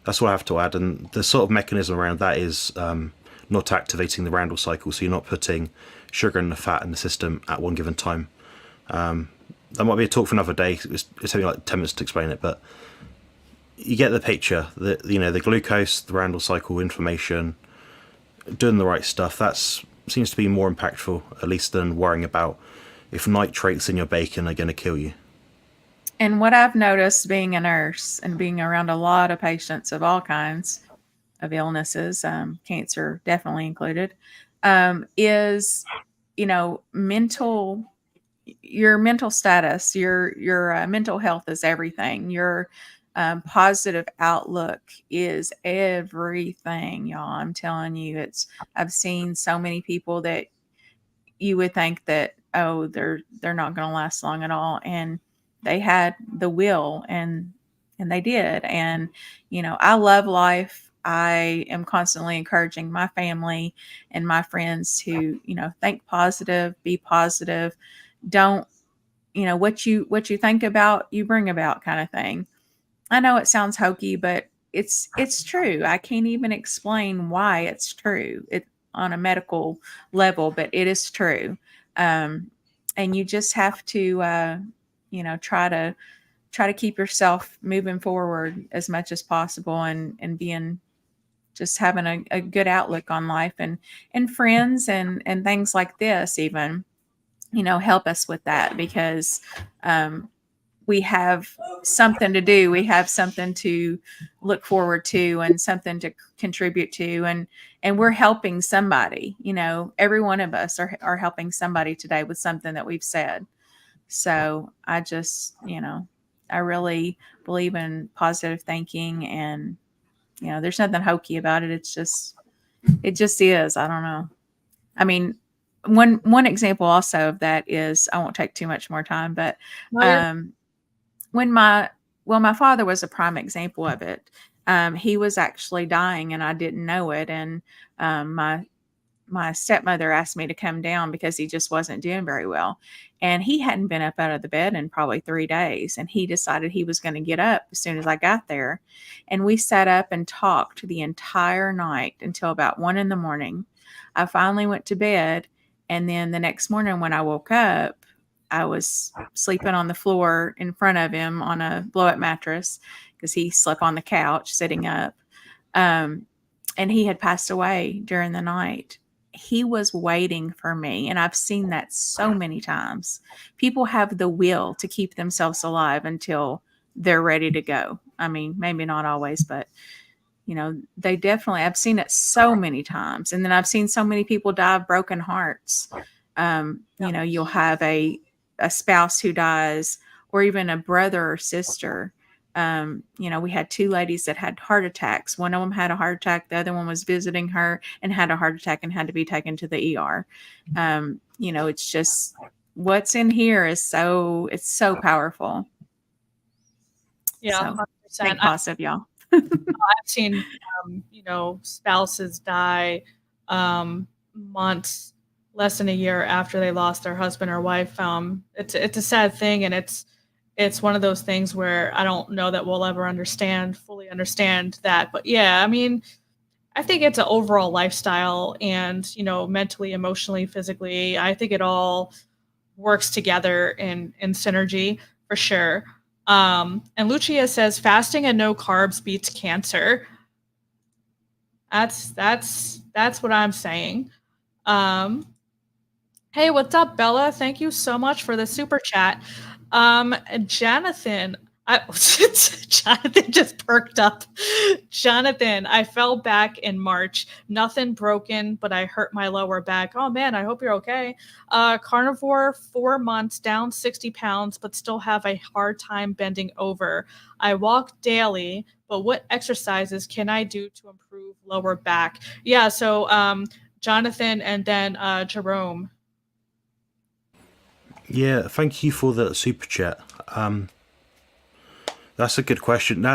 Speaker 2: that's what I have to add. And the sort of mechanism around that is not activating the Randall cycle, so you're not putting sugar and the fat in the system at one given time. That might be a talk for another day. It's only like 10 minutes to explain it, but you get the picture. The glucose, the Randall cycle, inflammation, doing the right stuff. That seems to be more impactful, at least, than worrying about if nitrates in your bacon are going to kill you.
Speaker 4: And what I've noticed being a nurse and being around a lot of patients of all kinds of illnesses, cancer definitely included, is, your mental status, your mental health is everything. Your positive outlook is everything, y'all. I'm telling you, I've seen so many people that you would think that, oh, they're not going to last long at all, and they had the will, and they did. And I love life. I am constantly encouraging my family and my friends to think positive, be positive. Don't what you think about, you bring about, kind of thing. I know it sounds hokey, but it's true. I can't even explain why it's true. It on a medical level, but it is true. And you just have to try to keep yourself moving forward as much as possible, and being just having a good outlook on life, and friends and things like this even help us with that, because we have something to do. We have something to look forward to, and something to contribute to, and we're helping somebody. Every one of us are helping somebody today with something that we've said. So I just, I really believe in positive thinking, and there's nothing hokey about it. It just is. I don't know. I mean, one example also of that is, I won't take too much more time, but when my father was a prime example of it. He was actually dying, and I didn't know it. And my stepmother asked me to come down because he just wasn't doing very well. And he hadn't been up out of the bed in probably 3 days. And he decided he was going to get up as soon as I got there. And we sat up and talked the entire night until about 1 a.m. I finally went to bed. And then the next morning when I woke up, I was sleeping on the floor in front of him on a blow-up mattress, because he slept on the couch sitting up. And he had passed away during the night. He was waiting for me. And I've seen that so many times. People have the will to keep themselves alive until they're ready to go. I mean, maybe not always, but they definitely, I've seen it so many times. And then I've seen so many people die of broken hearts. You'll have a spouse who dies, or even a brother or sister. We had 2 ladies that had heart attacks. One of them had a heart attack. The other one was visiting her and had a heart attack and had to be taken to the ER. It's just, what's in here is it's so powerful.
Speaker 1: Yeah,
Speaker 4: So,
Speaker 1: 100%.
Speaker 4: think positive, y'all.
Speaker 1: I've seen, spouses die months, less than a year after they lost their husband or wife. It's a sad thing, and it's one of those things where I don't know that we'll ever fully understand that. But yeah, I mean, I think it's an overall lifestyle, and mentally, emotionally, physically, I think it all works together in synergy for sure. And Lucia says fasting and no carbs beats cancer. That's what I'm saying. Hey, what's up, Bella? Thank you so much for the super chat. Jonathan, Jonathan just perked up. Jonathan, I fell back in March. Nothing broken, but I hurt my lower back. Oh man, I hope you're okay. Carnivore, 4 months, down 60 pounds, but still have a hard time bending over. I walk daily, but what exercises can I do to improve lower back? Yeah, so Jonathan and then Jerome.
Speaker 2: Yeah, thank you for the super chat. That's a good question.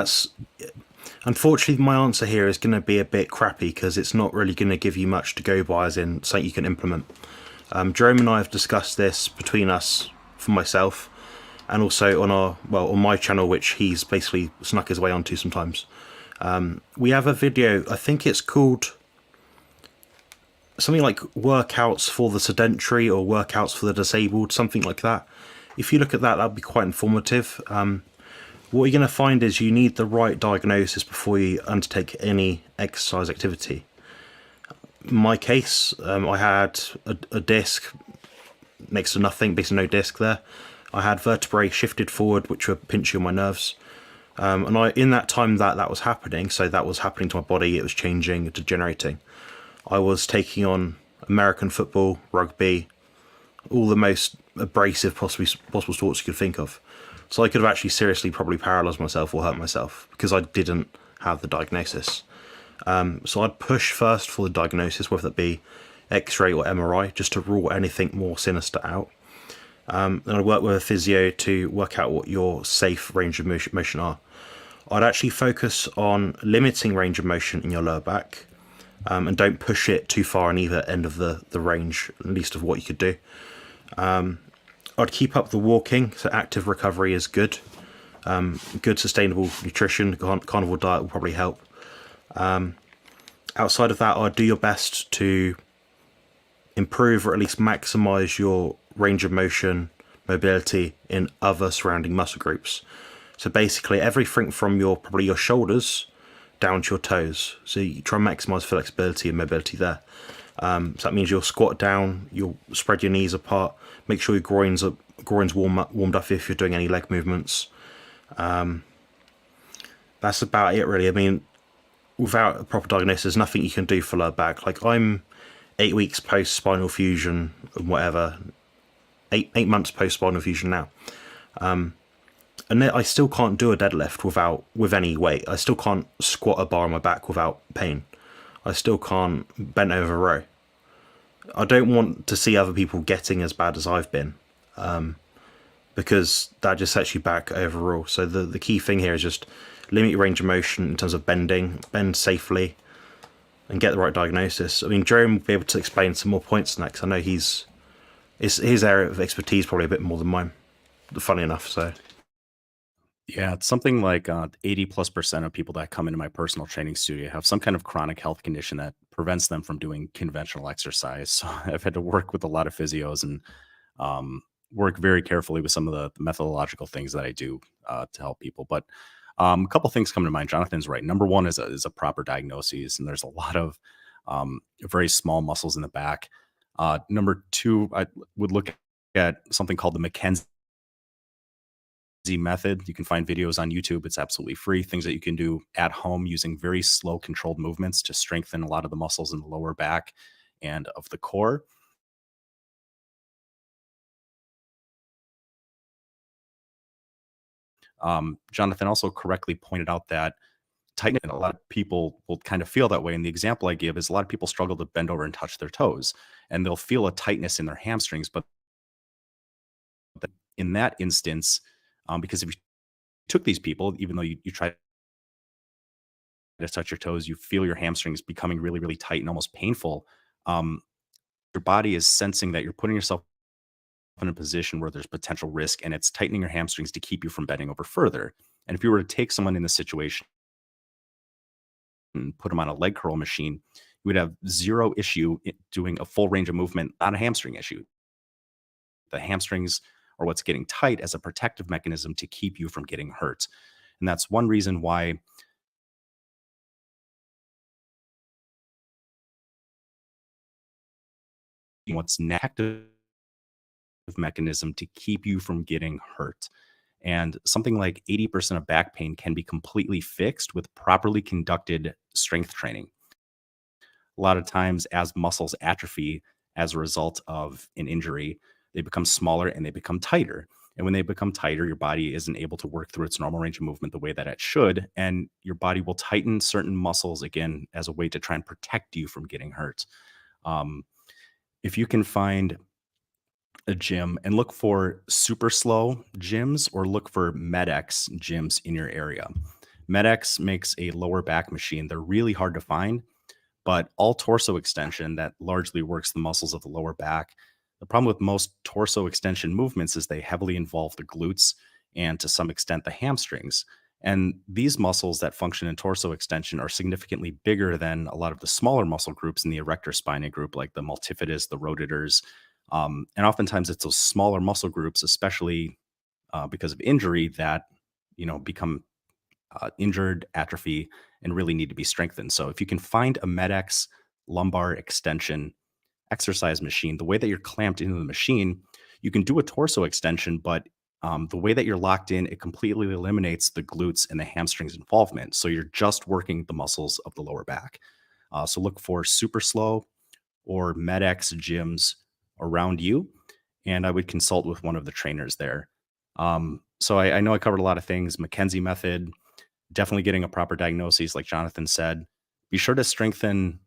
Speaker 2: Unfortunately, my answer here is going to be a bit crappy, because it's not really going to give you much to go by, as in something you can implement. Jerome and I have discussed this between us, for myself, and also on my channel, which he's basically snuck his way onto sometimes. We have a video, I think it's called something like workouts for the sedentary or workouts for the disabled, something like that. If you look at that, that'd be quite informative. What you're going to find is you need the right diagnosis before you undertake any exercise activity. In my case, I had a disc next to nothing, basically no disc there. I had vertebrae shifted forward, which were pinching on my nerves. And in that time that was happening, so that was happening to my body, it was changing, degenerating. I was taking on American football, rugby, all the most abrasive possible sports you could think of. So I could have actually seriously probably paralysed myself or hurt myself because I didn't have the diagnosis. So I'd push first for the diagnosis, whether that be X-ray or MRI, just to rule anything more sinister out. And I'd work with a physio to work out what your safe range of motion are. I'd actually focus on limiting range of motion in your lower back, and don't push it too far on either end of the range, at least of what you could do. I'd keep up the walking, so active recovery is good. Good sustainable nutrition, carnivore diet will probably help. Outside of that, I'd do your best to improve or at least maximize your range of motion, mobility in other surrounding muscle groups. So basically everything from probably your shoulders down to your toes. So you try and maximize flexibility and mobility there. So that means you'll squat down, you'll spread your knees apart, make sure your groins warmed up if you're doing any leg movements. That's about it really. I mean, without a proper diagnosis, there's nothing you can do for lower back. Like I'm 8 weeks post spinal fusion and whatever, 8 months post spinal fusion now. And I still can't do a deadlift with any weight. I still can't squat a bar on my back without pain. I still can't bend over row. I don't want to see other people getting as bad as I've been, because that just sets you back overall. So the key thing here is just limit your range of motion in terms of bend safely, and get the right diagnosis. I mean, Jerome will be able to explain some more points on that, because I know it's his area of expertise probably a bit more than mine, funny enough. So
Speaker 3: Yeah, it's something like 80+% of people that come into my personal training studio have some kind of chronic health condition that prevents them from doing conventional exercise. So I've had to work with a lot of physios and work very carefully with some of the methodological things that I do to help people. But a couple things come to mind. Jonathan's right. Number one is a proper diagnosis, and there's a lot of very small muscles in the back. Number two, I would look at something called the McKenzie method. You can find videos on YouTube. It's absolutely free. Things that you can do at home using very slow controlled movements to strengthen a lot of the muscles in the lower back and of the core. Jonathan also correctly pointed out that tightness, and a lot of people will kind of feel that way. And the example I give is a lot of people struggle to bend over and touch their toes, and they'll feel a tightness in their hamstrings. But in that instance, because if you took these people, even though you try to touch your toes, you feel your hamstrings becoming really, really tight and almost painful. Your body is sensing that you're putting yourself in a position where there's potential risk, and it's tightening your hamstrings to keep you from bending over further. And if you were to take someone in this situation and put them on a leg curl machine, you would have zero issue doing a full range of movement, not a hamstring issue. The hamstrings are what's getting tight as a protective mechanism to keep you from getting hurt. And that's one reason why what's an active mechanism to keep you from getting hurt. And something like 80% of back pain can be completely fixed with properly conducted strength training. A lot of times, as muscles atrophy as a result of an injury, they become smaller and they become tighter. And when they become tighter, your body isn't able to work through its normal range of movement the way that it should. And your body will tighten certain muscles again as a way to try and protect you from getting hurt. If you can find a gym and look for super slow gyms or look for MedX gyms in your area. MedX makes a lower back machine. They're really hard to find, but all torso extension that largely works the muscles of the lower back. The problem with most torso extension movements is they heavily involve the glutes and to some extent the hamstrings. And these muscles that function in torso extension are significantly bigger than a lot of the smaller muscle groups in the erector spinae group, like the multifidus, the rotators. And oftentimes it's those smaller muscle groups, especially because of injury, that become injured, atrophy, and really need to be strengthened. So if you can find a MedX lumbar extension exercise machine, the way that you're clamped into the machine, you can do a torso extension, but the way that you're locked in, it completely eliminates the glutes and the hamstrings involvement. So you're just working the muscles of the lower back. So look for super slow or MedX gyms around you. and I would consult with one of the trainers there. So I know I covered a lot of things. McKenzie method, definitely getting a proper diagnosis, like Jonathan said. Be sure to strengthen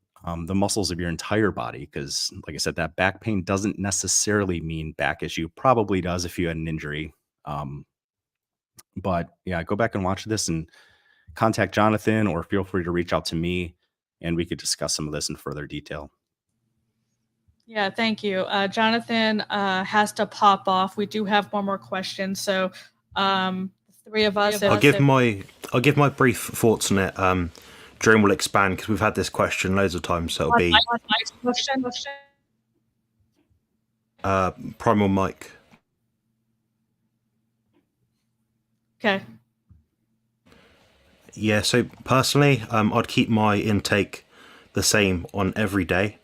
Speaker 3: the muscles of your entire body because, like I said, that back pain doesn't necessarily mean back issue. Probably does if you had an injury. Um, but yeah, go back and watch this and contact Jonathan or feel free to reach out to me and we could discuss some of this in further detail.
Speaker 1: Yeah, thank you. Jonathan has to pop off. We do have one more question. So the three of us.
Speaker 2: I'll give my brief thoughts on it. Jerome will expand because we've had this question loads of times. So it'll be Primal Mike.
Speaker 1: Okay.
Speaker 2: Yeah, so personally, I'd keep my intake the same on every day.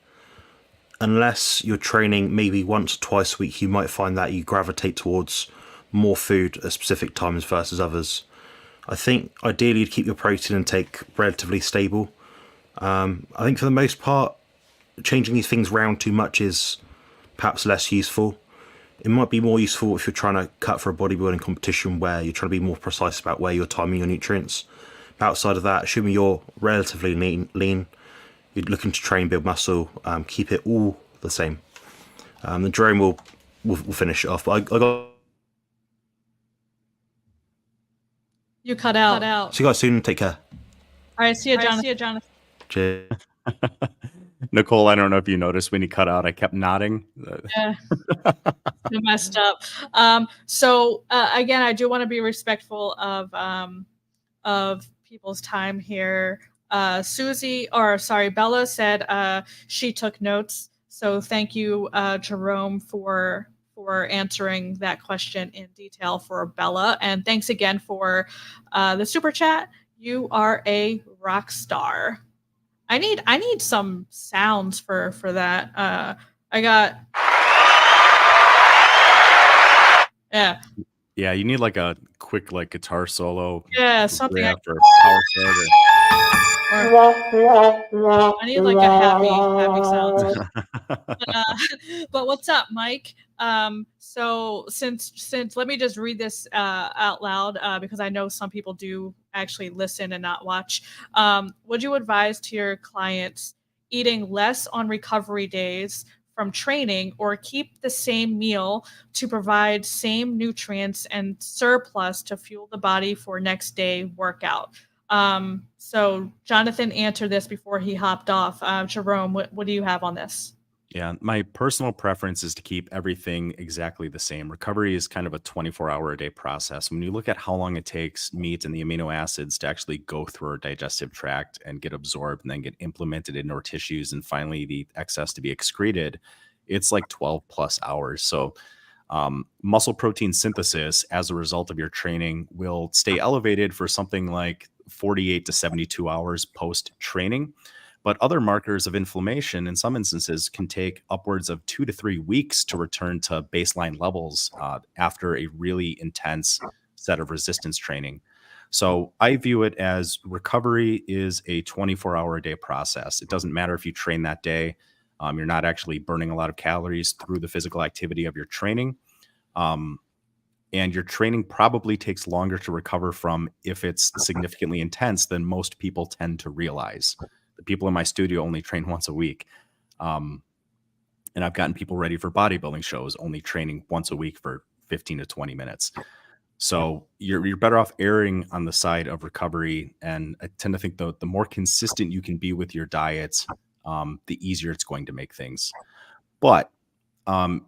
Speaker 2: Unless you're training maybe once or twice a week, you might find that you gravitate towards more food at specific times versus others. I think ideally you'd keep your protein intake relatively stable. I think for the most part, changing these things around too much is perhaps less useful. It might be more useful if you're trying to cut for a bodybuilding competition where you're trying to be more precise about where you're timing your nutrients. But outside of that, assuming you're relatively lean, you're looking to train, build muscle, keep it all the same. The Jerome will finish it off. But I got.
Speaker 1: You cut out.
Speaker 2: See you guys soon. Take care.
Speaker 1: All right. See you, Jonathan.
Speaker 2: Cheers.
Speaker 3: Nicole, I don't know if you noticed when he cut out, I kept nodding.
Speaker 1: Yeah. You messed up. So again, I do want to be respectful of people's time here. Bella said she took notes. So thank you, Jerome, for answering that question in detail for Bella. And thanks again for the super chat. You are a rock star. I need some sounds for that. I got. Yeah.
Speaker 3: Yeah, you need like a quick like guitar solo.
Speaker 1: Yeah, something.
Speaker 3: After power chord.
Speaker 1: I need like a happy sound. But what's up, Mike? So since let me just read this out loud because I know some people do actually listen and not watch. Would you advise to your clients eating less on recovery days from training or keep the same meal to provide same nutrients and surplus to fuel the body for next day workout? So Jonathan answered this before he hopped off. Jerome, what do you have on this?
Speaker 3: Yeah, my personal preference is to keep everything exactly the same. Recovery is kind of a 24-hour a day process. When you look at how long it takes meat and the amino acids to actually go through our digestive tract and get absorbed and then get implemented into our tissues and finally the excess to be excreted, it's like 12 plus hours. So muscle protein synthesis as a result of your training will stay elevated for something like 48 to 72 hours post training. But other markers of inflammation in some instances can take upwards of 2 to 3 weeks to return to baseline levels after a really intense set of resistance training. So I view it as recovery is a 24-hour a day process. It doesn't matter if you train that day. You're not actually burning a lot of calories through the physical activity of your training. And your training probably takes longer to recover from if it's significantly intense than most people tend to realize. The people in my studio only train once a week. And I've gotten people ready for bodybuilding shows only training once a week for 15 to 20 minutes. So you're better off erring on the side of recovery. And I tend to think the more consistent you can be with your diets, the easier it's going to make things. But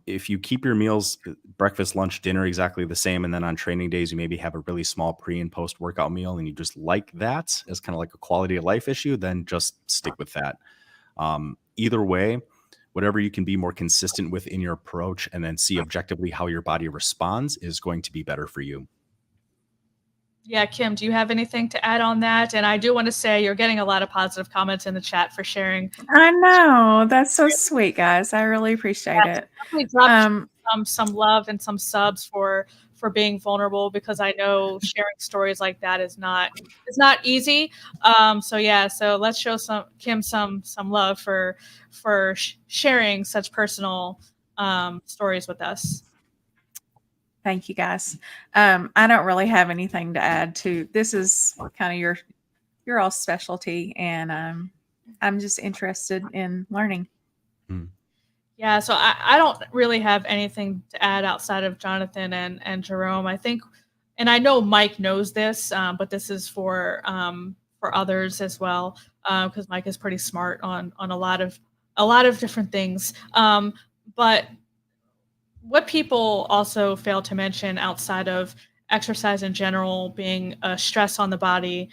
Speaker 3: if you keep your meals, breakfast, lunch, dinner exactly the same, and then on training days, you maybe have a really small pre and post workout meal and you just like that as kind of like a quality of life issue, then just stick with that. Either way, whatever you can be more consistent with in your approach and then see objectively how your body responds is going to be better for you.
Speaker 1: Yeah, Kim, do you have anything to add on that? And I do want to say you're getting a lot of positive comments in the chat for sharing.
Speaker 4: I know. That's so sweet, guys. I really appreciate it.
Speaker 1: Definitely drop some love and some subs for being vulnerable because I know sharing stories like that is not easy. So let's show Kim some love for sharing such personal stories with us.
Speaker 4: Thank you, guys. I don't really have anything to add to this. Is kind of your all specialty, and I'm just interested in learning.
Speaker 1: Yeah, so I don't really have anything to add outside of Jonathan and Jerome. I think, and I know Mike knows this, but this is for others as well, because Mike is pretty smart on a lot of different things. But what people also fail to mention outside of exercise in general being a stress on the body,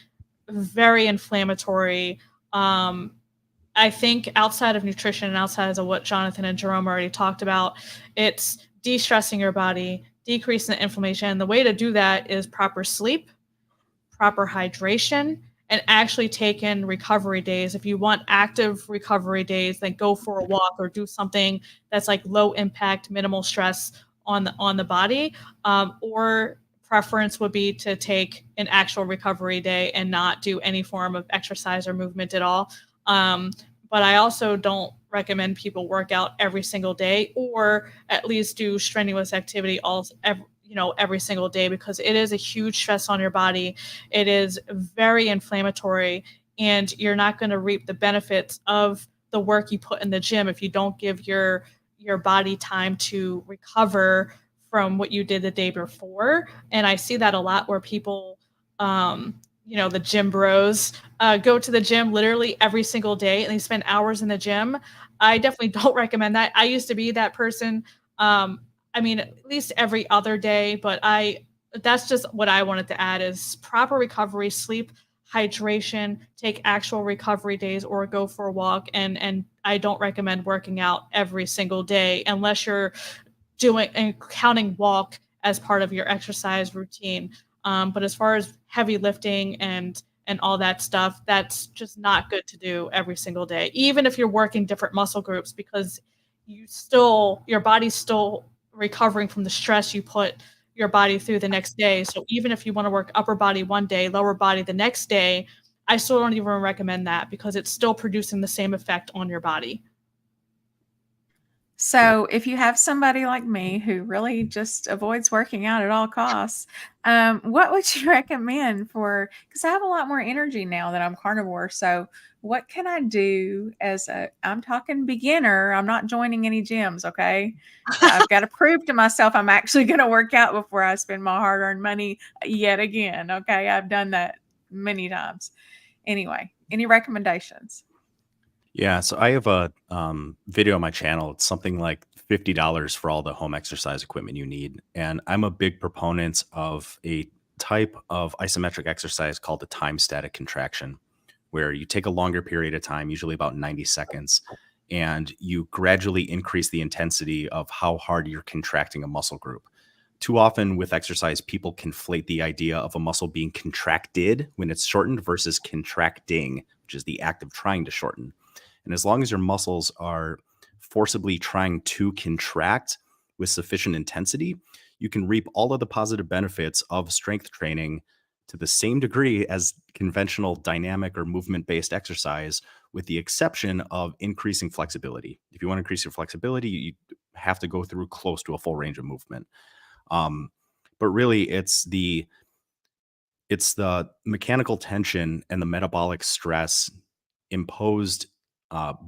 Speaker 1: very inflammatory. I think outside of nutrition and outside of what Jonathan and Jerome already talked about, it's de-stressing your body, decreasing the inflammation. The way to do that is proper sleep, proper hydration, and actually take in recovery days. If you want active recovery days, then go for a walk or do something that's like low impact, minimal stress on the body. Or preference would be to take an actual recovery day and not do any form of exercise or movement at all. But I also don't recommend people work out every single day, or at least do strenuous activity every single day, because it is a huge stress on your body. It is very inflammatory, and you're not going to reap the benefits of the work you put in the gym if you don't give your body time to recover from what you did the day before. And I see that a lot where people, the gym bros, go to the gym literally every single day and they spend hours in the gym. I definitely don't recommend that. I used to be that person. At least every other day, but that's just what I wanted to add is proper recovery, sleep, hydration, take actual recovery days, or go for a walk. And I don't recommend working out every single day unless you're doing and counting walk as part of your exercise routine. But as far as heavy lifting and all that stuff, that's just not good to do every single day, even if you're working different muscle groups, because your body's still recovering from the stress you put your body through the next day. So even if you want to work upper body one day, lower body the next day, I still don't even recommend that, because it's still producing the same effect on your body.
Speaker 4: So if you have somebody like me who really just avoids working out at all costs, what would you recommend for, because I have a lot more energy now that I'm carnivore. So what can I do I'm talking beginner, I'm not joining any gyms. Okay. I've got to prove to myself I'm actually going to work out before I spend my hard earned money yet again. Okay. I've done that many times. Anyway, any recommendations?
Speaker 3: Yeah, so I have a video on my channel. It's something like $50 for all the home exercise equipment you need. And I'm a big proponent of a type of isometric exercise called the time static contraction, where you take a longer period of time, usually about 90 seconds, and you gradually increase the intensity of how hard you're contracting a muscle group. Too often with exercise, people conflate the idea of a muscle being contracted when it's shortened versus contracting, which is the act of trying to shorten. And as long as your muscles are forcibly trying to contract with sufficient intensity, you can reap all of the positive benefits of strength training to the same degree as conventional dynamic or movement-based exercise, with the exception of increasing flexibility. If you want to increase your flexibility, you have to go through close to a full range of movement. But really, it's the mechanical tension and the metabolic stress imposed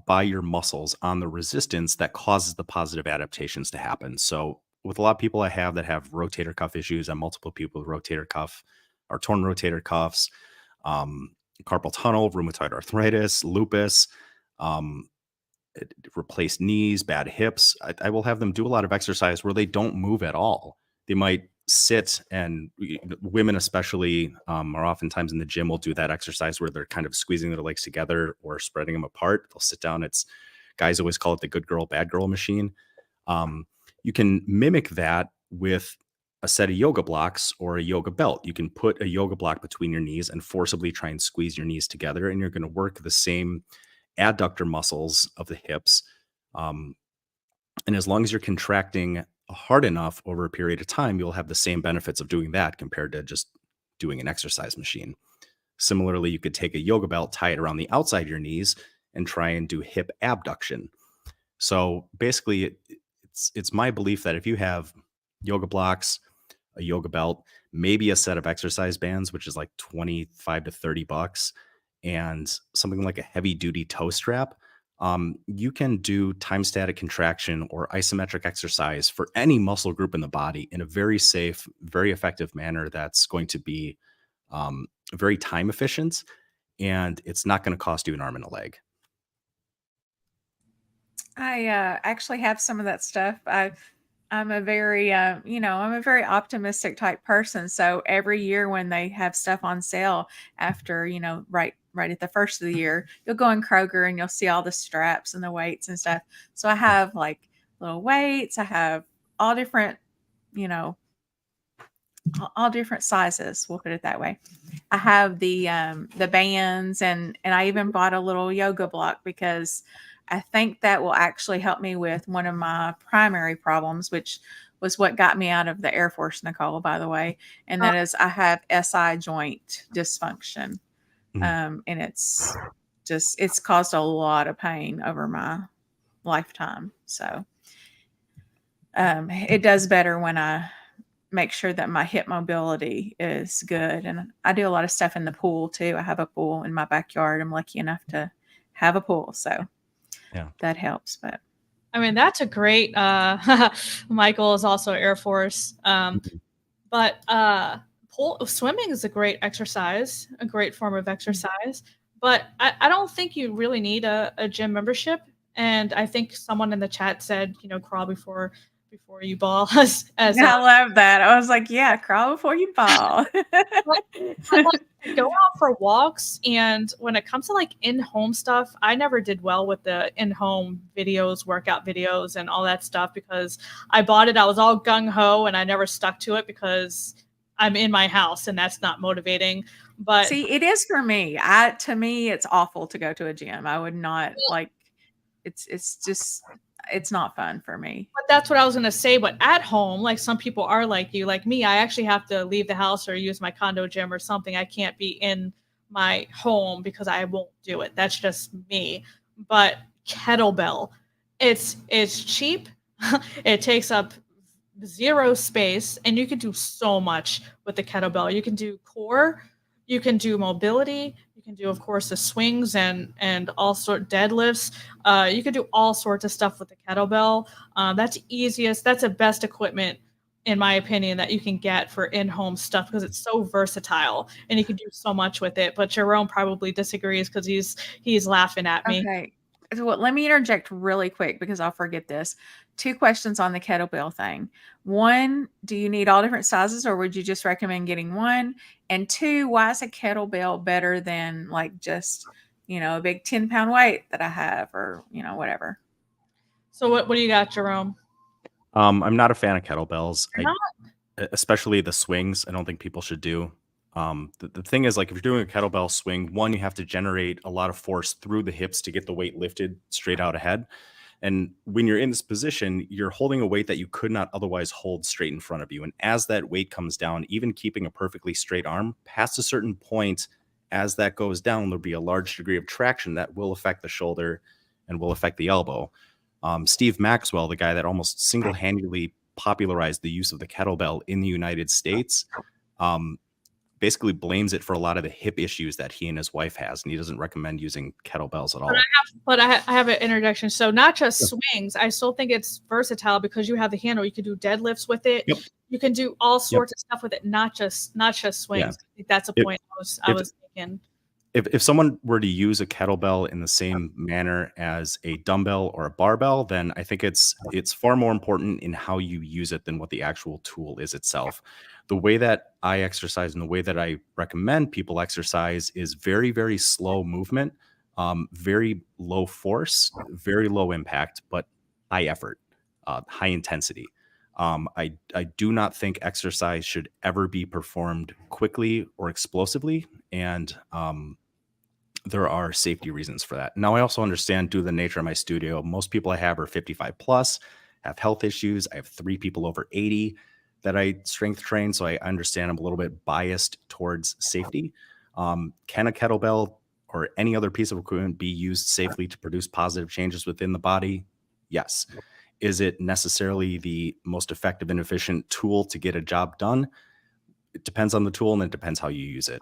Speaker 3: by your muscles on the resistance that causes the positive adaptations to happen. So with a lot of people I have that have rotator cuff issues, and multiple people with rotator cuff or torn rotator cuffs, carpal tunnel, rheumatoid arthritis, lupus, replaced knees, bad hips, I will have them do a lot of exercise where they don't move at all. They might sit, and women especially are oftentimes in the gym will do that exercise where they're kind of squeezing their legs together or spreading them apart. They'll sit down. It's guys always call it the good girl, bad girl machine. You can mimic that with a set of yoga blocks or a yoga belt. You can put a yoga block between your knees and forcibly try and squeeze your knees together, and you're going to work the same adductor muscles of the hips. And as long as you're contracting hard enough over a period of time, you'll have the same benefits of doing that compared to just doing an exercise machine. Similarly, you could take a yoga belt, tie it around the outside of your knees, and try and do hip abduction. So basically, it's my belief that if you have yoga blocks, a yoga belt, maybe a set of exercise bands, which is like 25 to $30, and something like a heavy duty toe strap, you can do time static contraction or isometric exercise for any muscle group in the body in a very safe, very effective manner that's going to be very time efficient, and it's not going to cost you an arm and a leg.
Speaker 4: I actually have some of that stuff. I'm a very, I'm a very optimistic type person. So every year when they have stuff on sale after, right at the first of the year, you'll go in Kroger and you'll see all the straps and the weights and stuff. So I have like little weights. I have all different, you know, all different sizes. We'll put it that way. I have the bands, and I even bought a little yoga block because I think that will actually help me with one of my primary problems, which was what got me out of the Air Force, Nicole, by the way. And that is I have SI joint dysfunction. And it's caused a lot of pain over my lifetime. So it does better when I make sure that my hip mobility is good. And I do a lot of stuff in the pool too. I have a pool in my backyard. I'm lucky enough to have a pool. So
Speaker 3: Yeah,
Speaker 4: that helps. But
Speaker 1: I mean, that's a great, Michael is also Air Force. But swimming is a great exercise, a great form of exercise. But I don't think you really need a gym membership. And I think someone in the chat said, crawl before you ball. I
Speaker 4: love that. I was like, yeah, crawl before you fall.
Speaker 1: Go out for walks, and when it comes to like in-home stuff, I never did well with the in-home videos, workout videos and all that stuff, because I bought it, I was all gung-ho, and I never stuck to it because I'm in my house and that's not motivating. But
Speaker 4: see, it is for me. To me, it's awful to go to a gym. I would not like it's not fun for me.
Speaker 1: But that's what I was going to say. But at home, like some people are like you, like me, I actually have to leave the house or use my condo gym or something. I can't be in my home because I won't do it. That's just me. But kettlebell, it's cheap. It takes up zero space, and you can do so much with the kettlebell. You can do core, you can do mobility, you can do, of course, the swings and all sort deadlifts. You can do all sorts of stuff with the kettlebell. That's easiest. That's the best equipment, in my opinion, that you can get for in-home stuff because it's so versatile and you can do so much with it. But Jerome probably disagrees because he's laughing at me.
Speaker 4: Okay. So let me interject really quick because I'll forget this. 2 questions on the kettlebell thing. 1, do you need all different sizes, or would you just recommend getting one? And 2, why is a kettlebell better than like just, a big 10-pound weight that I have, or, whatever?
Speaker 1: So what do you got, Jerome?
Speaker 3: I'm not a fan of kettlebells. Especially the swings. I don't think people should do. The thing is, like, if you're doing a kettlebell swing, one, you have to generate a lot of force through the hips to get the weight lifted straight out ahead. And when you're in this position, you're holding a weight that you could not otherwise hold straight in front of you. And as that weight comes down, even keeping a perfectly straight arm, past a certain point, as that goes down, there'll be a large degree of traction that will affect the shoulder and will affect the elbow. Steve Maxwell, the guy that almost single-handedly popularized the use of the kettlebell in the United States, basically blames it for a lot of the hip issues that he and his wife has, and he doesn't recommend using kettlebells at all.
Speaker 1: But I have an interjection. So not just swings, I still think it's versatile because you have the handle. You can do deadlifts with it.
Speaker 3: Yep.
Speaker 1: You can do all sorts of stuff with it, not just swings.
Speaker 3: Yeah.
Speaker 1: I think that's a point I was thinking.
Speaker 3: If someone were to use a kettlebell in the same manner as a dumbbell or a barbell, then I think it's far more important in how you use it than what the actual tool is itself. The way that I exercise and the way that I recommend people exercise is very, very slow movement, very low force, very low impact, but high effort, high intensity. I do not think exercise should ever be performed quickly or explosively, and there are safety reasons for that. Now, I also understand, due to the nature of my studio, most people I have are 55 plus, have health issues. I have 3 people over 80 that I strength train, so I understand I'm a little bit biased towards safety. Can a kettlebell or any other piece of equipment be used safely to produce positive changes within the body? Yes. Is it necessarily the most effective and efficient tool to get a job done? It depends on the tool, and it depends how you use it.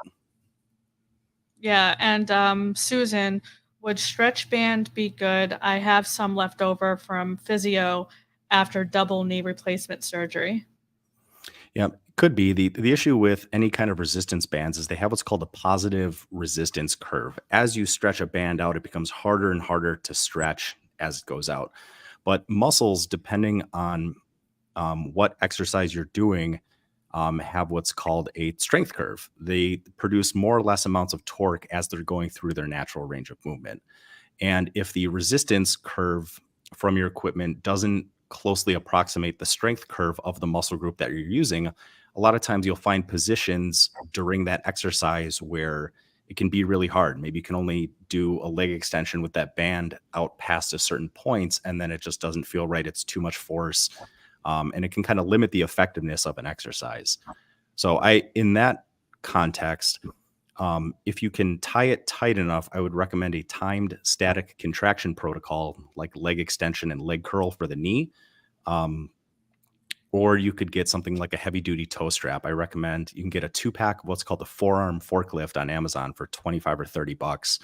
Speaker 1: Yeah, and Susan, would stretch band be good? I have some left over from physio after double knee replacement surgery.
Speaker 3: Yeah, could be. The issue with any kind of resistance bands is they have what's called a positive resistance curve. As you stretch a band out, it becomes harder and harder to stretch as it goes out. But muscles, depending on what exercise you're doing, have what's called a strength curve. They produce more or less amounts of torque as they're going through their natural range of movement. And if the resistance curve from your equipment doesn't closely approximate the strength curve of the muscle group that you're using, a lot of times you'll find positions during that exercise where it can be really hard. Maybe you can only do a leg extension with that band out past a certain points, and then it just doesn't feel right. It's too much force. And it can kind of limit the effectiveness of an exercise. So in that context, if you can tie it tight enough, I would recommend a timed static contraction protocol like leg extension and leg curl for the knee. Or you could get something like a heavy duty toe strap. I recommend you can get a 2-pack of what's called the forearm forklift on Amazon for 25 or $30.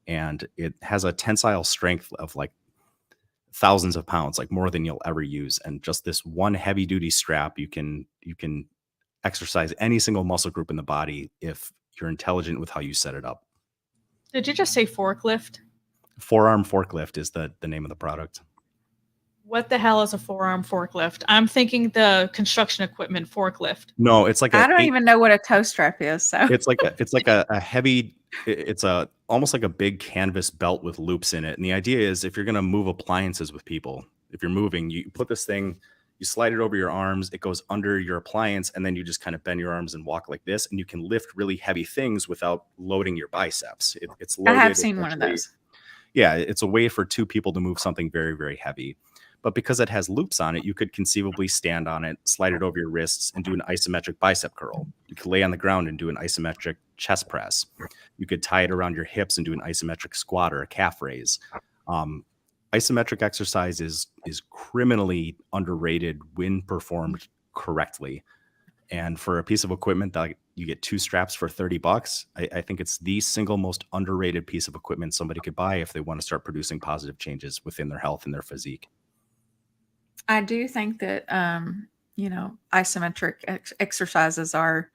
Speaker 3: And it has a tensile strength of like thousands of pounds, like more than you'll ever use. And just this one heavy duty strap, you can exercise any single muscle group in the body if you're intelligent with how you set it up.
Speaker 1: Did you just say forklift?
Speaker 3: Forearm forklift is the name of the product.
Speaker 1: What the hell is a forearm forklift? I'm thinking the construction equipment forklift.
Speaker 3: No, it's like
Speaker 4: I don't even know what a toe strap is. So
Speaker 3: it's like a heavy, it's almost like a big canvas belt with loops in it. And the idea is if you're going to move appliances with people, if you're moving, you put this thing, you slide it over your arms, it goes under your appliance, and then you just kind of bend your arms and walk like this, and you can lift really heavy things without loading your biceps. It's loaded.
Speaker 4: I have seen one of those.
Speaker 3: Yeah, it's a way for two people to move something very, very heavy. But because it has loops on it, you could conceivably stand on it, slide it over your wrists, and do an isometric bicep curl. You could lay on the ground and do an isometric chest press. You could tie it around your hips and do an isometric squat or a calf raise. Isometric exercise is criminally underrated when performed correctly. And for a piece of equipment that you get 2 straps for $30, I think it's the single most underrated piece of equipment somebody could buy if they want to start producing positive changes within their health and their physique.
Speaker 4: I do think that, isometric exercises are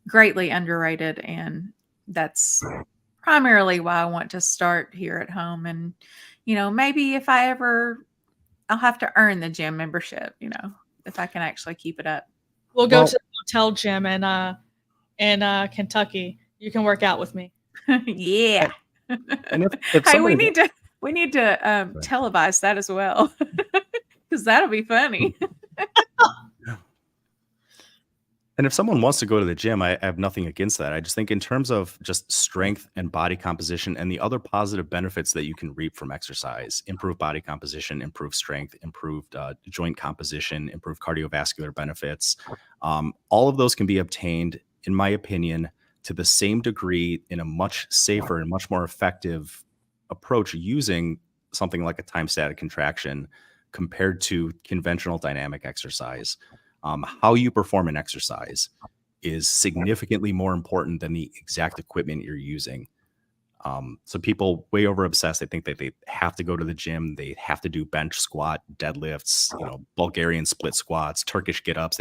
Speaker 4: greatly underrated. And that's primarily why I want to start here at home. And, maybe if I'll have to earn the gym membership, if I can actually keep it up.
Speaker 1: We'll go to the hotel gym in Kentucky. You can work out with me.
Speaker 4: Yeah.
Speaker 3: And if
Speaker 4: Hey, we
Speaker 3: somebody-
Speaker 4: need to televise that as well. Because that'll be funny.
Speaker 3: And if someone wants to go to the gym, I have nothing against that. I just think in terms of just strength and body composition and the other positive benefits that you can reap from exercise, improved body composition, improved strength, improved joint composition, improved cardiovascular benefits, all of those can be obtained, in my opinion, to the same degree in a much safer and much more effective approach using something like a time static contraction compared to conventional dynamic exercise. How you perform an exercise is significantly more important than the exact equipment you're using. So people way over obsessed. They think that they have to go to the gym. They have to do bench squat, deadlifts, Bulgarian split squats, Turkish get-ups.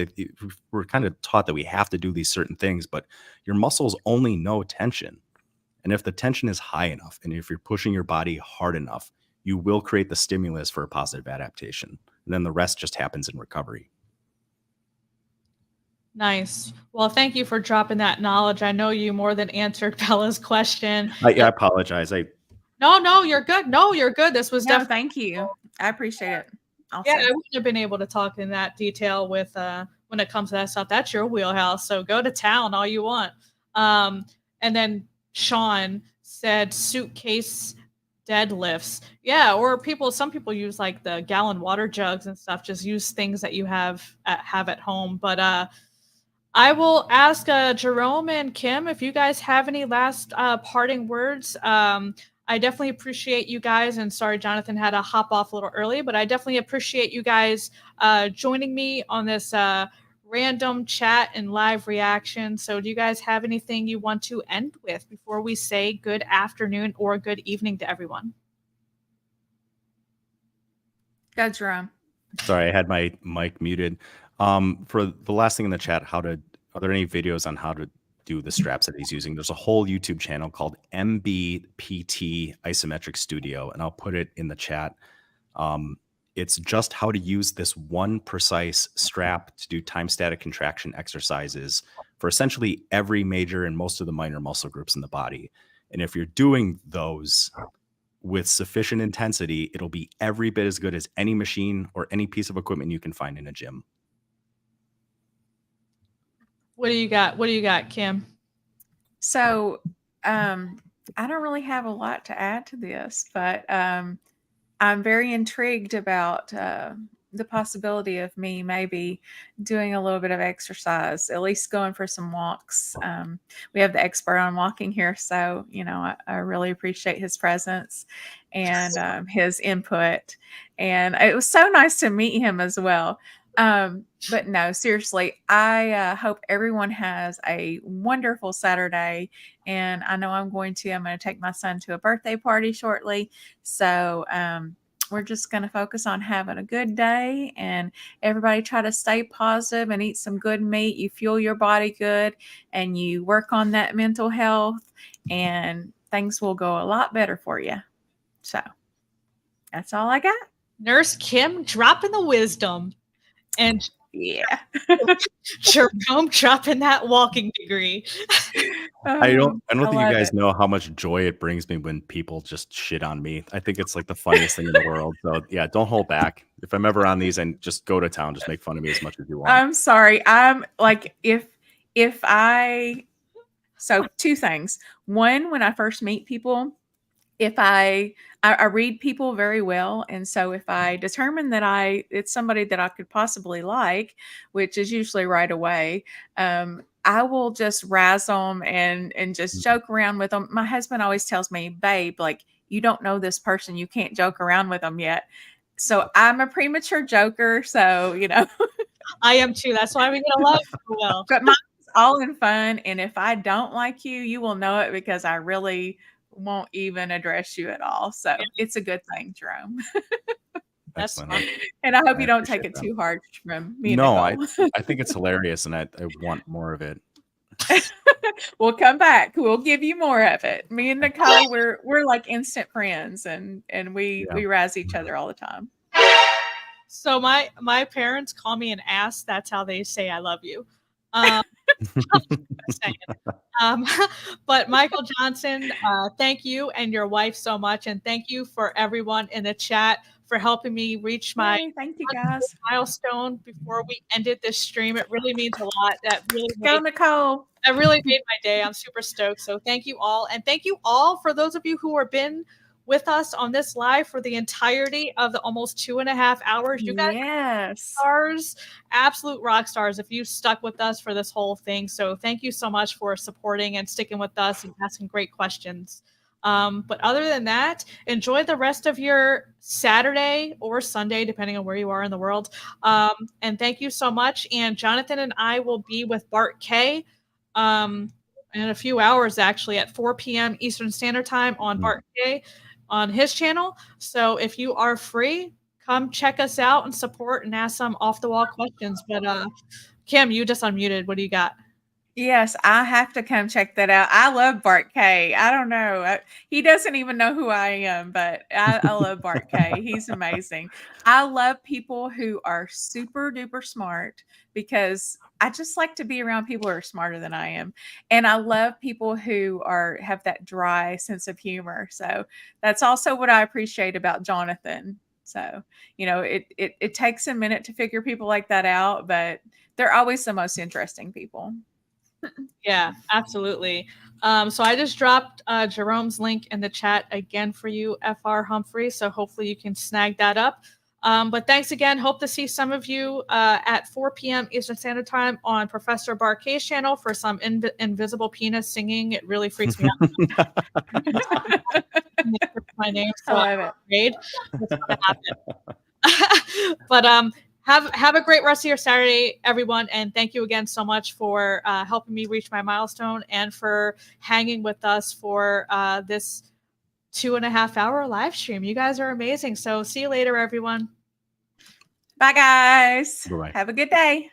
Speaker 3: We're kind of taught that we have to do these certain things, but your muscles only know tension. And if the tension is high enough, and if you're pushing your body hard enough, you will create the stimulus for a positive adaptation. And then the rest just happens in recovery.
Speaker 1: Nice. Well, thank you for dropping that knowledge. I know you more than answered Bella's question.
Speaker 3: I apologize.
Speaker 1: No, you're good. No, you're good. This was
Speaker 4: No,
Speaker 1: definitely.
Speaker 4: thank you. I appreciate it. Also.
Speaker 1: Yeah, I wouldn't have been able to talk in that detail with when it comes to that stuff. That's your wheelhouse. So go to town all you want. And then Sean said suitcase deadlifts. Yeah, or some people use like the gallon water jugs and stuff. Just use things that you have at home. But I will ask Jerome and Kim if you guys have any last parting words. I definitely appreciate you guys. And sorry, Jonathan had to hop off a little early, but I definitely appreciate you guys joining me on this random chat and live reaction. So, do you guys have anything you want to end with before we say good afternoon or good evening to everyone?
Speaker 4: Go, Jerome.
Speaker 3: Sorry, I had my mic muted. For the last thing in the chat, are there any videos on how to do the straps that he's using? There's a whole YouTube channel called MBPT Isometric Studio, and I'll put it in the chat. It's just how to use this one precise strap to do time static contraction exercises for essentially every major and most of the minor muscle groups in the body. And if you're doing those with sufficient intensity, it'll be every bit as good as any machine or any piece of equipment you can find in a gym.
Speaker 1: What do you got? What do you got, Kim?
Speaker 4: So I don't really have a lot to add to this, but I'm very intrigued about the possibility of me maybe doing a little bit of exercise, at least going for some walks. We have the expert on walking here, so I really appreciate his presence and his input. And it was so nice to meet him as well. But no, seriously, I hope everyone has a wonderful Saturday. And I know I'm going to take my son to a birthday party shortly. So we're just going to focus on having a good day, and everybody try to stay positive and eat some good meat. You fuel your body good and you work on that mental health, and things will go a lot better for you. So that's all I got.
Speaker 1: Nurse Kim dropping the wisdom. And
Speaker 4: yeah,
Speaker 1: Jerome dropping that walking degree.
Speaker 3: I don't think you guys know how much joy it brings me when people just shit on me. I think it's like the funniest thing in the world. So yeah, don't hold back. If I'm ever on these, and just go to town, just make fun of me as much as you want.
Speaker 4: I'm sorry. I'm like, so two things. One, when I first meet people, if I read people very well. And so if I determine that it's somebody that I could possibly like, which is usually right away, I will just razz them and just joke around with them. My husband always tells me, babe, like, you don't know this person. You can't joke around with them yet. So I'm a premature joker. So,
Speaker 1: I am too. That's why we get along so well.
Speaker 4: But mine's all in fun. And if I don't like you, you will know it, because I really won't even address you at all. So it's a good thing, Jerome.
Speaker 1: That's fun.
Speaker 4: And I hope you don't take it too hard from me.
Speaker 3: No, I think it's hilarious, and I want more of it.
Speaker 4: We'll come back. We'll give you more of it. Me and Nicole, we're like instant friends, and we razz each other all the time.
Speaker 1: So my parents call me an ass. That's how they say I love you. But Michael Johnson, thank you and your wife so much, and thank you for everyone in the chat for helping me reach my
Speaker 4: thank you guys
Speaker 1: milestone before we ended this stream. It really means a lot. That really
Speaker 4: Nicole.
Speaker 1: That really made my day. I'm super stoked. So thank you all, and thank you all for those of you who have been with us on this live for the entirety of the almost 2.5 hours. You guys are stars, absolute rock stars if you stuck with us for this whole thing. So thank you so much for supporting and sticking with us and asking great questions. But other than that, enjoy the rest of your Saturday or Sunday, depending on where you are in the world. And thank you so much. And Jonathan and I will be with Bart K in a few hours, actually, at 4 p.m. Eastern Standard Time on Bart K on his channel. So if you are free, come check us out and support and ask some off the wall questions. But Kim, you just unmuted. What do you got?
Speaker 4: Yes, I have to come check that out. I love Bart K. I don't know. He doesn't even know who I am, but I love Bart K. He's amazing. I love people who are super duper smart, because I just like to be around people who are smarter than I am. And I love people who have that dry sense of humor. So that's also what I appreciate about Jonathan. So, it takes a minute to figure people like that out, but they're always the most interesting people.
Speaker 1: Yeah, absolutely. So I just dropped Jerome's link in the chat again for you, FR Humphrey. So hopefully you can snag that up. But thanks again. Hope to see some of you at 4 p.m. Eastern Standard Time on Professor Barkay's channel for some invisible penis singing. It really freaks me out. My name, so
Speaker 4: I love
Speaker 1: I'm afraid it's gonna happen. But have a great rest of your Saturday, everyone, and thank you again so much for helping me reach my milestone and for hanging with us for this 2.5-hour live stream. You guys are amazing. So see you later, everyone.
Speaker 4: Bye, guys.
Speaker 3: Bye-bye.
Speaker 4: Have a good day.